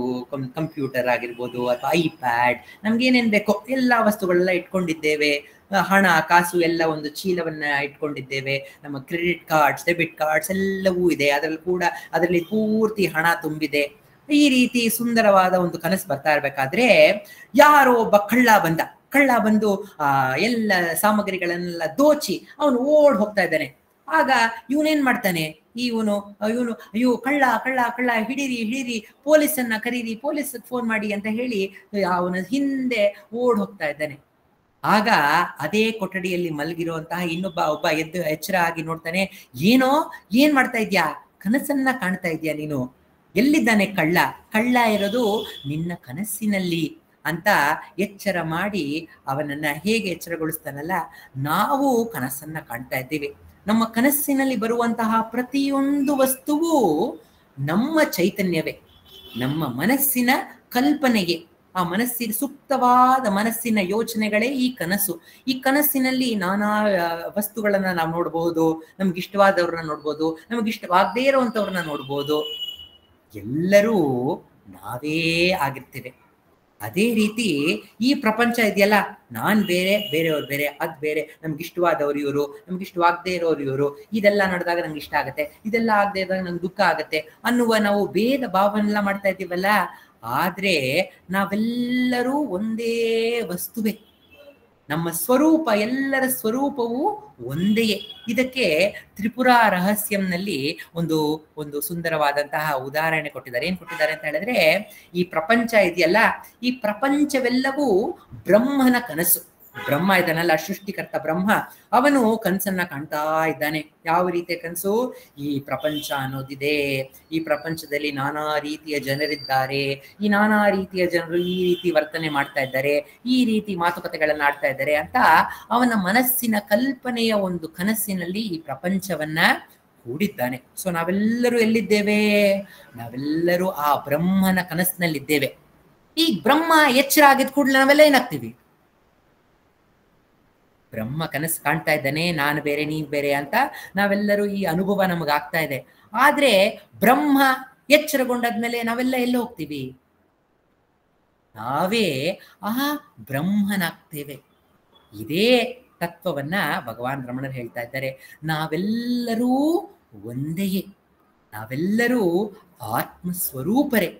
ಕಂಪ್ಯೂಟರ್ ಆಗಿರ್ಬೋದು ಅಥವಾ ಐಪ್ಯಾಡ್, ನಮ್ಗೇನೇನು ಬೇಕೋ ಎಲ್ಲ ವಸ್ತುಗಳೆಲ್ಲ ಇಟ್ಕೊಂಡಿದ್ದೇವೆ. ಹಣ ಕಾಸು ಎಲ್ಲ ಒಂದು ಚೀಲವನ್ನ ಇಟ್ಕೊಂಡಿದ್ದೇವೆ. ನಮ್ಮ ಕ್ರೆಡಿಟ್ ಕಾರ್ಡ್ಸ್, ಡೆಬಿಟ್ ಕಾರ್ಡ್ಸ್ ಎಲ್ಲವೂ ಇದೆ. ಅದರಲ್ಲಿ ಪೂರ್ತಿ ಹಣ ತುಂಬಿದೆ. ಈ ರೀತಿ ಸುಂದರವಾದ ಒಂದು ಕನಸು ಬರ್ತಾ ಇರ್ಬೇಕಾದ್ರೆ ಯಾರೋ ಒಬ್ಬ ಕಳ್ಳ ಬಂದು ಎಲ್ಲ ಸಾಮಗ್ರಿಗಳನ್ನೆಲ್ಲ ದೋಚಿ ಅವನು ಓಡ್ ಹೋಗ್ತಾ ಇದ್ದಾನೆ. ಆಗ ಇವನೇನ್ ಮಾಡ್ತಾನೆ, ಇವನು ಅಯ್ಯೋ ಕಳ್ಳ ಹಿಡೀರಿ, ಪೊಲೀಸನ್ನ ಕರೀರಿ, ಪೊಲೀಸ್ ಫೋನ್ ಮಾಡಿ ಅಂತ ಹೇಳಿ ಅವನ ಹಿಂದೆ ಓಡ್ ಹೋಗ್ತಾ ಇದ್ದಾನೆ. ಆಗ ಅದೇ ಕೊಠಡಿಯಲ್ಲಿ ಮಲಗಿರುವಂತಹ ಒಬ್ಬ ಎದ್ದು ಎಚ್ಚರ ಆಗಿ ನೋಡ್ತಾನೆ, ಏನ್ ಮಾಡ್ತಾ ಇದ್ಯಾ? ಕನಸನ್ನ ಕಾಣ್ತಾ ಇದ್ಯಾ ನೀನು? ಎಲ್ಲಿದ್ದಾನೆ ಕಳ್ಳ ಇರೋದು ನಿನ್ನ ಕನಸಿನಲ್ಲಿ ಅಂತ ಎಚ್ಚರ ಮಾಡಿ ಅವನನ್ನ ಹೇಗೆ ಎಚ್ಚರಗೊಳಿಸ್ತಾನಲ್ಲ, ನಾವು ಕನಸನ್ನ ಕಾಣ್ತಾ ಇದ್ದೀವಿ. ನಮ್ಮ ಕನಸಿನಲ್ಲಿ ಬರುವಂತಹ ಪ್ರತಿಯೊಂದು ವಸ್ತುವು ನಮ್ಮ ಚೈತನ್ಯವೇ, ನಮ್ಮ ಮನಸ್ಸಿನ ಕಲ್ಪನೆಗೆ, ಆ ಮನಸ್ಸಿನ ಸೂಕ್ತವಾದ ಮನಸ್ಸಿನ ಯೋಚನೆಗಳೇ ಈ ಕನಸು. ಈ ಕನಸಿನಲ್ಲಿ ನಾನಾ ವಸ್ತುಗಳನ್ನ ನಾವು ನೋಡ್ಬಹುದು, ನಮ್ಗೆ ಇಷ್ಟವಾದವ್ರನ್ನ ನೋಡ್ಬೋದು, ನಮ್ಗೆ ಇಷ್ಟವಾಗದೇ ಇರುವಂತವ್ರನ್ನ ನೋಡ್ಬೋದು. ಎಲ್ಲರೂ ನಾವೇ ಆಗಿರ್ತೇವೆ. ಅದೇ ರೀತಿ ಈ ಪ್ರಪಂಚ ಇದೆಯಲ್ಲ, ನಾನ್ ಬೇರೆ, ಬೇರೆಯವ್ರು ಬೇರೆ, ಅದ್ ಬೇರೆ, ನಮ್ಗಿಷ್ಟವಾದವ್ರು ಇವರು, ನಮ್ಗಿಷ್ಟವಾಗದೇ ಇರೋರು ಇವರು, ಇದೆಲ್ಲ ನಡೆದಾಗ ನಂಗೆ ಇಷ್ಟ ಆಗತ್ತೆ, ಇದೆಲ್ಲ ಆಗದೆ ಇದ್ದಾಗ ನಂಗೆ ದುಃಖ ಆಗತ್ತೆ ಅನ್ನುವ ನಾವು ಭೇದ ಭಾವನೆಲ್ಲ ಮಾಡ್ತಾ ಇದ್ದೀವಲ್ಲ. ಆದ್ರೆ ನಾವೆಲ್ಲರೂ ಒಂದೇ ವಸ್ತುವೆ. ನಮ್ಮ ಸ್ವರೂಪ, ಎಲ್ಲರ ಸ್ವರೂಪವು ಒಂದೇ. ಇದಕ್ಕೆ ತ್ರಿಪುರ ರಹಸ್ಯಂನಲ್ಲಿ ಒಂದು ಒಂದು ಸುಂದರವಾದಂತಹ ಉದಾಹರಣೆ ಕೊಟ್ಟಿದ್ದಾರೆ. ಏನ್ ಕೊಟ್ಟಿದ್ದಾರೆ ಅಂತ ಹೇಳಿದ್ರೆ, ಈ ಪ್ರಪಂಚ ಇದೆಯಲ್ಲ, ಈ ಪ್ರಪಂಚವೆಲ್ಲವೂ ಬ್ರಹ್ಮನ ಕನಸು. ಬ್ರಹ್ಮ ಇದ್ದಾನಲ್ಲ, ಸೃಷ್ಟಿಕರ್ತ ಬ್ರಹ್ಮ, ಅವನು ಕನಸನ್ನ ಕಾಣ್ತಾ ಇದ್ದಾನೆ. ಯಾವ ರೀತಿಯ ಕನಸು? ಈ ಪ್ರಪಂಚ ಅನ್ನೋದಿದೆ, ಈ ಪ್ರಪಂಚದಲ್ಲಿ ನಾನಾ ರೀತಿಯ ಜನರಿದ್ದಾರೆ, ಈ ನಾನಾ ರೀತಿಯ ಜನರು ಈ ರೀತಿ ವರ್ತನೆ ಮಾಡ್ತಾ ಇದ್ದಾರೆ, ಈ ರೀತಿ ಮಾತುಕತೆಗಳನ್ನ ಆಡ್ತಾ ಇದ್ದಾರೆ ಅಂತ ಅವನ ಮನಸ್ಸಿನ ಕಲ್ಪನೆಯ ಒಂದು ಕನಸಿನಲ್ಲಿ ಈ ಪ್ರಪಂಚವನ್ನ ಹೂಡಿದ್ದಾನೆ. ಸೊ ನಾವೆಲ್ಲರೂ ಎಲ್ಲಿದ್ದೇವೆ? ನಾವೆಲ್ಲರೂ ಆ ಬ್ರಹ್ಮನ ಕನಸಿನಲ್ಲಿದ್ದೇವೆ. ಈ ಬ್ರಹ್ಮ ಎಚ್ಚರ ಆಗಿದ ಕೂಡಲೇ ನಾವೆಲ್ಲ ಏನಾಗ್ತೀವಿ? ಬ್ರಹ್ಮ ಕನಸು ಕಾಣ್ತಾ ಇದ್ದಾನೆ, ನಾನು ಬೇರೆ ನೀವ್ ಬೇರೆ ಅಂತ ನಾವೆಲ್ಲರೂ ಈ ಅನುಭವ ನಮಗಾಗ್ತಾ ಇದೆ. ಆದ್ರೆ ಬ್ರಹ್ಮ ಎಚ್ಚರಗೊಂಡಾದ್ಮೇಲೆ ನಾವೆಲ್ಲ ಎಲ್ಲ ಹೋಗ್ತೀವಿ? ನಾವೇ ಆ ಬ್ರಹ್ಮನಾಗ್ತೇವೆ. ಇದೇ ತತ್ವವನ್ನ ಭಗವಾನ್ ರಮಣರು ಹೇಳ್ತಾ ಇದ್ದಾರೆ. ನಾವೆಲ್ಲರೂ ಒಂದೇ, ನಾವೆಲ್ಲರೂ ಆತ್ಮಸ್ವರೂಪರೇ.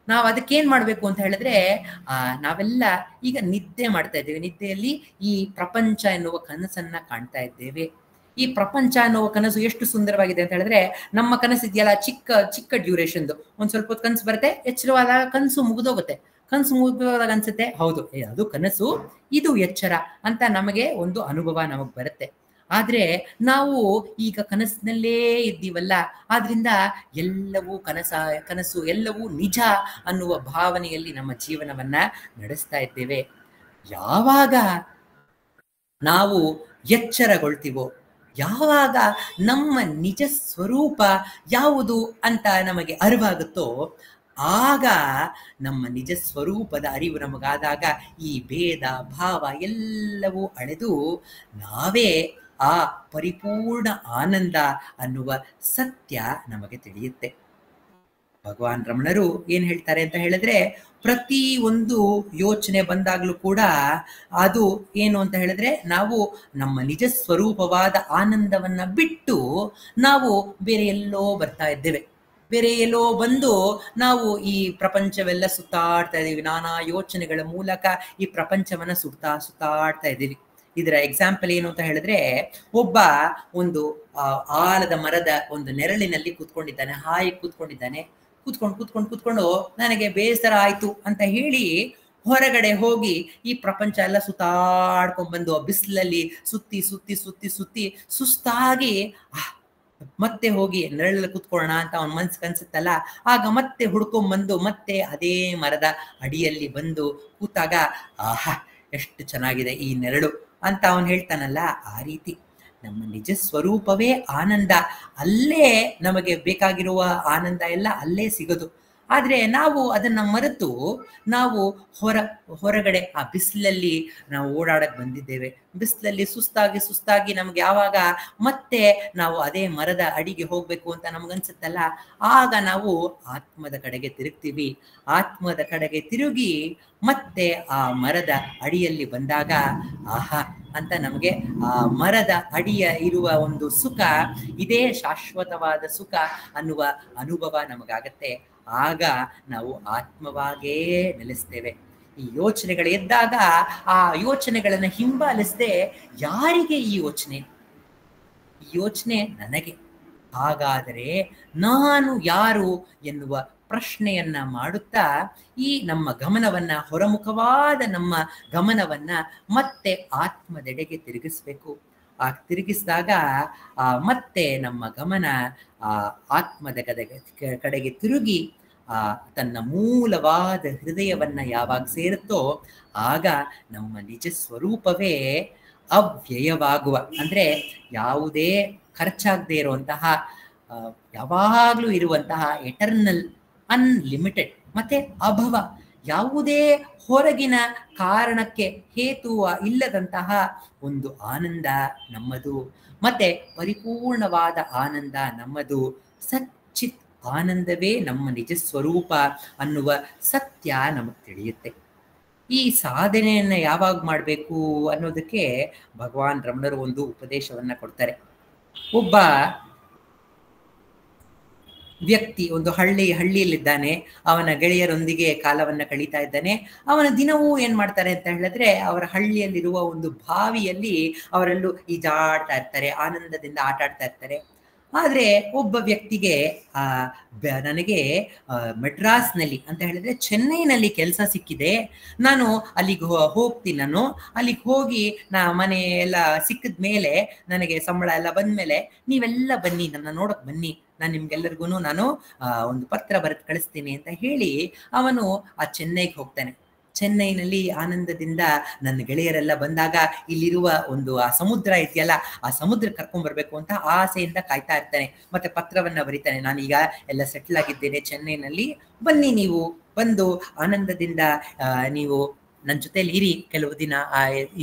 ನಾವು ಅದಕ್ಕೇನ್ ಮಾಡ್ಬೇಕು ಅಂತ ಹೇಳಿದ್ರೆ, ನಾವೆಲ್ಲ ಈಗ ನಿದ್ದೆ ಮಾಡ್ತಾ ಇದ್ದೇವೆ. ನಿದ್ದೆಯಲ್ಲಿ ಈ ಪ್ರಪಂಚ ಎನ್ನುವ ಕನಸನ್ನ ಕಾಣ್ತಾ ಇದ್ದೇವೆ. ಈ ಪ್ರಪಂಚ ಎನ್ನುವ ಕನಸು ಎಷ್ಟು ಸುಂದರವಾಗಿದೆ ಅಂತ ಹೇಳಿದ್ರೆ, ನಮ್ಮ ಕನಸು ಇದೆಯಲ್ಲ, ಚಿಕ್ಕ ಚಿಕ್ಕ ಡ್ಯೂರೇಷನ್ದು. ಒಂದ್ ಸ್ವಲ್ಪ ಹೊತ್ತು ಕನಸು ಬರುತ್ತೆ, ಎಚ್ಚರವಾದಾಗ ಕನಸು ಮುಗಿದೋಗುತ್ತೆ. ಕನಸು ಮುಗಿದೋದಾಗ ಅನ್ಸುತ್ತೆ, ಹೌದು ಅದು ಕನಸು, ಇದು ಎಚ್ಚರ ಅಂತ ನಮಗೆ ಒಂದು ಅನುಭವ ನಮಗ್ ಬರುತ್ತೆ. ಆದ್ರೆ ನಾವು ಈಗ ಕನಸಿನಲ್ಲೇ ಇದ್ದೀವಲ್ಲ, ಆದ್ರಿಂದ ಎಲ್ಲವೂ ಕನಸು, ಎಲ್ಲವೂ ನಿಜ ಅನ್ನುವ ಭಾವನೆಯಲ್ಲಿ ನಮ್ಮ ಜೀವನವನ್ನ ನಡೆಸ್ತಾ ಇದ್ದೇವೆ. ಯಾವಾಗ ನಾವು ಎಚ್ಚರಗೊಳ್ತೀವೋ, ಯಾವಾಗ ನಮ್ಮ ನಿಜ ಸ್ವರೂಪ ಯಾವುದು ಅಂತ ನಮಗೆ ಅರಿವಾಗುತ್ತೋ, ಆಗ ನಮ್ಮ ನಿಜ ಸ್ವರೂಪದ ಅರಿವು ನಮಗಾದಾಗ ಈ ಭೇದ ಭಾವ ಎಲ್ಲವೂ ಅಳೆದು ನಾವೇ ಆ ಪರಿಪೂರ್ಣ ಆನಂದ ಅನ್ನುವ ಸತ್ಯ ನಮಗೆ ತಿಳಿಯುತ್ತೆ. ಭಗವಾನ್ ರಮಣರು ಏನ್ ಹೇಳ್ತಾರೆ ಅಂತ ಹೇಳಿದ್ರೆ, ಪ್ರತಿ ಒಂದು ಯೋಚನೆ ಬಂದಾಗ್ಲೂ ಕೂಡ ಅದು ಏನು ಅಂತ ಹೇಳಿದ್ರೆ, ನಾವು ನಮ್ಮ ನಿಜ ಸ್ವರೂಪವಾದ ಆನಂದವನ್ನ ಬಿಟ್ಟು ನಾವು ಬೇರೆ ಎಲ್ಲೋ ಬರ್ತಾ ಇದ್ದೇವೆ. ಬೇರೆ ಎಲ್ಲೋ ಬಂದು ನಾವು ಈ ಪ್ರಪಂಚವೆಲ್ಲ ಸುತ್ತಾಡ್ತಾ ಇದ್ದೀವಿ. ನಾನಾ ಯೋಚನೆಗಳ ಮೂಲಕ ಈ ಪ್ರಪಂಚವನ್ನ ಸುತ್ತಾಡ್ತಾ ಇದ್ದೀವಿ. ಇದರ ಎಕ್ಸಾಂಪಲ್ ಏನು ಅಂತ ಹೇಳಿದ್ರೆ, ಒಬ್ಬ ಒಂದು ಆಲದ ಮರದ ಒಂದು ನೆರಳಿನಲ್ಲಿ ಕೂತ್ಕೊಂಡಿದ್ದಾನೆ, ಹಾಯಿ ಕೂತ್ಕೊಂಡಿದ್ದಾನೆ. ಕೂತ್ಕೊಂಡು ನನಗೆ ಬೇಸರ ಆಯ್ತು ಅಂತ ಹೇಳಿ ಹೊರಗಡೆ ಹೋಗಿ ಈ ಪ್ರಪಂಚ ಎಲ್ಲ ಸುತ್ತಾಡ್ಕೊಂಡ್ ಬಂದು ಬಿಸಿಲಲ್ಲಿ ಸುತ್ತಿ ಸುಸ್ತಾಗಿ ಮತ್ತೆ ಹೋಗಿ ನೆರಳಲ್ಲಿ ಕೂತ್ಕೊಳ್ಳೋಣ ಅಂತ ಅವನ ಮನ್ಸು ಕನ್ಸುತ್ತಲ್ಲ, ಆಗ ಮತ್ತೆ ಹುಡ್ಕೊಂಡ್ಬಂದು ಮತ್ತೆ ಅದೇ ಮರದ ಅಡಿಯಲ್ಲಿ ಬಂದು ಕೂತಾಗ, ಆಹಾ ಎಷ್ಟು ಚೆನ್ನಾಗಿದೆ ಈ ನೆರಳು ಅಂತ ಅವನು ಹೇಳ್ತಾನಲ್ಲ, ಆ ರೀತಿ ನಮ್ಮ ನಿಜ ಸ್ವರೂಪವೇ ಆನಂದ. ಅಲ್ಲೇ ನಮಗೆ ಬೇಕಾಗಿರುವ ಆನಂದ ಎಲ್ಲ ಅಲ್ಲೇ ಸಿಗೋದು. ಆದ್ರೆ ನಾವು ಅದನ್ನ ಮರೆತು ನಾವು ಹೊರಗಡೆ ಆ ಬಿಸಿಲಲ್ಲಿ ನಾವು ಓಡಾಡಕ್ ಬಂದಿದ್ದೇವೆ. ಬಿಸಿಲಲ್ಲಿ ಸುಸ್ತಾಗಿ ನಮ್ಗೆ ಯಾವಾಗ ಮತ್ತೆ ನಾವು ಅದೇ ಮರದ ಅಡಿಗೆ ಹೋಗ್ಬೇಕು ಅಂತ ನಮ್ಗನ್ಸುತ್ತಲ್ಲ, ಆಗ ನಾವು ಆತ್ಮದ ಕಡೆಗೆ ತಿರುಗ್ತೀವಿ. ಆತ್ಮದ ಕಡೆಗೆ ತಿರುಗಿ ಮತ್ತೆ ಆ ಮರದ ಅಡಿಯಲ್ಲಿ ಬಂದಾಗ, ಆಹಾ ಅಂತ ನಮಗೆ ಆ ಮರದ ಅಡಿಯ ಇರುವ ಒಂದು ಸುಖ, ಇದೇ ಶಾಶ್ವತವಾದ ಸುಖ ಅನ್ನುವ ಅನುಭವ ನಮಗಾಗತ್ತೆ. ಆಗ ನಾವು ಆತ್ಮವಾಗೇ ನೆಲೆಸ್ತೇವೆ. ಈ ಯೋಚನೆಗಳು ಎದ್ದಾಗ ಆ ಯೋಚನೆಗಳನ್ನ ಹಿಂಬಾಲಿಸದೆ, ಯಾರಿಗೆ ಈ ಯೋಚನೆ ನನಗೆ, ಹಾಗಾದರೆ ನಾನು ಯಾರು ಎನ್ನುವ ಪ್ರಶ್ನೆಯನ್ನ ಮಾಡುತ್ತಾ ಈ ನಮ್ಮ ಗಮನವನ್ನ, ಹೊರಮುಖವಾದ ನಮ್ಮ ಗಮನವನ್ನ ಮತ್ತೆ ಆತ್ಮದೆಡೆಗೆ ತಿರುಗಿಸ್ಬೇಕು. ತಿರುಗಿಸಿದಾಗ ಮತ್ತೆ ನಮ್ಮ ಗಮನ ಆತ್ಮದ ಕಡೆಗೆ ತಿರುಗಿ ತನ್ನ ಮೂಲವಾದ ಹೃದಯವನ್ನ ಯಾವಾಗ ಸೇರುತ್ತೋ, ಆಗ ನಮ್ಮ ನಿಜ ಸ್ವರೂಪವೇ ಅವ್ಯಯವಾಗುವ, ಅಂದ್ರೆ ಯಾವುದೇ ಖರ್ಚಾಗದೇ ಇರುವಂತಹ, ಯಾವಾಗ್ಲೂ ಇರುವಂತಹ ಎಟರ್ನಲ್, ಅನ್ಲಿಮಿಟೆಡ್ ಮತ್ತೆ ಅಭವ, ಯಾವುದೇ ಹೊರಗಿನ ಕಾರಣಕ್ಕೆ ಹೇತುವ ಇಲ್ಲದಂತಹ ಒಂದು ಆನಂದ ನಮ್ಮದು. ಮತ್ತೆ ಪರಿಪೂರ್ಣವಾದ ಆನಂದ ನಮ್ಮದು. ಸಚ್ಚಿತ್ ಆನಂದವೇ ನಮ್ಮ ನಿಜ ಸ್ವರೂಪ ಅನ್ನುವ ಸತ್ಯ ನಮಗೆ ತಿಳಿಯುತ್ತೆ. ಈ ಸಾಧನೆಯನ್ನ ಯಾವಾಗ ಮಾಡಬೇಕು ಅನ್ನೋದಕ್ಕೆ ಭಗವಾನ್ ರಮಣರು ಒಂದು ಉಪದೇಶವನ್ನ ಕೊಡ್ತಾರೆ. ಒಬ್ಬ ವ್ಯಕ್ತಿ ಒಂದು ಹಳ್ಳಿಯಲ್ಲಿದ್ದಾನೆ, ಅವನ ಗೆಳೆಯರೊಂದಿಗೆ ಕಾಲವನ್ನ ಕಳೀತಾ ಇದ್ದಾನೆ. ಅವನ ದಿನವೂ ಏನ್ ಮಾಡ್ತಾರೆ ಅಂತ ಹೇಳಿದ್ರೆ, ಅವರ ಹಳ್ಳಿಯಲ್ಲಿರುವ ಒಂದು ಬಾವಿಯಲ್ಲಿ ಅವರೆಲ್ಲೂ ಈಜಾಡ್ತಾ ಇರ್ತಾರೆ, ಆನಂದದಿಂದ ಆಟ ಆಡ್ತಾ ಇರ್ತಾರೆ. ಆದ್ರೆ ಒಬ್ಬ ವ್ಯಕ್ತಿಗೆ ನನಗೆ ಮೆಡ್ರಾಸ್ನಲ್ಲಿ ಅಂತ ಹೇಳಿದ್ರೆ ಚೆನ್ನೈನಲ್ಲಿ ಕೆಲಸ ಸಿಕ್ಕಿದೆ, ನಾನು ಅಲ್ಲಿಗೆ ಹೋಗ್ತೀನಿ, ನಾನು ಅಲ್ಲಿಗೆ ಹೋಗಿ ಮನೆ ಎಲ್ಲ ಸಿಕ್ಕಿದ ಮೇಲೆ ನನಗೆ ಸಂಬಳ ಎಲ್ಲ ಬಂದ್ಮೇಲೆ ನೀವೆಲ್ಲ ಬನ್ನಿ, ನನ್ನ ನೋಡಕ್ ಬನ್ನಿ, ನಾನು ನಿಮ್ಗೆಲ್ಲರಿಗೂ ನಾನು ಒಂದು ಪತ್ರ ಬರೆದು ಕಳಿಸ್ತೀನಿ ಅಂತ ಹೇಳಿ ಅವನು ಆ ಚೆನ್ನೈಗೆ ಹೋಗ್ತಾನೆ. ಚೆನ್ನೈನಲ್ಲಿ ಆನಂದದಿಂದ ನನ್ನ ಗೆಳೆಯರೆಲ್ಲ ಬಂದಾಗ ಇಲ್ಲಿರುವ ಒಂದು ಆ ಸಮುದ್ರ ಇದೆಯಲ್ಲ, ಆ ಸಮುದ್ರ ಕರ್ಕೊಂಡ್ ಬರ್ಬೇಕು ಅಂತ ಆಸೆಯಿಂದ ಕಾಯ್ತಾ ಇರ್ತಾನೆ. ಮತ್ತೆ ಪತ್ರವನ್ನ ಬರೀತಾನೆ, ನಾನೀಗ ಎಲ್ಲ ಸೆಟ್ಲ್ ಆಗಿದ್ದೇನೆ ಚೆನ್ನೈನಲ್ಲಿ, ಬನ್ನಿ ನೀವು ಬಂದು ಆನಂದದಿಂದ ನೀವು ನನ್ನ ಜೊತೆಲಿ ಇರಿ, ಕೆಲವು ದಿನ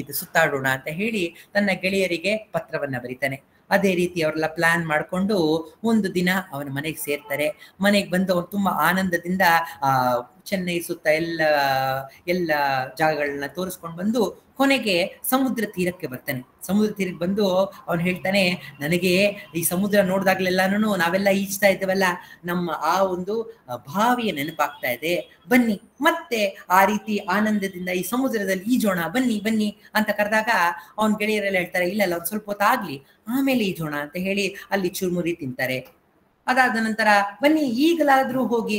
ಇದು ಸುತ್ತಾಡೋಣ ಅಂತ ಹೇಳಿ ತನ್ನ ಗೆಳೆಯರಿಗೆ ಪತ್ರವನ್ನ ಬರೀತಾನೆ. ಅದೇ ರೀತಿ ಅವರೆಲ್ಲ ಪ್ಲಾನ್ ಮಾಡಿಕೊಂಡು ಒಂದು ದಿನ ಅವನ ಮನೆಗೆ ಸೇರ್ತಾರೆ. ಮನೆಗೆ ಬಂದು ಅವನು ತುಂಬಾ ಆನಂದದಿಂದ ಚೆನ್ನೈ ಸುತ್ತ ಎಲ್ಲ ಜಾಗಗಳನ್ನ ತೋರಿಸ್ಕೊಂಡು ಬಂದು ಕೊನೆಗೆ ಸಮುದ್ರ ತೀರಕ್ಕೆ ಬರ್ತಾನೆ. ಸಮುದ್ರ ತೀರಕ್ಕೆ ಬಂದು ಅವನು ಹೇಳ್ತಾನೆ, ನನಗೆ ಈ ಸಮುದ್ರ ನೋಡಿದಾಗ್ಲೆಲ್ಲಾನು ನಾವೆಲ್ಲ ಈಜ್ತಾ ಇದ್ದೇವಲ್ಲ, ನಮ್ಮ ಆ ಒಂದು ಬಾವಿಯ ನೆನಪಾಗ್ತಾ ಇದೆ, ಬನ್ನಿ ಮತ್ತೆ ಆ ರೀತಿ ಆನಂದದಿಂದ ಈ ಸಮುದ್ರದಲ್ಲಿ ಈಜೋಣ, ಬನ್ನಿ ಬನ್ನಿ ಅಂತ ಕರೆದಾಗ ಅವನ ಗೆಳೆಯರೆಲ್ಲ ಹೇಳ್ತಾರೆ, ಇಲ್ಲ ಒಂದ್ ಸ್ವಲ್ಪ ಹೊತ್ತು ಆಗ್ಲಿ ಆಮೇಲೆ ಈಜೋಣ ಅಂತ ಹೇಳಿ ಅಲ್ಲಿ ಚುರುಮುರಿ ತಿಂತಾರೆ. ಅದಾದ ನಂತರ ಬನ್ನಿ ಈಗಲಾದ್ರೂ ಹೋಗಿ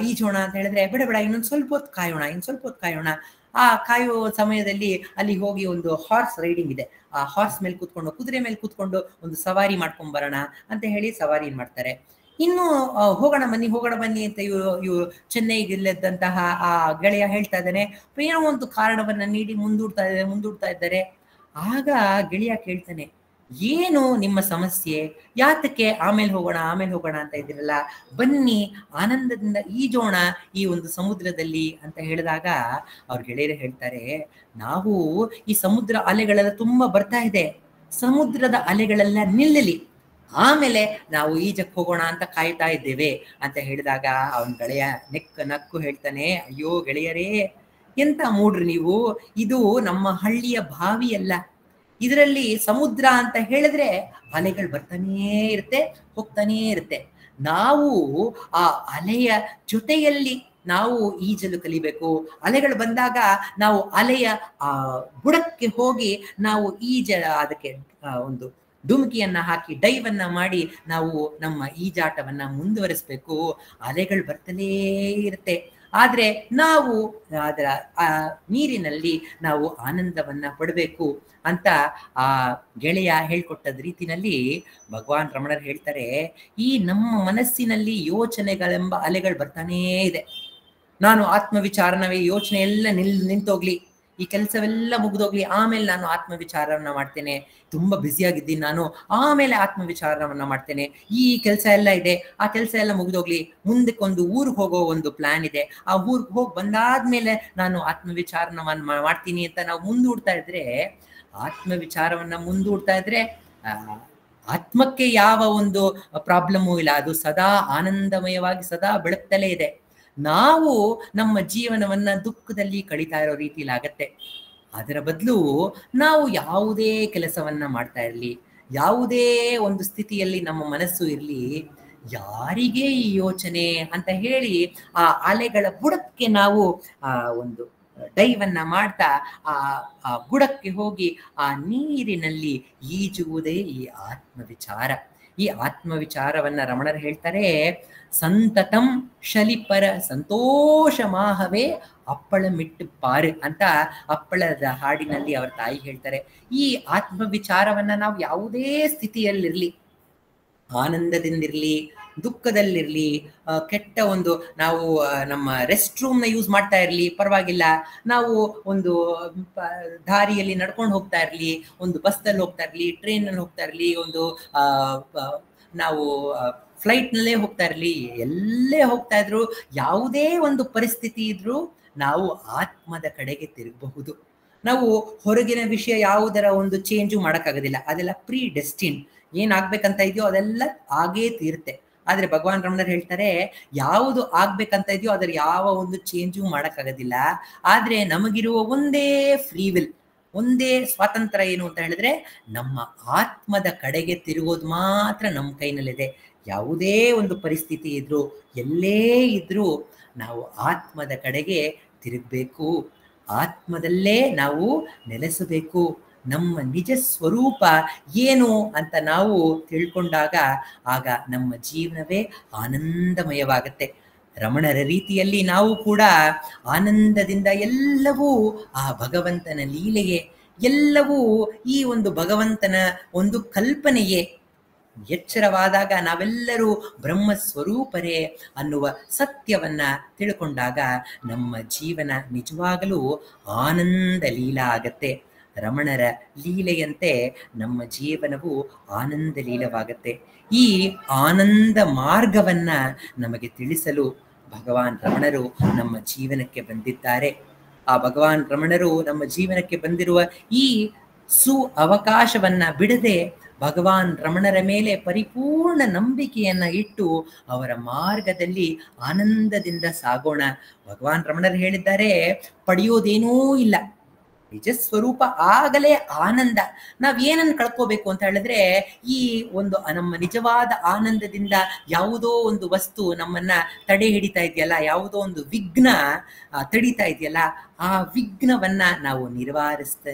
ಈಜೋಣ ಅಂತ ಹೇಳಿದ್ರೆ, ಬೇಡ ಇನ್ನೊಂದು ಸ್ವಲ್ಪ ಹೊತ್ತು ಕಾಯೋಣ. ಆ ಕಾಯುವ ಸಮಯದಲ್ಲಿ ಅಲ್ಲಿ ಹೋಗಿ ಒಂದು ಹಾರ್ಸ್ ರೈಡಿಂಗ್ ಇದೆ, ಆ ಹಾರ್ಸ್ ಮೇಲೆ ಕೂತ್ಕೊಂಡು, ಕುದುರೆ ಮೇಲೆ ಕೂತ್ಕೊಂಡು ಒಂದು ಸವಾರಿ ಮಾಡ್ಕೊಂಡ್ ಬರೋಣ ಅಂತ ಹೇಳಿ ಸವಾರಿ ಮಾಡ್ತಾರೆ. ಇನ್ನು ಹೋಗೋಣ ಬನ್ನಿ ಅಂತ ಇವರು ಚೆನ್ನೈಗಿಲ್ಲದಂತಹ ಆ ಗೆಳೆಯ ಹೇಳ್ತಾ ಇದ್ದಾನೆ. ಏನೋ ಒಂದು ಕಾರಣವನ್ನ ನೀಡಿ ಮುಂದೂಡ್ತಾ ಇದ್ದಾರೆ. ಆಗ ಗೆಳೆಯ ಕೇಳ್ತಾನೆ, ಏನು ನಿಮ್ಮ ಸಮಸ್ಯೆ, ಯಾತಕ್ಕೆ ಆಮೇಲೆ ಹೋಗೋಣ ಅಂತ ಇದ್ದೀರಲ್ಲ, ಬನ್ನಿ ಆನಂದದಿಂದ ಈಜೋಣ ಈ ಒಂದು ಸಮುದ್ರದಲ್ಲಿ ಅಂತ ಹೇಳಿದಾಗ ಅವ್ರ ಗೆಳೆಯರು ಹೇಳ್ತಾರೆ, ನಾವು ಈ ಸಮುದ್ರ ಅಲೆಗಳೆಲ್ಲ ತುಂಬಾ ಬರ್ತಾ ಇದೆ, ಸಮುದ್ರದ ಅಲೆಗಳೆಲ್ಲ ನಿಲ್ಲಲಿ, ಆಮೇಲೆ ನಾವು ಈಜಕ್ಕೆ ಹೋಗೋಣ ಅಂತ ಕಾಯ್ತಾ ಇದ್ದೇವೆ ಅಂತ ಹೇಳಿದಾಗ ಅವನ ಗೆಳೆಯ ನಕ್ಕು ಹೇಳ್ತಾನೆ, ಅಯ್ಯೋ ಗೆಳೆಯರೇ, ಎಂತ ಮೂಡ್ರಿ ನೀವು, ಇದು ನಮ್ಮ ಹಳ್ಳಿಯ ಬಾವಿ ಅಲ್ಲ, ಇದರಲ್ಲಿ ಸಮುದ್ರ ಅಂತ ಹೇಳಿದ್ರೆ ಅಲೆಗಳು ಬರ್ತಾನೇ ಇರುತ್ತೆ, ಹೋಗ್ತಾನೇ ಇರುತ್ತೆ. ನಾವು ಆ ಅಲೆಯ ಜೊತೆಯಲ್ಲಿ ನಾವು ಈಜಲು ಕಲಿಬೇಕು. ಅಲೆಗಳು ಬಂದಾಗ ನಾವು ಅಲೆಯ ಬುಡಕ್ಕೆ ಹೋಗಿ ನಾವು ಅದಕ್ಕೆ ಒಂದು ಧುಮುಕಿಯನ್ನ ಹಾಕಿ ಡೈವನ್ನ ಮಾಡಿ ನಾವು ನಮ್ಮ ಈಜಾಟವನ್ನ ಮುಂದುವರಿಸ್ಬೇಕು. ಅಲೆಗಳು ಬರ್ತಲೇ ಇರುತ್ತೆ, ಆದ್ರೆ ನಾವು ಅದರ ನೀರಿನಲ್ಲಿ ನಾವು ಆನಂದವನ್ನ ಪಡಬೇಕು ಅಂತ ಆ ಗೆಳೆಯ ಹೇಳ್ಕೊಟ್ಟದ ರೀತಿನಲ್ಲಿ ಭಗವಾನ್ ರಮಣರು ಹೇಳ್ತಾರೆ, ಈ ನಮ್ಮ ಮನಸ್ಸಿನಲ್ಲಿ ಯೋಚನೆಗಳೆಂಬ ಅಲೆಗಳು ಬರ್ತಾನೇ ಇದೆ. ನಾನು ಆತ್ಮವಿಚಾರನವೇ, ಯೋಚನೆ ಎಲ್ಲ ನಿಂತೋಗ್ಲಿ, ಈ ಕೆಲಸವೆಲ್ಲ ಮುಗಿದೋಗ್ಲಿ, ಆಮೇಲೆ ನಾನು ಆತ್ಮವಿಚಾರವನ್ನ ಮಾಡ್ತೇನೆ, ತುಂಬಾ ಬ್ಯುಸಿಯಾಗಿದ್ದೀನಿ ನಾನು, ಆಮೇಲೆ ಆತ್ಮವಿಚಾರವನ್ನ ಮಾಡ್ತೇನೆ, ಈ ಕೆಲಸ ಎಲ್ಲ ಇದೆ, ಆ ಕೆಲಸ ಎಲ್ಲ ಮುಗಿದೋಗ್ಲಿ, ಮುಂದಕ್ಕೊಂದು ಊರಿಗೆ ಹೋಗೋ ಒಂದು ಪ್ಲಾನ್ ಇದೆ, ಆ ಊರಿಗೆ ಹೋಗಿ ಬಂದಾದ್ಮೇಲೆ ನಾನು ಆತ್ಮವಿಚಾರವನ್ನ ಮಾಡ್ತೀನಿ ಅಂತ ನಾವು ಮುಂದೂಡ್ತಾ ಇದ್ರೆ, ಆತ್ಮವಿಚಾರವನ್ನ ಮುಂದೂಡ್ತಾ ಇದ್ರೆ ಆತ್ಮಕ್ಕೆ ಯಾವ ಒಂದು ಪ್ರಾಬ್ಲಮ್ಮು ಇಲ್ಲ, ಅದು ಸದಾ ಆನಂದಮಯವಾಗಿ ಸದಾ ಬೆಳಗ್ತಲೇ ಇದೆ. ನಾವು ನಮ್ಮ ಜೀವನವನ್ನ ದುಃಖದಲ್ಲಿ ಕಳೀತಾ ಇರೋ ರೀತಿಯಲ್ಲಿ ಆಗತ್ತೆ. ಅದರ ಬದಲು ನಾವು ಯಾವುದೇ ಕೆಲಸವನ್ನ ಮಾಡ್ತಾ ಇರಲಿ, ಯಾವುದೇ ಒಂದು ಸ್ಥಿತಿಯಲ್ಲಿ ನಮ್ಮ ಮನಸ್ಸು ಇರಲಿ, ಯಾರಿಗೆ ಈ ಯೋಚನೆ ಅಂತ ಹೇಳಿ ಆ ಅಲೆಗಳ ಬುಡಕ್ಕೆ ನಾವು ಒಂದು ಡೈವನ್ನ ಮಾಡ್ತಾ ಆ ಬುಡಕ್ಕೆ ಹೋಗಿ ಆ ನೀರಿನಲ್ಲಿ ಈಜುವುದೇ ಈ ಆತ್ಮವಿಚಾರ. ಈ ಆತ್ಮವಿಚಾರವನ್ನ ರಮಣರು ಹೇಳ್ತಾರೆ, ಸಂತತಂ ಶಲಿಪರ ಸಂತೋಷ ಮಾಹವೇ ಅಪ್ಪಳಮಿಟ್ಟು ಪಾರು ಅಂತ ಅಪ್ಪಳದ ಹಾಡಿನಲ್ಲಿ ಅವರ ತಾಯಿ ಹೇಳ್ತಾರೆ. ಈ ಆತ್ಮವಿಚಾರವನ್ನ ನಾವು ಯಾವುದೇ ಸ್ಥಿತಿಯಲ್ಲಿರ್ಲಿ, ಆನಂದದಿಂದಿರ್ಲಿ, ದುಃಖದಲ್ಲಿರ್ಲಿ, ಕೆಟ್ಟ ಒಂದು ನಾವು ನಮ್ಮ ರೆಸ್ಟ್ ರೂಮ್ನ ಯೂಸ್ ಮಾಡ್ತಾ ಇರಲಿ ಪರವಾಗಿಲ್ಲ, ನಾವು ಒಂದು ದಾರಿಯಲ್ಲಿ ನಡ್ಕೊಂಡು ಹೋಗ್ತಾ ಇರಲಿ, ಒಂದು ಬಸ್ನಲ್ಲಿ ಹೋಗ್ತಾ ಇರಲಿ, ಟ್ರೈನಲ್ಲಿ ಹೋಗ್ತಾ ಇರಲಿ, ಒಂದು ನಾವು ಫ್ಲೈಟ್ನಲ್ಲೇ ಹೋಗ್ತಾ ಇರಲಿ, ಎಲ್ಲೇ ಹೋಗ್ತಾ ಇದ್ರು, ಯಾವುದೇ ಒಂದು ಪರಿಸ್ಥಿತಿ ಇದ್ರೂ ನಾವು ಆತ್ಮದ ಕಡೆಗೆ ತಿರುಗಬಹುದು. ನಾವು ಹೊರಗಿನ ವಿಷಯ ಯಾವುದರ ಒಂದು ಚೇಂಜು ಮಾಡೋಕ್ಕಾಗೋದಿಲ್ಲ, ಅದೆಲ್ಲ ಪ್ರೀ ಡೆಸ್ಟಿನ್, ಏನಾಗ್ಬೇಕಂತ ಇದೆಯೋ ಅದೆಲ್ಲ ಆಗೇ ತೀರುತ್ತೆ. ಆದ್ರೆ ಭಗವಾನ್ ರಮಣರು ಹೇಳ್ತಾರೆ, ಯಾವುದು ಆಗ್ಬೇಕಂತ ಇದೆಯೋ ಅದರ ಯಾವ ಒಂದು ಚೇಂಜು ಮಾಡಕ್ಕಾಗೋದಿಲ್ಲ. ಆದ್ರೆ ನಮಗಿರುವ ಒಂದೇ ಫ್ರೀ ವಿಲ್, ಒಂದೇ ಸ್ವಾತಂತ್ರ್ಯ ಏನು ಅಂತ ಹೇಳಿದ್ರೆ, ನಮ್ಮ ಆತ್ಮದ ಕಡೆಗೆ ತಿರುಗೋದು ಮಾತ್ರ ನಮ್ಮ ಕೈನಲ್ಲಿದೆ. ಯಾವುದೇ ಒಂದು ಪರಿಸ್ಥಿತಿ ಇದ್ರೂ, ಎಲ್ಲೇ ಇದ್ರೂ ನಾವು ಆತ್ಮದ ಕಡೆಗೆ ತಿರುಗಬೇಕು, ಆತ್ಮದಲ್ಲೇ ನಾವು ನೆಲೆಸಬೇಕು. ನಮ್ಮ ನಿಜ ಸ್ವರೂಪ ಏನು ಅಂತ ನಾವು ತಿಳ್ಕೊಂಡಾಗ ಆಗ ನಮ್ಮ ಜೀವನವೇ ಆನಂದಮಯವಾಗುತ್ತೆ. ರಮಣರ ರೀತಿಯಲ್ಲಿ ನಾವು ಕೂಡ ಆನಂದದಿಂದ ಎಲ್ಲವೂ ಆ ಭಗವಂತನ ಲೀಲೆಯೇ, ಎಲ್ಲವೂ ಈ ಒಂದು ಭಗವಂತನ ಒಂದು ಕಲ್ಪನೆಯೇ. ಎಚ್ಚರವಾದಾಗ ನಾವೆಲ್ಲರೂ ಬ್ರಹ್ಮ ಸ್ವರೂಪರೇ ಅನ್ನುವ ಸತ್ಯವನ್ನ ತಿಳ್ಕೊಂಡಾಗ ನಮ್ಮ ಜೀವನ ನಿಜವಾಗಲೂ ಆನಂದ ಲೀಲಾ ಆಗತ್ತೆ. ರಮಣರ ಲೀಲೆಯಂತೆ ನಮ್ಮ ಜೀವನವು ಆನಂದ ಲೀಲವಾಗತ್ತೆ. ಈ ಆನಂದ ಮಾರ್ಗವನ್ನ ನಮಗೆ ತಿಳಿಸಲು ಭಗವಾನ್ ರಮಣರು ನಮ್ಮ ಜೀವನಕ್ಕೆ ಬಂದಿದ್ದಾರೆ. ಆ ಭಗವಾನ್ ರಮಣರು ನಮ್ಮ ಜೀವನಕ್ಕೆ ಬಂದಿರುವ ಈ ಅವಕಾಶವನ್ನ ಬಿಡದೆ ಭಗವಾನ್ ರಮಣರ ಮೇಲೆ ಪರಿಪೂರ್ಣ ನಂಬಿಕೆಯನ್ನ ಇಟ್ಟು ಅವರ ಮಾರ್ಗದಲ್ಲಿ ಆನಂದದಿಂದ ಸಾಗೋಣ. ಭಗವಾನ್ ರಮಣರು ಹೇಳಿದ್ದಾರೆ, ಪಡೆಯೋದೇನೂ ಇಲ್ಲ, ನಿಜ ಸ್ವರೂಪ ಆಗಲೇ ಆನಂದ. ನಾವೇನನ್ನು ಕಳ್ಕೋಬೇಕು ಅಂತ ಹೇಳಿದ್ರೆ, ಈ ಒಂದು ನಮ್ಮ ನಿಜವಾದ ಆನಂದದಿಂದ ಯಾವುದೋ ಒಂದು ವಸ್ತು ನಮ್ಮನ್ನ ತಡೆ ಹಿಡಿತಾ ಇದೆಯಲ್ಲ, ಯಾವುದೋ ಒಂದು ವಿಘ್ನ ತಡೀತಾ ಇದೆಯಲ್ಲ, ಆ ವಿಘ್ನವನ್ನ ನಾವು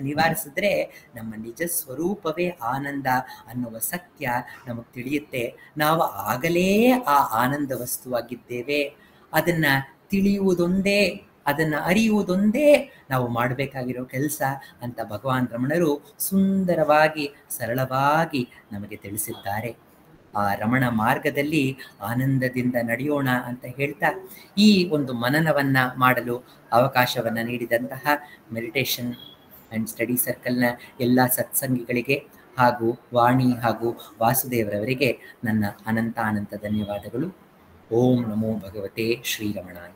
ನಿವಾರಿಸಿದ್ರೆ ನಮ್ಮ ನಿಜ ಸ್ವರೂಪವೇ ಆನಂದ ಅನ್ನುವ ಸತ್ಯ ನಮಗೆ ತಿಳಿಯುತ್ತೆ. ನಾವು ಆಗಲೇ ಆ ಆನಂದ ವಸ್ತುವಾಗಿದ್ದೇವೆ. ಅದನ್ನ ತಿಳಿಯುವುದೊಂದೇ, ಅದನ್ನ ಅರಿಯುವುದೊಂದೇ ನಾವು ಮಾಡಬೇಕಾಗಿರೋ ಕೆಲಸ ಅಂತ ಭಗವಾನ್ ರಮಣರು ಸುಂದರವಾಗಿ ಸರಳವಾಗಿ ನಮಗೆ ತಿಳಿಸಿದ್ದಾರೆ. ಆ ರಮಣ ಮಾರ್ಗದಲ್ಲಿ ಆನಂದದಿಂದ ನಡೆಯೋಣ ಅಂತ ಹೇಳ್ತಾ, ಈ ಒಂದು ಮನನವನ್ನ ಮಾಡಲು ಅವಕಾಶವನ್ನ ನೀಡಿದಂತಹ ಮೆಡಿಟೇಷನ್ ಅಂಡ್ ಸ್ಟಡಿ ಸರ್ಕಲ್ನ ಎಲ್ಲ ಸತ್ಸಂಗಿಗಳಿಗೆ ಹಾಗೂ ವಾಣಿ ಹಾಗೂ ವಾಸುದೇವರವರಿಗೆ ನನ್ನ ಅನಂತ ಧನ್ಯವಾದಗಳು. ಓಂ ನಮೋ ಭಗವತೆ ಶ್ರೀರಮಣಾಯ.